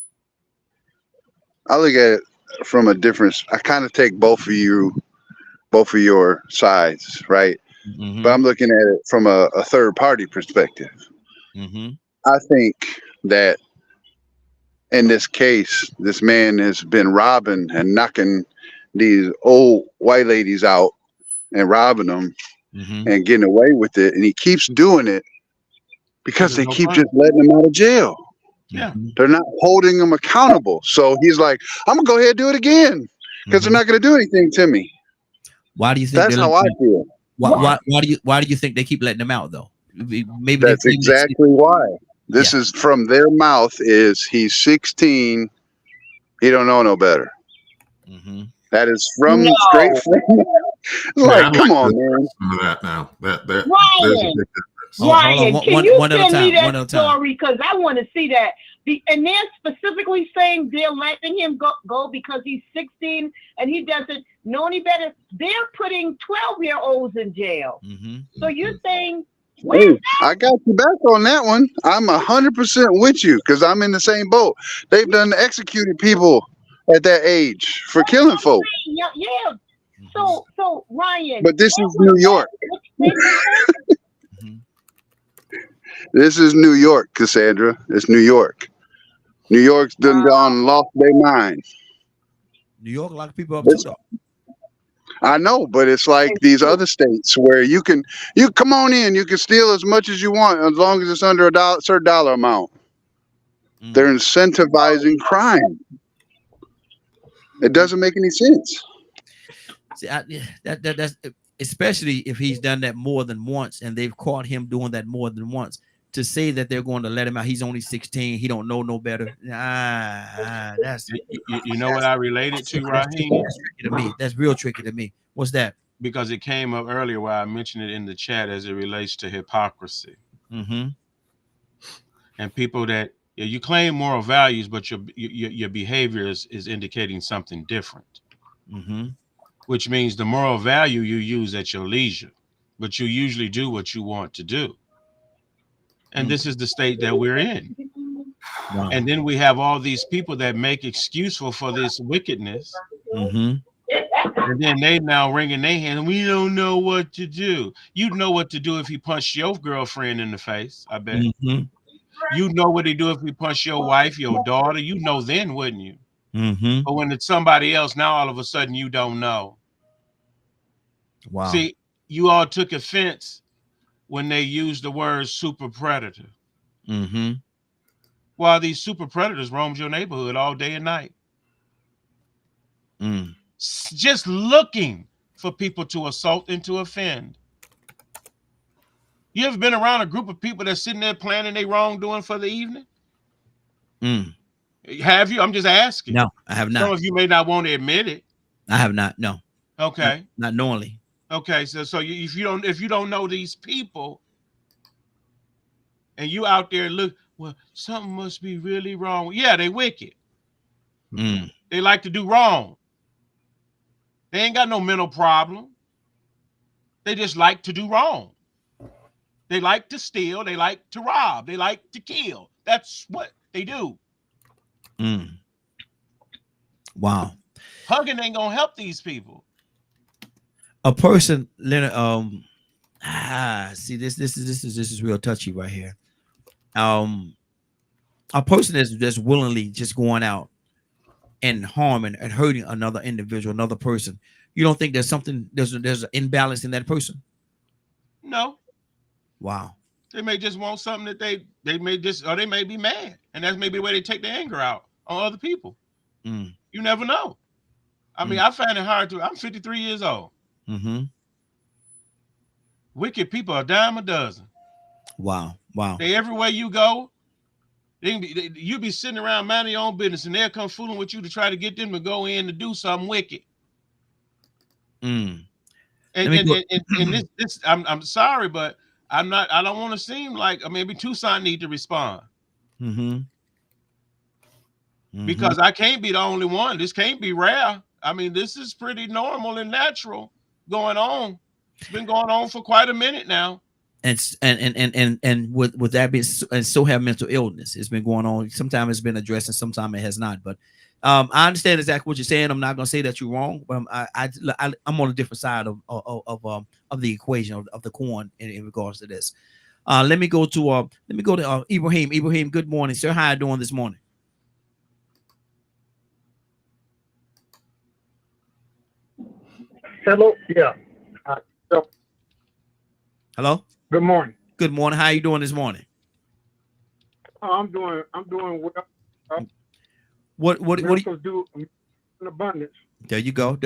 I look at it from a different. I kind of take both of your sides, right? But I'm looking at it from a third party perspective. I think that in this case, this man has been robbing and knocking these old white ladies out and robbing them and getting away with it, and he keeps doing it because they keep just letting him out of jail. Yeah, they're not holding him accountable. So he's like, I'm gonna go ahead and do it again because they're not gonna do anything to me. Why do you think that's how I feel? Why do you think they keep letting him out though? Maybe that's exactly why. This is from their mouth. Is he's 16? He don't know no better. That is from straight from. Like, come on, man. Some of that now. There's Ryan, a big difference. Ryan, can you send me that story? Because I want to see that. And they're specifically saying they're letting him go because he's 16 and he doesn't know any better. They're putting 12-year-olds in jail. So you're saying, hey, I got you back on that one. I'm 100% with you because I'm in the same boat. They've done executed people at that age for killing folks. Yeah. So Ryan. But this is New York. This is New York, Cassandra. It's New York. New York's done gone and lost their mind. New York, a lot of people up too, though. I know, but it's like these other states where you come on in, you can steal as much as you want as long as it's under a certain dollar amount. They're incentivizing crime. It doesn't make any sense. See, that's especially if he's done that more than once and they've caught him doing that more than once. To say that they're going to let him out, he's only 16, he don't know no better. That's you know what I related to, Raheem? That's tricky to me. That's real tricky to me. What's that? Because it came up earlier where I mentioned it in the chat as it relates to hypocrisy. And people that you claim moral values, but your behavior is indicating something different. Which means the moral value you use at your leisure. but you usually do what you want to do. And this is the state that we're in. Wow. And then we have all these people that make excuse for this wickedness. Mm-hmm. And then they now wringing their hand. We don't know what to do. You'd know what to do if he punched your girlfriend in the face, I bet. Mm-hmm. You know what he do if he punched your wife, your daughter. You know then, wouldn't you? Mm-hmm. But when it's somebody else, now all of a sudden you don't know. Wow. See, you all took offense when they used the word super predator. Mm-hmm. While these super predators roams your neighborhood all day and night. Just looking for people to assault and to offend. You ever been around a group of people that's sitting there planning their wrongdoing for the evening? Have you? I'm just asking. No, I have not. Some of you may not want to admit it. I have not. No. Okay. Not knowingly. Okay. So if you don't know these people, and you out there look, well, something must be really wrong. Yeah, they wicked. They like to do wrong. They ain't got no mental problem. They just like to do wrong. They like to steal. They like to rob. They like to kill. That's what they do. Wow. Hugging ain't gonna help these people. A person, Leonard. See, this is real touchy right here. A person that's willingly just going out and harming and hurting another individual, another person. You don't think there's an imbalance in that person? No. Wow. They may just want something that they may just, or they may be mad, and that's maybe the way they take their anger out on other people. You never know. I mean, I find it hard to. I'm 53 years old. Wicked people are a dime a dozen. Wow. They everywhere you go. You be sitting around minding your own business, and they'll come fooling with you to try to get them to go in to do something wicked. And this, I'm sorry, but I don't want to seem like maybe Tucson need to respond. Because I can't be the only one. This can't be rare. I mean, this is pretty normal and natural going on. It's been going on for quite a minute now. And with that being, and so have mental illness. It's been going on. Sometimes it's been addressed, and sometimes it has not. But I understand exactly what you're saying. I'm not going to say that you're wrong, but I'm on a different side of the equation of the coin in regards to this. Let me go to Ibrahim. Ibrahim, good morning, sir. How are you doing this morning? Hello. Yeah. Hello. Good morning. Good morning. How are you doing this morning? I'm doing well. What do you do in abundance? There you go.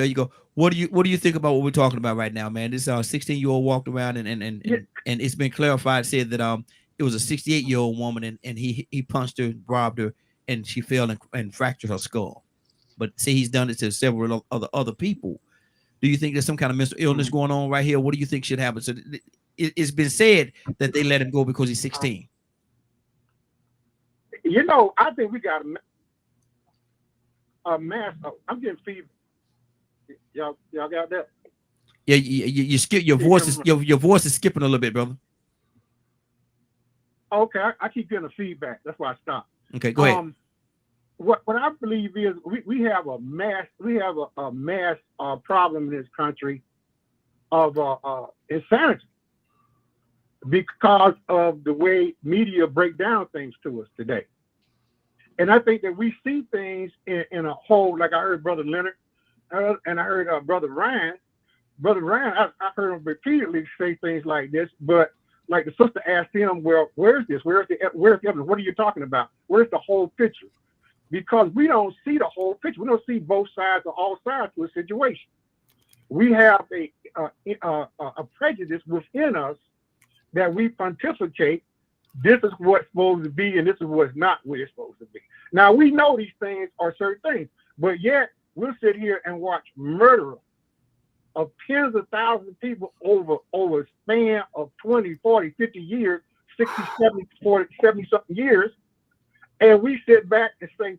What do you think about what we're talking about right now, man? This 16-year-old walked around and it's been clarified, said that it was a 68-year-old woman and he punched her, robbed her, and she fell and fractured her skull. But see, he's done it to several other people. Do you think there's some kind of mental illness going on right here? What do you think should happen? So it's been said that they let him go because he's 16. I think we got a mass. I'm getting feedback. Y'all got that? Yeah, you skip your voice. Your voice is skipping a little bit, brother. Okay, I keep getting a feedback. That's why I stopped. Okay, go ahead. What I believe is we have a mass problem in this country of insanity because of the way media break down things to us today. And I think that we see things in a whole, like I heard Brother Leonard and I heard Brother Ryan. Brother Ryan, I heard him repeatedly say things like this, but like the sister asked him, well, where's this? Where's the evidence? What are you talking about? Where's the whole picture? Because we don't see the whole picture. We don't see both sides or all sides to a situation. We have a prejudice within us that we pontificate. This is what's supposed to be, and this is what's not what it's supposed to be. Now, we know these things are certain things, but yet we'll sit here and watch murder of tens of thousands of people over a span of 20, 40, 50 years, 60, 70, 40, 70-something years. And we sit back and say,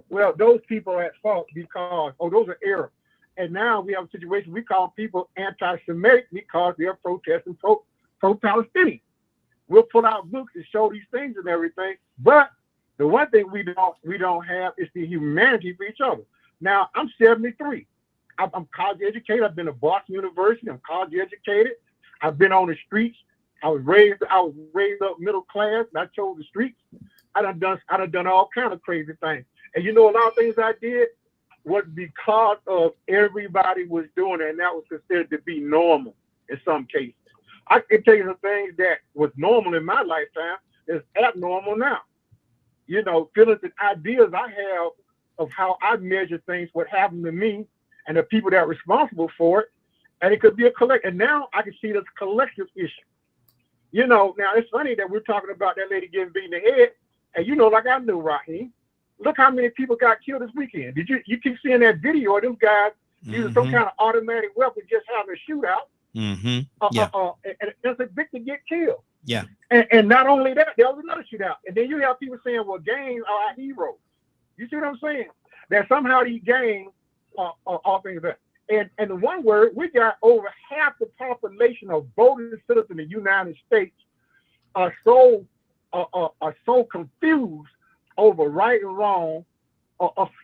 well, those people are at fault because, those are errors. And now we have a situation, we call people anti-Semitic because they're protesting pro-Palestinian. We'll pull out books and show these things and everything. But the one thing we don't have is the humanity for each other. Now, I'm 73. I'm college educated. I've been to Boston University. I'm college educated. I've been on the streets. I was raised up middle class, and I chose the streets. I done done all kind of crazy things. And you know, a lot of things I did was because of everybody was doing it, and that was considered to be normal in some cases. I can tell you the things that was normal in my lifetime is abnormal now. You know, feelings and ideas I have of how I measure things, what happened to me, and the people that are responsible for it, and it could be a collective. And now I can see this collective issue. You know, now it's funny that we're talking about that lady getting beat in the head, and you know, like I knew, Raheem, look how many people got killed this weekend. Did you keep seeing that video of them guys using some kind of automatic weapon just having a shootout? And it's a victim get killed. Yeah. And not only that, there was another shootout. And then you have people saying, well, gangs are our heroes. You see what I'm saying? That somehow these gangs are things that. And in one word, we got over half the population of voting citizens in the United States are so confused over right and wrong,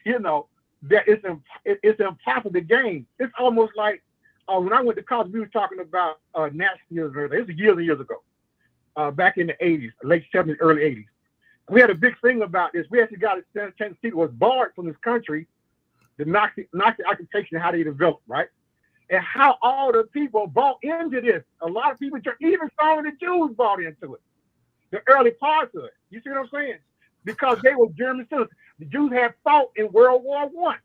you know, that it's impossible to gain. It's almost like when I went to college, we were talking about Nazism. It was years and years ago, back in the 80s, late 70s, early 80s. We had a big thing about this. We actually got a Tennessee was barred from this country, the Nazi occupation and how they developed, right? And how all the people bought into this. A lot of people, even some of the Jews bought into it. The early parts of it. You see what I'm saying? Because they were German citizens. The Jews had fought in World War I.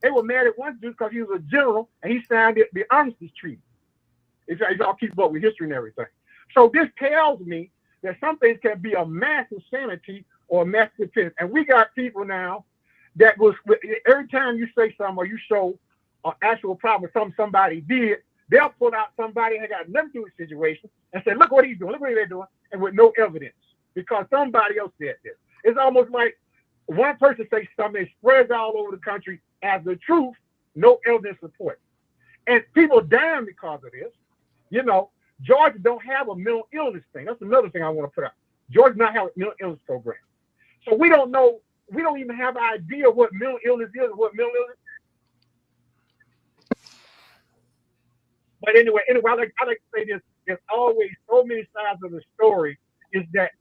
They were mad at one Jew because he was a general and he signed the Armistice Treaty. If y'all keep up with history and everything. So this tells me that some things can be a mass insanity or a mass dependence. And we got people now that was, every time you say something or you show an actual problem with somebody did, they'll pull out somebody that got nothing to do with the situation and say, look what he's doing, look what they're doing, and with no evidence because somebody else said this. It's almost like one person says something that spreads all over the country as the truth, no evidence support. And people dying because of this. You know, Georgia don't have a mental illness thing. That's another thing I want to put out. Georgia does not have a mental illness program. So we don't know, we don't even have an idea what mental illness is and what mental illness is. But anyway, I like to say this, there's always so many sides of the story is that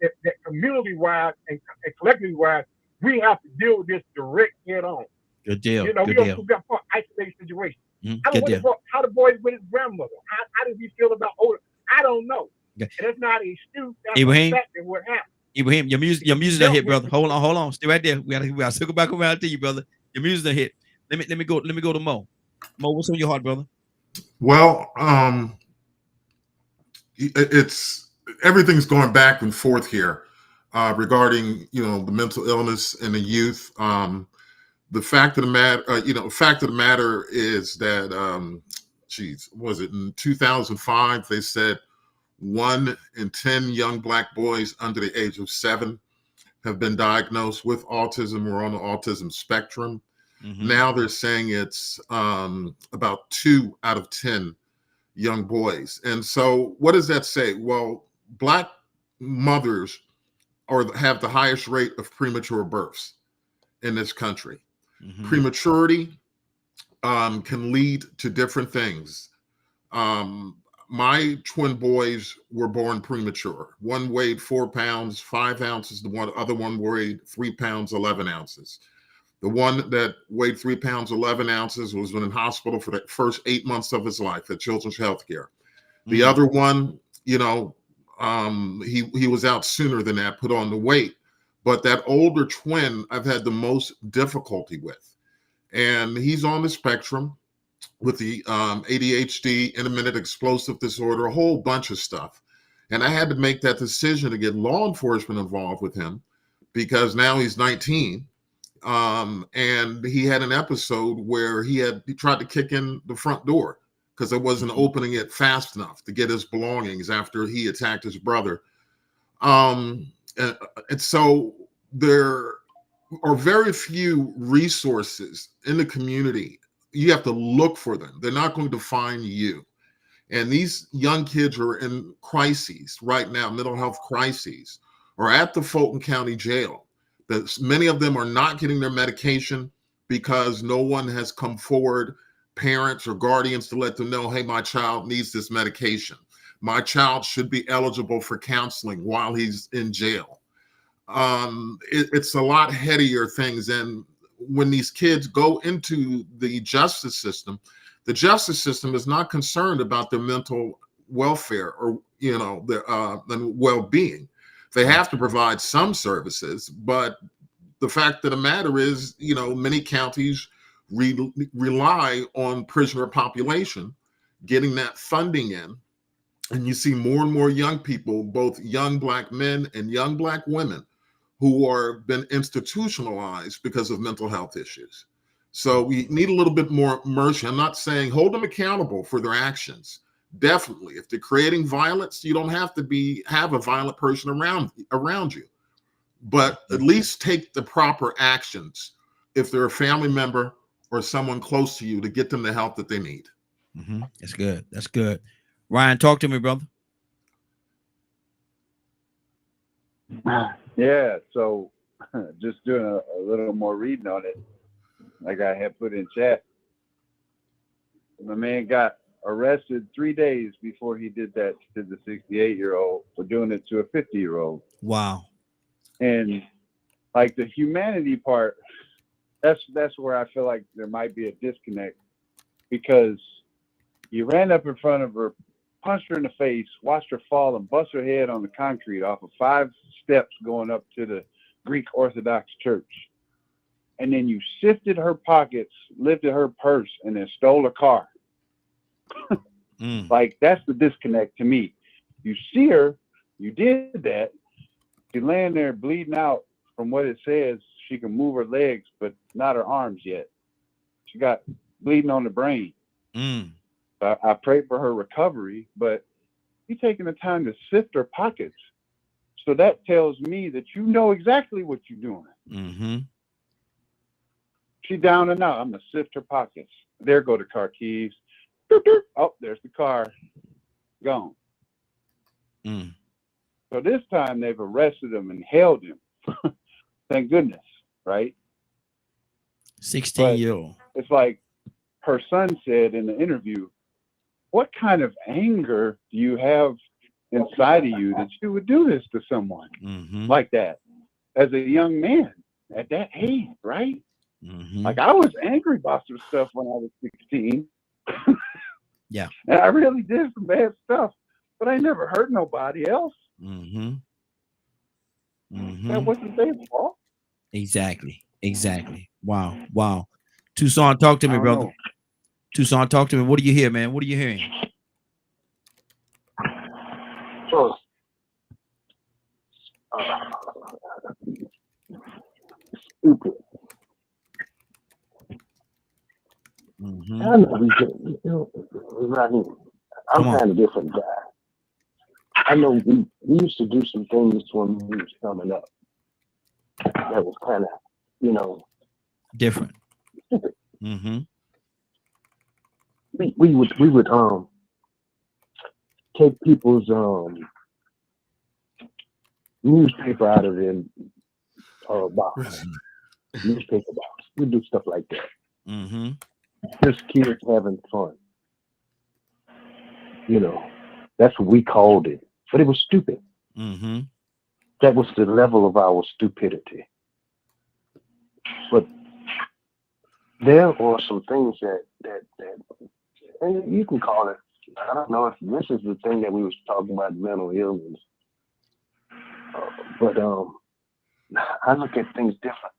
community-wise and collectively-wise, we have to deal with this direct head-on. Good deal. You know, we got an isolated situation. How the boys with his grandmother? How does he feel about older? I don't know. Okay. And that's not an excuse. That's a fact of what happened. Ibrahim, your music done hit, brother. Hold on. Stay right there. We gotta circle back around to you, brother. Your music done hit. Let me go to Mo. Mo, what's on your heart, brother? Well, it's everything's going back and forth here regarding, you know, the mental illness in the youth. The fact of the matter is that, was it in 2005? They said 1 in 10 young Black boys under the age of 7 have been diagnosed with autism or on the autism spectrum. Mm-hmm. Now they're saying it's about 2 out of 10 young boys. And so what does that say? Well, Black mothers have the highest rate of premature births in this country. Mm-hmm. Prematurity can lead to different things. My twin boys were born premature. One weighed 4 pounds, 5 ounces. The other one weighed 3 pounds, 11 ounces. The one that weighed 3 pounds, 11 ounces was in hospital for the first 8 months of his life at Children's Healthcare. The other one, you know, he was out sooner than that, put on the weight. But that older twin, I've had the most difficulty with. And he's on the spectrum with the ADHD, intermittent explosive disorder, a whole bunch of stuff. And I had to make that decision to get law enforcement involved with him because now he's 19. And he had an episode where he tried to kick in the front door because I wasn't opening it fast enough to get his belongings after he attacked his brother. And so there are very few resources in the community you have to look for them. They're not going to find you. And these young kids are in crises right now, mental health crises, or at the Fulton County Jail. Many of them are not getting their medication because no one has come forward, parents or guardians, to let them know, hey, my child needs this medication. My child should be eligible for counseling while he's in jail. It's a lot headier things. And when these kids go into the justice system is not concerned about their mental welfare or, their well-being. They have to provide some services, but the fact of the matter is, many counties rely on prisoner population, getting that funding in. And you see more and more young people, both young Black men and young Black women, who are been institutionalized because of mental health issues. So we need a little bit more mercy. I'm not saying hold them accountable for their actions. Definitely, if they're creating violence, you don't have to have a violent person around you. But at least take the proper actions if they're a family member or someone close to you to get them the help that they need. That's good. That's good. Ryan, talk to me, brother. Yeah, so just doing a little more reading on it, like I had put in chat. My man got arrested 3 days before he did that to the 68-year-old for doing it to a 50-year-old. Wow. And like the humanity part, that's where I feel like there might be a disconnect, because you ran up in front of her, punched her in the face, watched her fall and bust her head on the concrete off of 5 steps going up to the Greek Orthodox Church. And then you sifted her pockets, lifted her purse, and then stole her car. Like, that's the disconnect to me. You see her, you did that, she's laying there bleeding out. From what it says, she can move her legs, but not her arms yet. She got bleeding on the brain. I pray for her recovery, but you're taking the time to sift her pockets. So that tells me that you know exactly what you're doing. She down and out. I'm going to sift her pockets. There go the car keys. Oh, there's the car. Gone. So this time they've arrested him and held him. Thank goodness, right? 16-year-old. It's like her son said in the interview, what kind of anger do you have inside of you that you would do this to someone like that as a young man at that age, right? Like, I was angry about some stuff when I was 16. Yeah. And I really did some bad stuff, but I never hurt nobody else. That wasn't their fault. Exactly. Wow. Tucson, talk to me, brother. Tucson, talk to me. What do you hear, man? What are you hearing? So, stupid. I know Raheem, I'm kind of a different guy. I know we used to do some things when we was coming up that was kind of, different. We would take people's newspaper out of their box, newspaper box. We do stuff like that. Just kids having fun. That's what we called it. But it was stupid. That was the level of our stupidity. But there are some things that and you can call it, I don't know if this is the thing that we was talking about, mental illness. But I look at things different.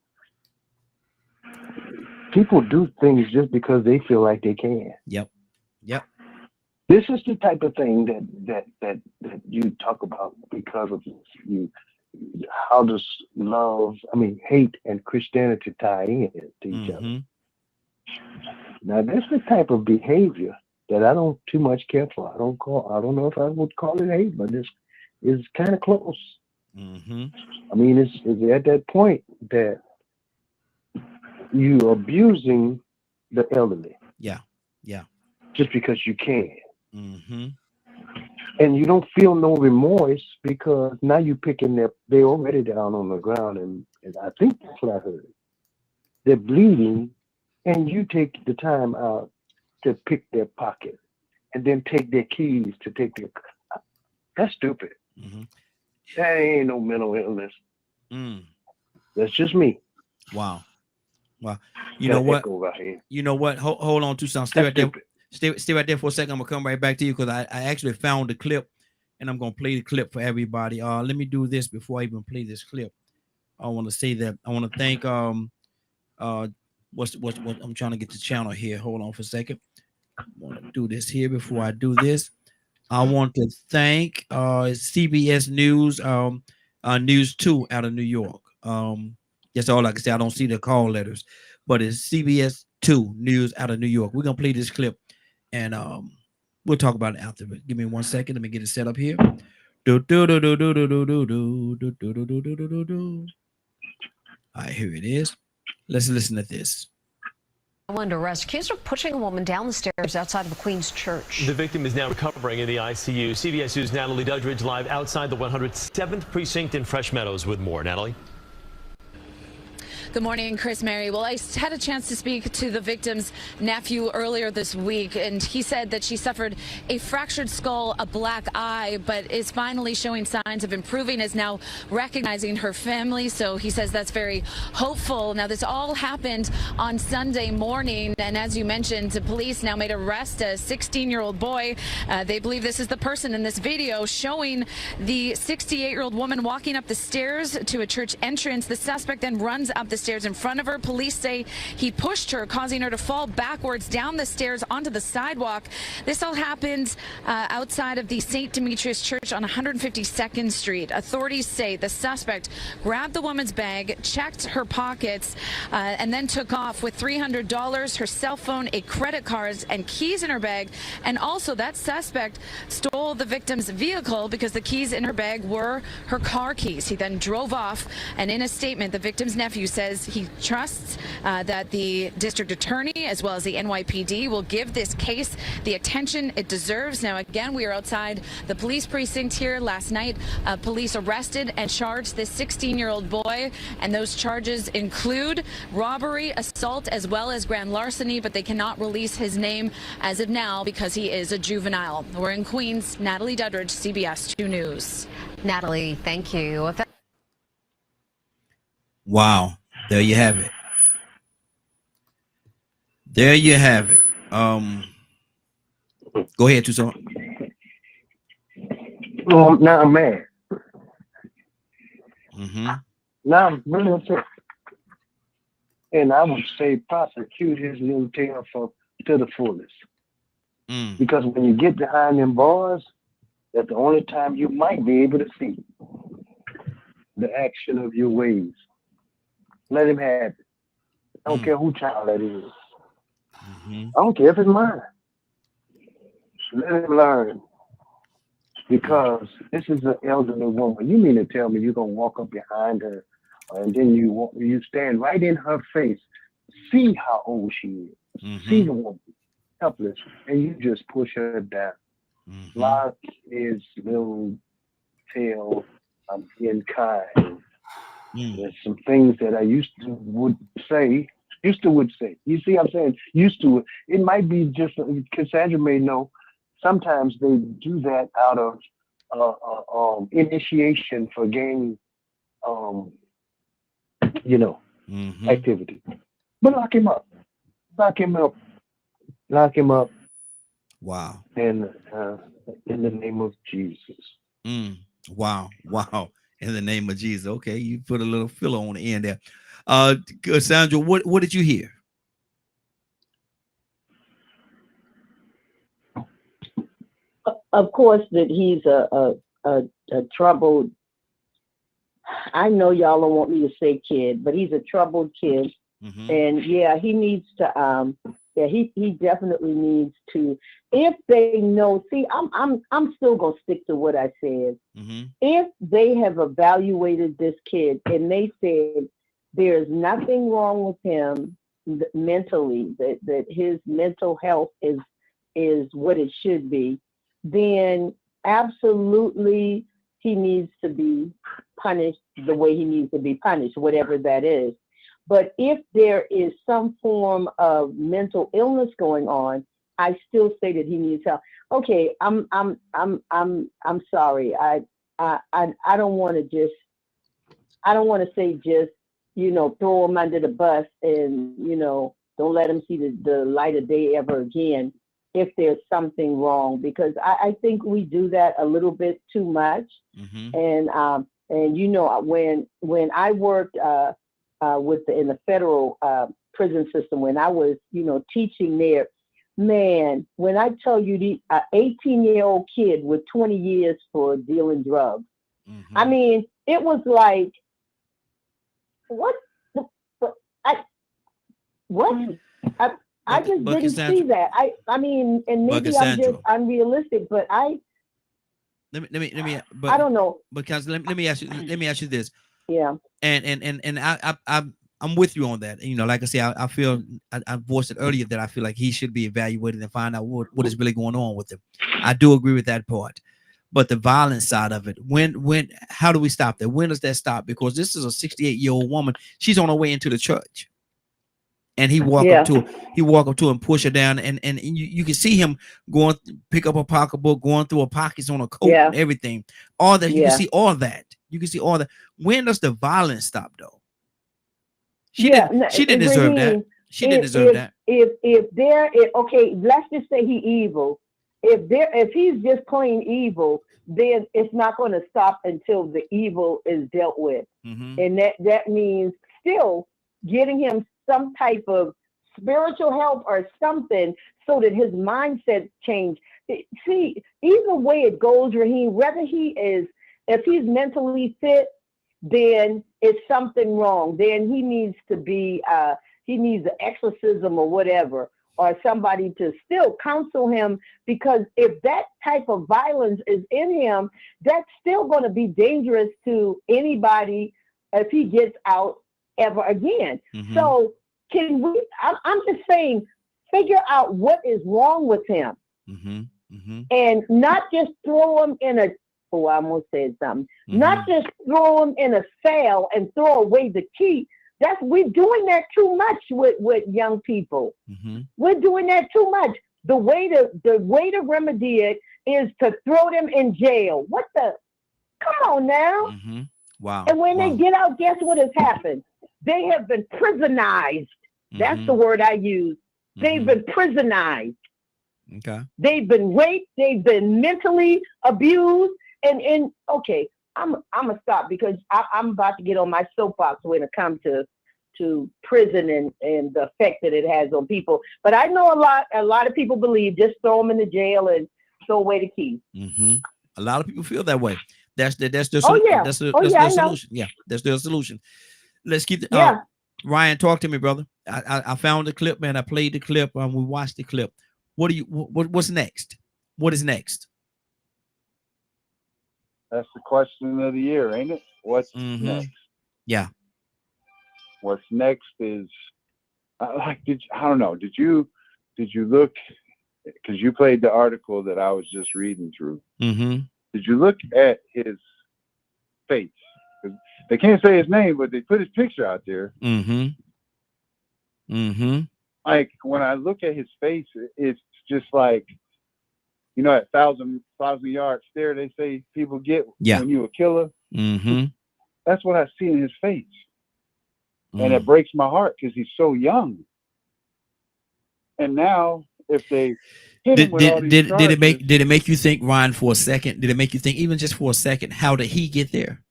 People do things just because they feel like they can. Yep. This is the type of thing that you talk about because of you. How does hate and Christianity tie in to each other? Now, this is the type of behavior that I don't too much care for. I don't know if I would call it hate, but it's kind of close. It's at that point that you abusing the elderly. Yeah. Just because you can. Mm-hmm. And you don't feel no remorse because now you picking they're already down on the ground, and I think that's what I heard. They're bleeding, and you take the time out to pick their pocket and then take their keys to take their. That's stupid. Mm-hmm. That ain't no mental illness. That's just me. Wow. You know what? You know what? Hold on, Tucson. Stay right there. Stay right there for a second. I'm gonna come right back to you because I actually found the clip, and I'm gonna play the clip for everybody. Let me do this before I even play this clip. I want to say that I want to thank what I'm trying to get the channel here. Hold on for a second. I want to do this here before I do this. I want to thank CBS News News 2 out of New York. That's all I can say. I don't see the call letters, but it's CBS 2 News out of New York. We're gonna play this clip, and we'll talk about it after. But give me 1 second. Let me get it set up here. All right, here it is. Let's listen to this. Under arrest, accused of pushing a woman down the stairs outside of a Queens church. The victim is now recovering in the ICU. CBS News' Natalie Duddridge live outside the 107th Precinct in Fresh Meadows with more. Natalie? Good morning, Chris, Mary. Well, I had a chance to speak to the victim's nephew earlier this week, and he said that she suffered a fractured skull, a black eye, but is finally showing signs of improving, is now recognizing her family. So he says that's very hopeful. Now, this all happened on Sunday morning, and as you mentioned, the police now made arrest a 16-year-old boy. They believe this is the person in this video showing the 68-year-old woman walking up the stairs to a church entrance. The suspect then runs up the stairs in front of her. Police say he pushed her, causing her to fall backwards down the stairs onto the sidewalk. This all happened outside of the St. Demetrius Church on 152nd Street. Authorities say the suspect grabbed the woman's bag, checked her pockets, and then took off with $300, her cell phone, a credit card, and keys in her bag. And also, that suspect stole the victim's vehicle because the keys in her bag were her car keys. He then drove off, and in a statement, the victim's nephew says he trusts that the district attorney as well as the NYPD will give this case the attention it deserves. Now, again, we are outside the police precinct here. Last night, police arrested and charged this 16-year-old boy, and those charges include robbery, assault, as well as grand larceny, but they cannot release his name as of now because he is a juvenile. We're in Queens. Natalie Duddridge, CBS 2 News. Natalie, thank you. Wow. There you have it. There you have it. Go ahead, Tucson. Well, now I'm mad. Mm-hmm. Now I'm really upset. And I would say prosecute his little tail to the fullest. Because when you get behind them bars, that's the only time you might be able to see the action of your ways. Let him have it. I don't care who child that is. I don't care if it's mine. Let him learn. Because this is an elderly woman. You mean to tell me you're going to walk up behind her and then you stand right in her face, see how old she is, see the woman, helpless, and you just push her down. Lock his little tail. I'm being kind. There's some things that I used to would say. You see what I'm saying? Used to. It might be just, Cassandra may know, sometimes they do that out of initiation for gang, activity. But lock him up. Lock him up. Lock him up. Wow. And in the name of Jesus. Wow. In the name of Jesus. Okay, you put a little filler on the end there. Sandra, what did you hear? Of course, that he's a troubled. I know y'all don't want me to say kid, but he's a troubled kid, and yeah, he needs to. He definitely needs to. If they know, see, I'm still gonna stick to what I said. If they have evaluated this kid and they said there's nothing wrong with him, mentally, that his mental health is what it should be, then absolutely he needs to be punished the way he needs to be punished, whatever that is. But if there is some form of mental illness going on, I still say that he needs help. Okay, I'm sorry. I don't want to say just, throw him under the bus and, don't let him see the light of day ever again if there's something wrong, because I think we do that a little bit too much. And when I worked in the federal prison system, when I was, teaching there, man, when I tell you the 18-year-old kid with 20 years for dealing drugs, I mean, it was like, what? I just didn't see that. I mean, and maybe I'm just unrealistic, but let me. But, I don't know. Because let me ask you this. Yeah. And I'm with you on that. Like I say, I feel I voiced it earlier that I feel like he should be evaluated and find out what is really going on with him. I do agree with that part. But the violence side of it, how do we stop that? When does that stop? Because this is a 68-year-old woman. She's on her way into the church. And he walk up to her and push her down, and you can see him going, pick up a pocketbook, going through her pockets on her coat and everything. All that you can see all that. You can see all that. When does the violence stop, though? She didn't deserve that. She didn't deserve that. Okay, let's just say he's evil. If he's just plain evil, then it's not going to stop until the evil is dealt with, and that means still getting him some type of spiritual help or something so that his mindset change. See, either way it goes, Raheem, whether if he's mentally fit, then it's something wrong. Then he needs to be, he needs an exorcism or whatever, or somebody to still counsel him, because if that type of violence is in him, that's still going to be dangerous to anybody if he gets out ever again. So can we, I'm just saying, figure out what is wrong with him and not just throw him in I almost said something, not just throw him in a cell and throw away the key. We're doing that too much with young people. We're doing that too much. The way to remedy it is to throw them in jail. Come on now. Wow. And when they get out, guess what has happened? They have been prisonized. That's the word I use. They've been prisonized. Okay. They've been raped. They've been mentally abused. And okay, I'm gonna stop because I'm about to get on my soapbox when it comes to prison and the effect that it has on people. But I know a lot of people believe just throw them in the jail and throw away the keys. A lot of people feel that way. That's their their solution. Yeah, that's their solution. Let's keep Ryan, talk to me, brother. I found the clip, man. I played the clip. We watched the clip. What's next? What is next? That's the question of the year, ain't it? What's next? Yeah. What's next is I don't know. Did you look, because you played the article that I was just reading through. Did you look at his face? They can't say his name, but they put his picture out there. Like when I look at his face, it's just like, at 1,000-yard stare they say people get when you a killer. That's what I see in his face, and it breaks my heart because he's so young. And now, if they hit him with all these charges, did it make you think, Ryan, for a second? Did it make you think, even just for a second, how did he get there?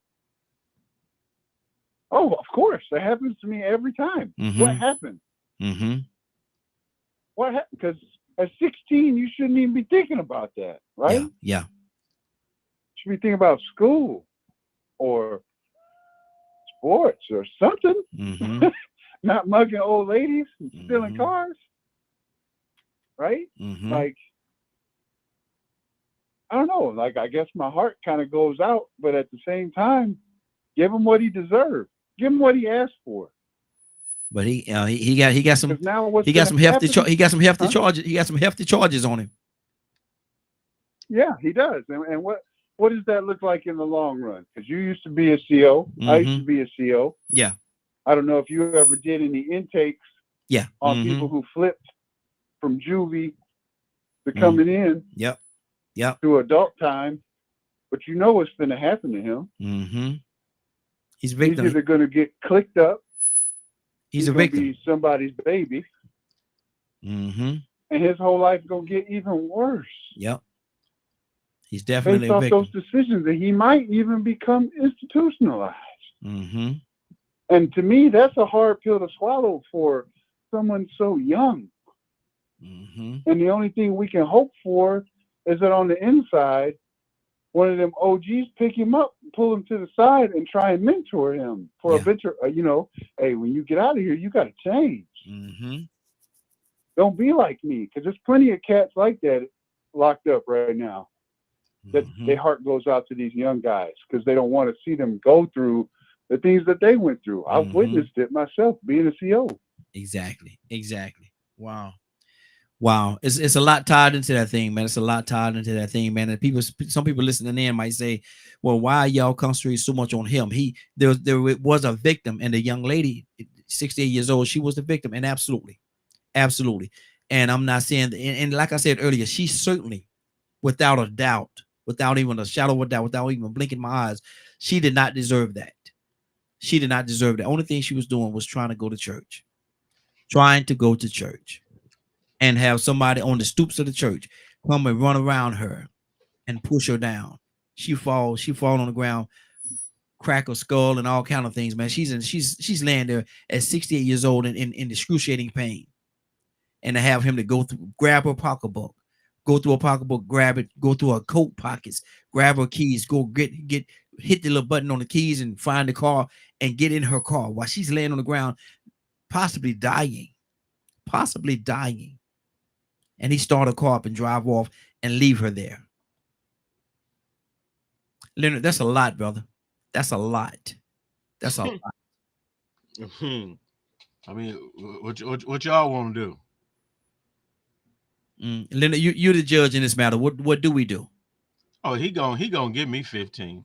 Oh, of course, that happens to me every time. What happened? What happened? Because at 16, you shouldn't even be thinking about that, right? Yeah. You should be thinking about school or sports or something. Not mugging old ladies and stealing cars, right? Like, I don't know. Like, I guess my heart kind of goes out, but at the same time, give him what he deserves. Give him what he asked for. But he got some hefty charges. He got some hefty charges on him. Yeah, he does. And what does that look like in the long run? Because you used to be a CO. I used to be a CO. Yeah. I don't know if you ever did any intakes. Yeah. On people who flipped from juvie to coming in. Yep. Yep. To adult time, but you know what's going to happen to him. Mm-hmm. He's a victim. He's either going to get clicked up. He's a victim. Be somebody's baby. Mm-hmm. And his whole life is going to get even worse. Yep. He's definitely based a off victim. those decisions, that he might even become institutionalized. Mm-hmm. And to me, that's a hard pill to swallow for someone so young. Mm-hmm. And the only thing we can hope for is that on the inside, one of them OGs pick him up, pull him to the side, and try and mentor him for a venture. Hey, when you get out of here, you got to change. Mm-hmm. Don't be like me, because there's plenty of cats like that locked up right now. That their heart goes out to these young guys because they don't want to see them go through the things that they went through. I've witnessed it myself, being a CO. Exactly. Wow. It's a lot tied into that thing, man. It's a lot tied into that thing, man. And some people listening in might say, well, why y'all concentrate so much on him? There was a victim, and the young lady, 68 years old, she was the victim. And absolutely. And I'm not saying, and like I said earlier, she certainly, without a doubt, without even a shadow of a doubt, without even blinking my eyes, she did not deserve that. She did not deserve that. Only thing she was doing was trying to go to church. And have somebody on the stoops of the church come and run around her and push her down. She fall on the ground, crack her skull and all kind of things, man. She's laying there at 68 years old in excruciating pain. And to have him to grab her pocketbook, go through a pocketbook, grab it, go through her coat pockets, grab her keys, go hit the little button on the keys and find the car and get in her car while she's laying on the ground, possibly dying. And he start a car up and drive off and leave her there. Leonard, that's a lot, brother. That's a lot. I mean, what y'all want to do? Leonard, you're the judge in this matter. What do we do? Oh, he gonna give me 15.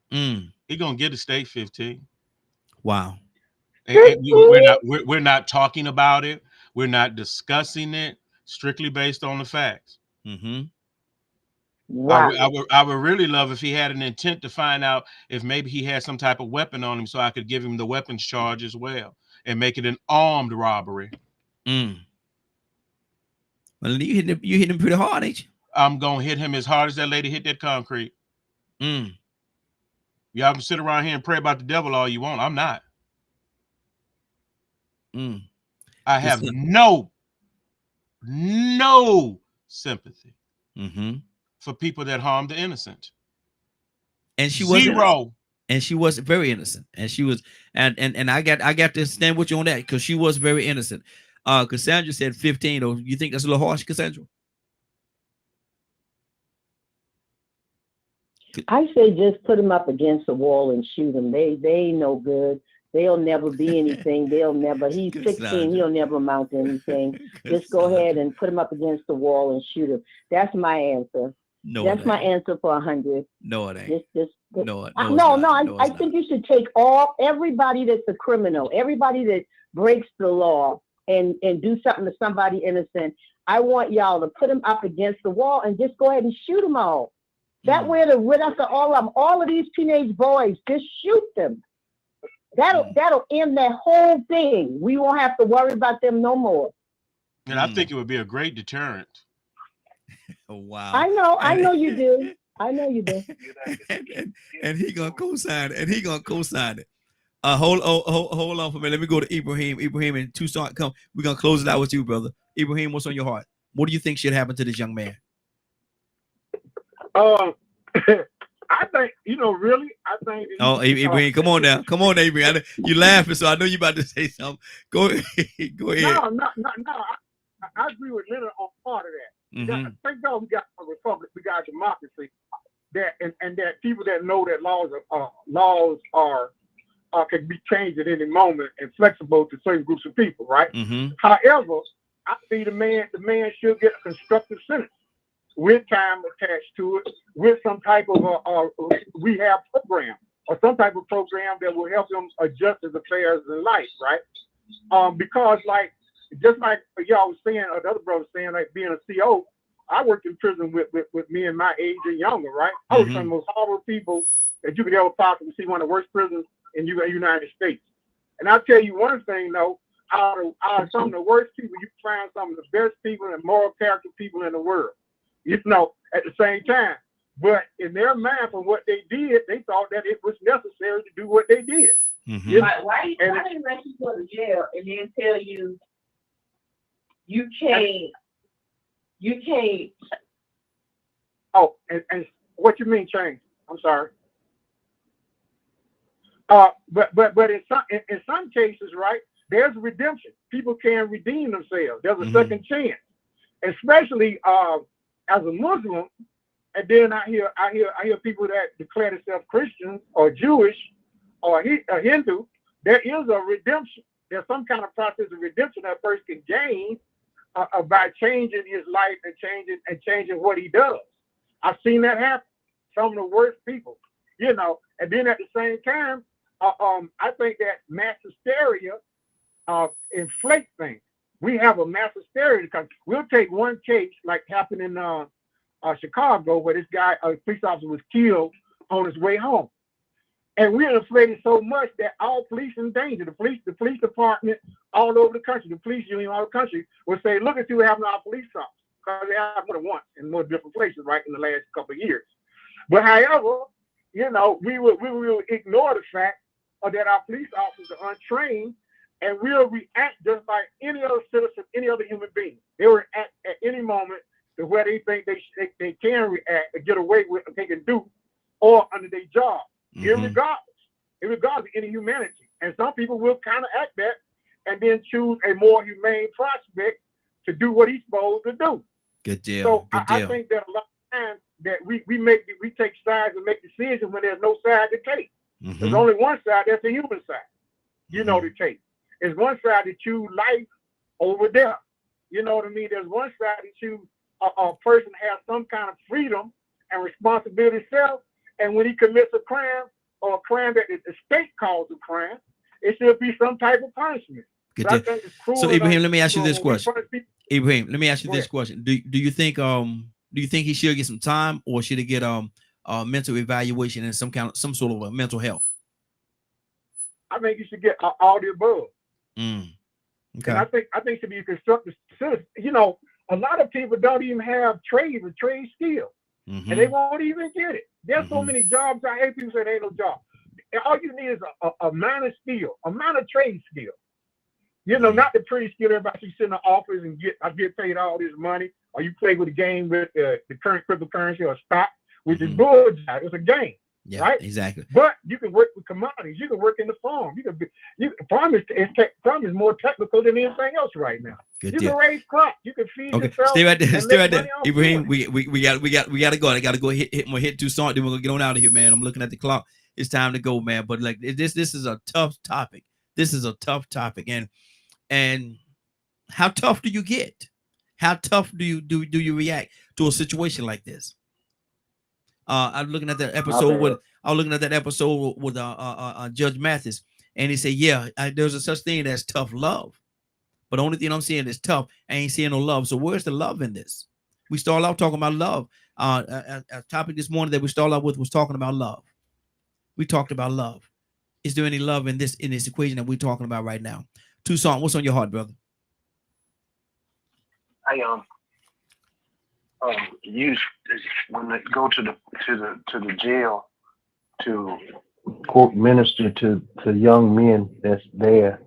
He gonna get the state 15. Wow. And we're not talking about it. We're not discussing it. Strictly based on the facts. Mm-hmm. Wow. I would really love if he had an intent to find out if maybe he had some type of weapon on him, so I could give him the weapons charge as well and make it an armed robbery. Well, you hit him pretty hard, ain't you? I'm gonna hit him as hard as that lady hit that concrete. Y'all can sit around here and pray about the devil all you want. I'm not. I have no sympathy for people that harm the innocent. And she was zero. And she was very innocent. And she was, and I got to stand with you on that because she was very innocent. Cassandra said 15. Or you think that's a little harsh, Cassandra? I say just put them up against the wall and shoot them. They ain't no good. They'll never be anything. He's 16. He'll never amount to anything. Just go ahead and put him up against the wall and shoot him. That's my answer. That's my answer for 100. No, it ain't. I think you should take everybody that's a criminal, everybody that breaks the law and do something to somebody innocent. I want y'all to put them up against the wall and just go ahead and shoot them all. That way, after all of these teenage boys, just shoot them. That'll end that whole thing. We won't have to worry about them no more. And I think it would be a great deterrent. Oh, wow. I know you do. and he gonna co-sign it. Hold on for a minute. Let me go to Ibrahim. Ibrahim in Tucson. Come, we're gonna close it out with you, brother. Ibrahim, what's on your heart? What do you think should happen to this young man? I think, really, I think. Oh, Ibrahim, come on now, Ibrahim. You laughing, so I know you about to say something. Go ahead. No. I agree with Leonard on part of that. Thank God we got a republic, we got a democracy, that and that people that know that laws are can be changed at any moment and flexible to certain groups of people, right? Mm-hmm. However, I think the man should get a constructive sentence with time attached to it, with some type of rehab program or some type of program that will help them adjust his affairs in life, right? Because like just like y'all was saying, or the other brother was saying, like being a CO, I worked in prison with men my age and younger, right? I was some of the most horrible people that you could ever possibly see, one of the worst prisons in the United States. And I'll tell you one thing though, out of some of the worst people, you find some of the best people and moral character people in the world, you know, at the same time. But in their mind, from what they did, they thought that it was necessary to do what they did. Mm-hmm. You know? Why they let you go to jail and then tell you you can't? Oh, and what you mean change? I'm sorry. But in some cases, right, there's redemption. People can redeem themselves. There's a second chance, especially as a Muslim. And then I hear people that declare themselves Christians or Jewish or Hindu. There is a redemption. There's some kind of process of redemption that a person can gain by changing his life and changing what he does. I've seen that happen. Some of the worst people, you know. And then at the same time, I think that mass hysteria inflates things. We have a mass hysteria because we'll take one case like happened in Chicago, where this guy, a police officer, was killed on his way home, and we're inflated so much that all police in danger. The police department all over the country, the police union all over the country will say, "Look and see what happened to our police officers," because they have more than once in more different places, right, in the last couple of years. But however, you know, we will ignore the fact that our police officers are untrained, and will react just like any other citizen, any other human being. They will react at any moment to where they think they can react and get away with what they can do, or under their job, irregardless of any humanity. And some people will counteract that and then choose a more humane prospect to do what he's supposed to do. Good deal. So Good I deal. think that a lot of times that we take sides and make decisions when there's no side to take. There's only one side, that's the human side, you know, to take. There's one side to choose life over death. You know what I mean? There's one side to choose a person has some kind of freedom and responsibility self, and when he commits a crime or a crime that the state calls a crime, it should be some type of punishment. Good deal. So Ibrahim, let me ask you this question. Ibrahim, let me ask you this question. Do you think he should get some time, or should he get mental evaluation and some sort of a mental health? I think you should get all the above. Okay. And I think should be a constructive citizen. You know, a lot of people don't even have trades or trade skills, and they won't even get it. There's so many jobs. I hate people say there ain't no job. All you need is a minor skill, a minor trade skill. You know, not the trade skill everybody should sit in the office and get paid all this money, or you play with a game with the current cryptocurrency or stock, which is bullshit. It's a game. Yeah, right? Exactly. But you can work with commodities. You can work in the farm. Farm is more technical than anything else right now. Good you deal. can raise crops. You can feed yourself. Stay right there. Stay right there, money off Ibrahim. food. We got to go. I got to go hit 2 songs. Then we're gonna get on out of here, man. I'm looking at the clock. It's time to go, man. But like this is a tough topic. This is a tough topic, and how tough do you get? How tough do you react to a situation like this? I'm looking at that episode with Judge Mathis, and he said, "Yeah, there's a such thing as tough love, but the only thing I'm seeing is tough. I ain't seeing no love. So where's the love in this? We start off talking about love. A topic this morning that we started off with was talking about love. We talked about love. Is there any love in this equation that we're talking about right now? Tucson, what's on your heart, brother? When they go to the jail to quote minister to young men that's there,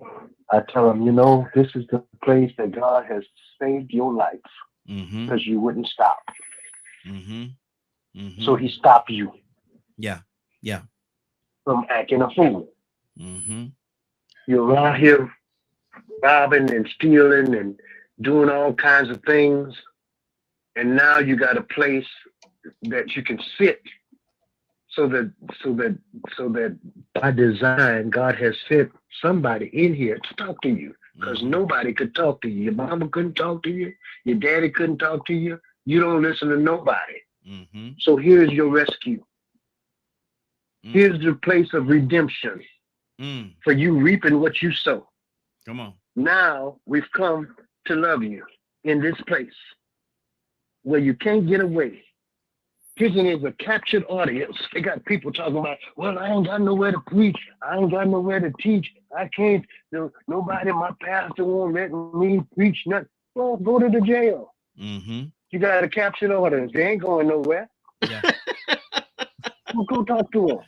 I tell them, you know, this is the place that God has saved your life because you wouldn't stop. So He stopped you. Yeah. From acting a fool. You're around here robbing and stealing and doing all kinds of things. And now you got a place that you can sit so that by design, God has sent somebody in here to talk to you, because nobody could talk to you. Your mama couldn't talk to you. Your daddy couldn't talk to you. You don't listen to nobody. So here's your rescue. Here's the place of redemption for you reaping what you sow. Come on. Now we've come to love you in this place where you can't get away. Prison is a captured audience. They got people talking about, well, I ain't got nowhere to preach. I ain't got nowhere to teach. I can't, nobody, my pastor won't let me preach nothing. Well, go to the jail. You got a captured audience. They ain't going nowhere. Yeah. Well, go talk to them.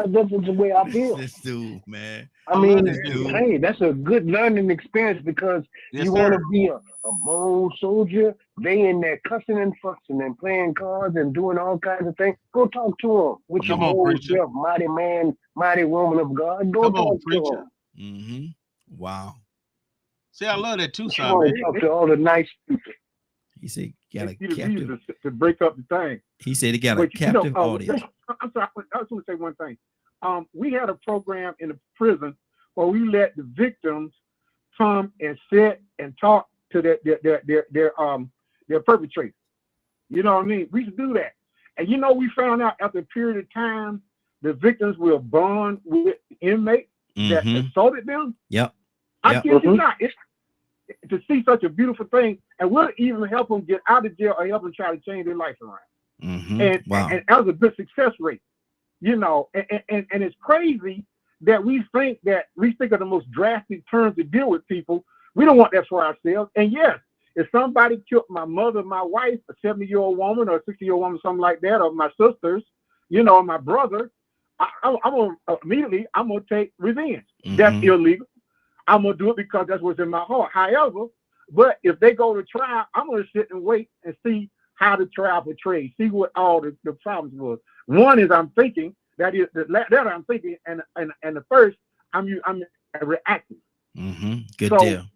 That's the way I feel. This dude, man. I mean, hey, that's a good learning experience, because you want to be a bold soldier. They in there cussing and fussing and playing cards and doing all kinds of things. Go talk to them with your bold self, mighty man, mighty woman of God. Go talk to them. Wow. See, I love that too, son. Talk to all the nice people. He said, "Got a captive to break up the thing." He said he got a captive audience. I'm sorry. I just want to say one thing. We had a program in the prison where we let the victims come and sit and talk to their perpetrators. You know what I mean? We used to do that, and we found out after a period of time, the victims will bond with inmates that assaulted them. Yep. I kid you not. It's to see such a beautiful thing, and we'll even help them get out of jail or help them try to change their life around. And that was a good success rate, and it's crazy that we think of the most drastic terms to deal with people. We don't want that for ourselves. And yes, if somebody killed my mother, my wife, a 70-year-old woman or a 60-year-old woman, something like that, or my sisters, or my brother, I'm gonna take revenge. That's illegal. I'm gonna do it because that's what's in my heart. However, but if they go to trial, I'm gonna sit and wait and see how the trial portrays, see what all the problems was. One is I'm thinking, that is the latter I'm thinking, and the first I'm reacting. Good deal.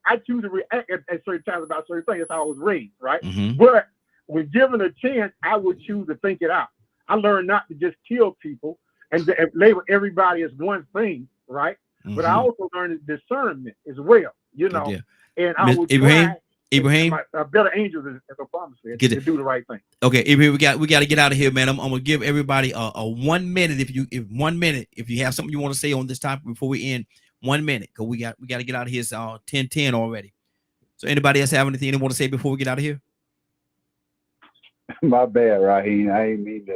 I choose to react at certain times about certain things. That's how I was raised, right? But when given a chance, I would choose to think it out. I learned not to just kill people and label everybody as one thing, right? But I also learned discernment as well, and I would Ibrahim, a better angel, as Obama said, to do the right thing. Okay, Ibrahim, we got to get out of here, man. I'm gonna give everybody a 1 minute. If you have something you want to say on this topic before we end, 1 minute, because we got to get out of here. It's 10:10 already. So anybody else have anything they want to say before we get out of here? My bad, Raheem. I didn't mean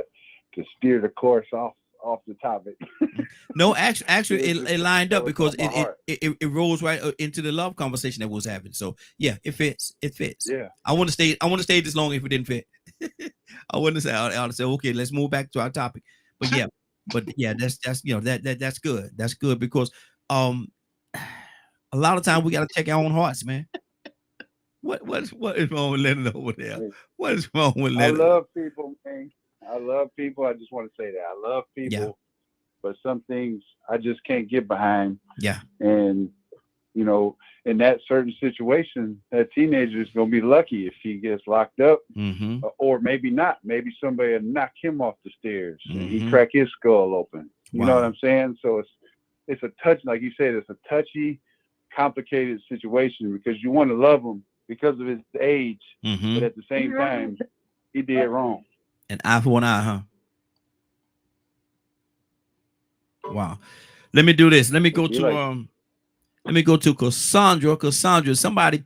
to steer the course off the topic. No, actually, it lined up because it rolls right into the love conversation that was having. So yeah, it fits. Yeah. I want to stay this long if it didn't fit. I wouldn't say. I'll say okay, let's move back to our topic. But yeah, that's that's good. That's good because a lot of times we got to check our own hearts, man. What is wrong with Leonard over there? What is wrong with Leonard? I love people, man. I love people. I just want to say that I love people, but some things I just can't get behind. Yeah. And in that certain situation, that teenager is going to be lucky if he gets locked up, or maybe not. Maybe somebody will knock him off the stairs and he crack his skull open. You know what I'm saying? So it's a touch, like you said, it's a touchy, complicated situation because you want to love him because of his age, but at the same time, he did wrong. An eye for an eye, huh? Wow. Let me do this. Let me go to Cassandra. Cassandra, somebody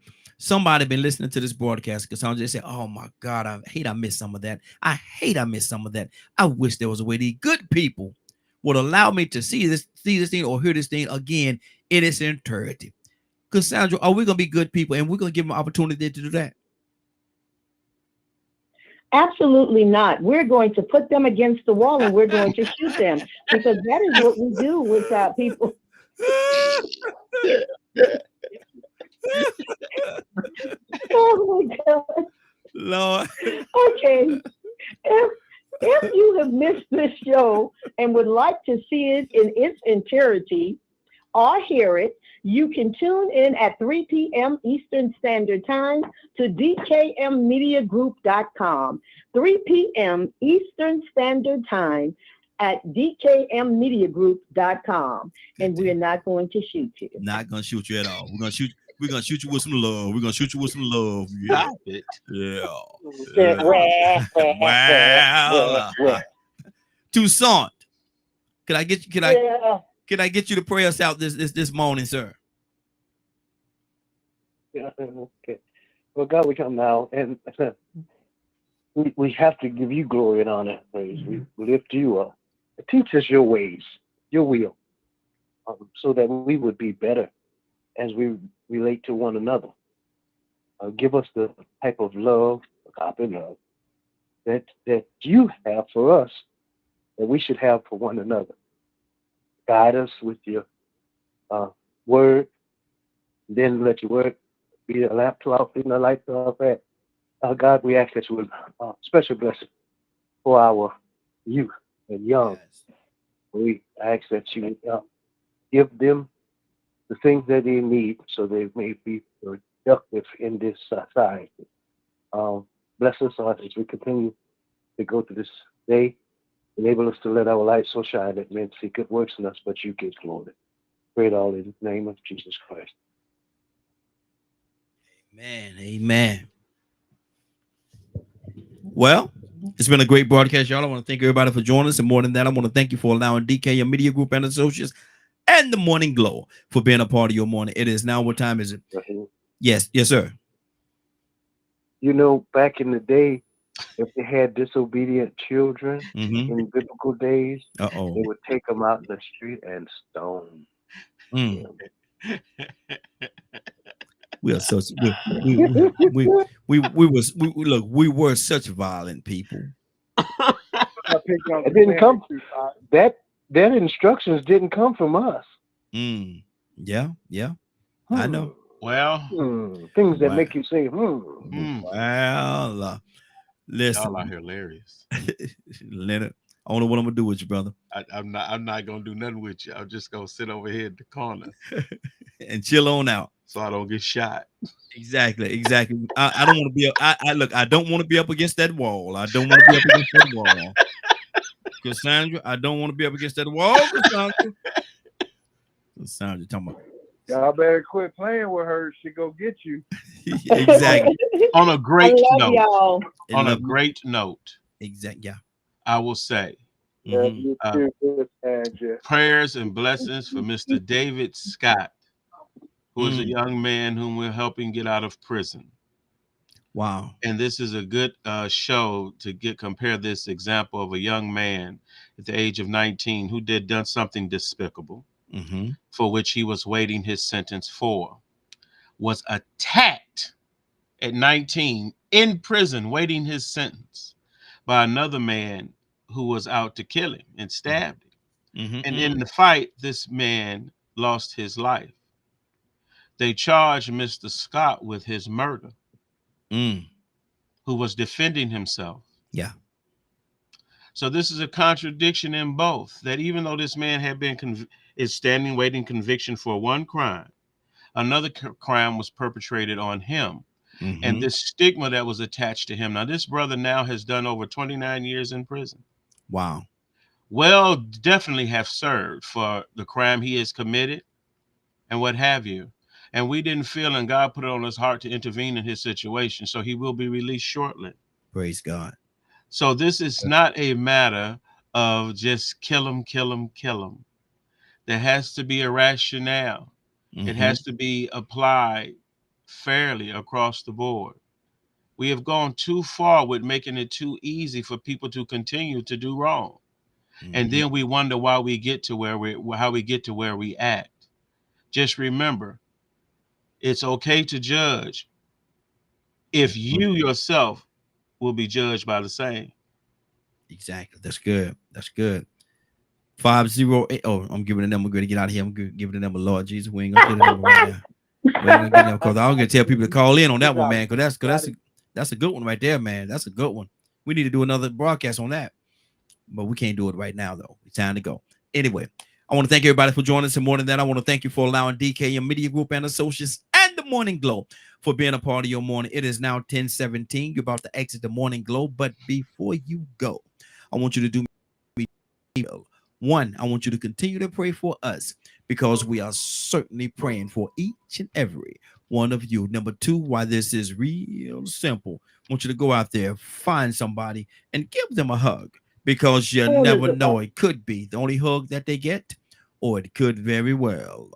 been listening to this broadcast. Cassandra said, "Oh my God, I missed some of that. I missed some of that. I wish there was a way these good people would allow me to see this thing or hear this thing again in its entirety." Cassandra, are we gonna be good people and we're gonna give them an opportunity to do that? Absolutely not. We're going to put them against the wall and we're going to shoot them because that is what we do with people. Oh my God. Lord. Okay. If you have missed this show and would like to see it in its entirety or hear it, You can tune in at 3 p.m. Eastern Standard Time to DKMMediaGroup.com. 3 p.m. Eastern Standard Time at DKMMediaGroup.com. And we're not going to shoot you. Not going to shoot you at all. We're going to shoot you with some love. We're going to shoot you with some love. Yeah. Well, Toussaint, can I get you to pray us out this morning, sir? Yeah, okay. Well, God, we come now, and we have to give you glory and honor, praise. We lift you up. Teach us your ways, your will, so that we would be better as we relate to one another. Give us the type of love, agape love, that you have for us, that we should have for one another. Guide us with your word, then let your word be a lamp to our feet and a light to our path. God, we ask that you would special blessing for our youth and young. Yes. We ask that you give them the things that they need so they may be productive in this society. Bless us as we continue to go through this day. Enable us to let our light so shine that men see good works in us, but you get glory. Pray it all in the name of Jesus Christ. Amen. Well, it's been a great broadcast, y'all. I want to thank everybody for joining us. And more than that, I want to thank you for allowing DK Media Group and Associates and the Morning Glow for being a part of your morning. It is now, what time is it? Yes, sir. You know, back in the day, if they had disobedient children in biblical days, they would take them out in the street and stone. We are such we were such violent people. It didn't come that instructions didn't come from us. Yeah. I know. Well, things that make you say, Well, listen, y'all are hilarious. Leonard, I don't know what I'm gonna do with you, brother. I'm not gonna do nothing with you. I'm just gonna sit over here in the corner and chill on out, so I don't get shot. Exactly. I don't want to be. I don't want to be up against that wall. I don't want to be up against that wall, Cassandra. I don't want to be up against that wall, Cassandra, talking about. Y'all better quit playing with her. She go get you. Exactly. On a great note. Y'all. On a great note. Exactly. Yeah. I will say prayers and blessings for Mr. David Scott, who is a young man whom we're helping get out of prison. Wow. And this is a good show to compare this example of a young man at the age of 19 who done something despicable. For which he was waiting his sentence for, was attacked at 19 in prison, waiting his sentence by another man who was out to kill him and stabbed him. And in the fight, this man lost his life. They charged Mr. Scott with his murder, who was defending himself. Yeah. So this is a contradiction in both, that even though this man had been is standing waiting conviction for one crime, another crime was perpetrated on him. And this stigma that was attached to him. Now, this brother now has done over 29 years in prison. Wow. Well, definitely have served for the crime he has committed and what have you. And we didn't feel, and God put it on his heart to intervene in his situation. So he will be released shortly. Praise God. So this is not a matter of just kill him. There has to be a rationale. It has to be applied fairly across the board. We have gone too far with making it too easy for people to continue to do wrong. And then we wonder why we get to where we act. Just remember, it's okay to judge if you yourself will be judged by the same. Exactly. That's good. 508. Oh, I'm giving the number. We're going to get out of here. I'm giving the number. Lord Jesus, we ain't gonna get the number right now. We ain't gonna get them because I'm gonna tell people to call in on that one, man. Because that's a good one right there, man. That's a good one. We need to do another broadcast on that, but we can't do it right now though. It's time to go. Anyway, I want to thank everybody for joining us and more than that. I want to thank you for allowing DKM Media Group and Associates and the Morning Glow for being a part of your morning. It is now 10:17. You're about to exit the Morning Glow, but before you go, I want you to do me. One, I want you to continue to pray for us because we are certainly praying for each and every one of you. Number two, why this is real simple, I want you to go out there, find somebody, and give them a hug because you never know. It could be the only hug that they get, or it could very well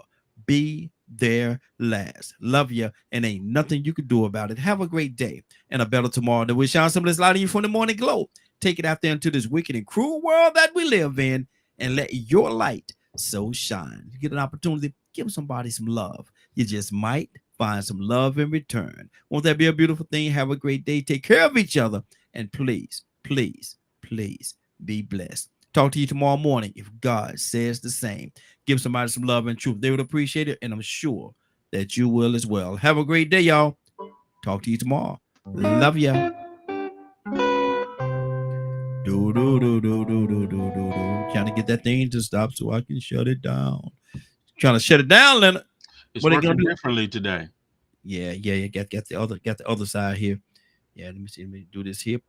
be their last. Love you, and ain't nothing you can do about it. Have a great day and a better tomorrow. That we shine some of this light on you from the Morning Glow. Take it out there into this wicked and cruel world that we live in, and let your light so shine. If you get an opportunity, give somebody some love. You just might find some love in return. Won't that be a beautiful thing? Have a great day. Take care of each other, and please, please, please be blessed. Talk to you tomorrow morning if God says the same. Give somebody some love and truth. They would appreciate it, and I'm sure that you will as well. Have a great day, y'all. Talk to you tomorrow. Love ya. Trying to get that thing to stop so I can shut it down. Trying to shut it down, Leonard. It's working differently today. Yeah. Got the other side here. Yeah, let me see. Let me do this here.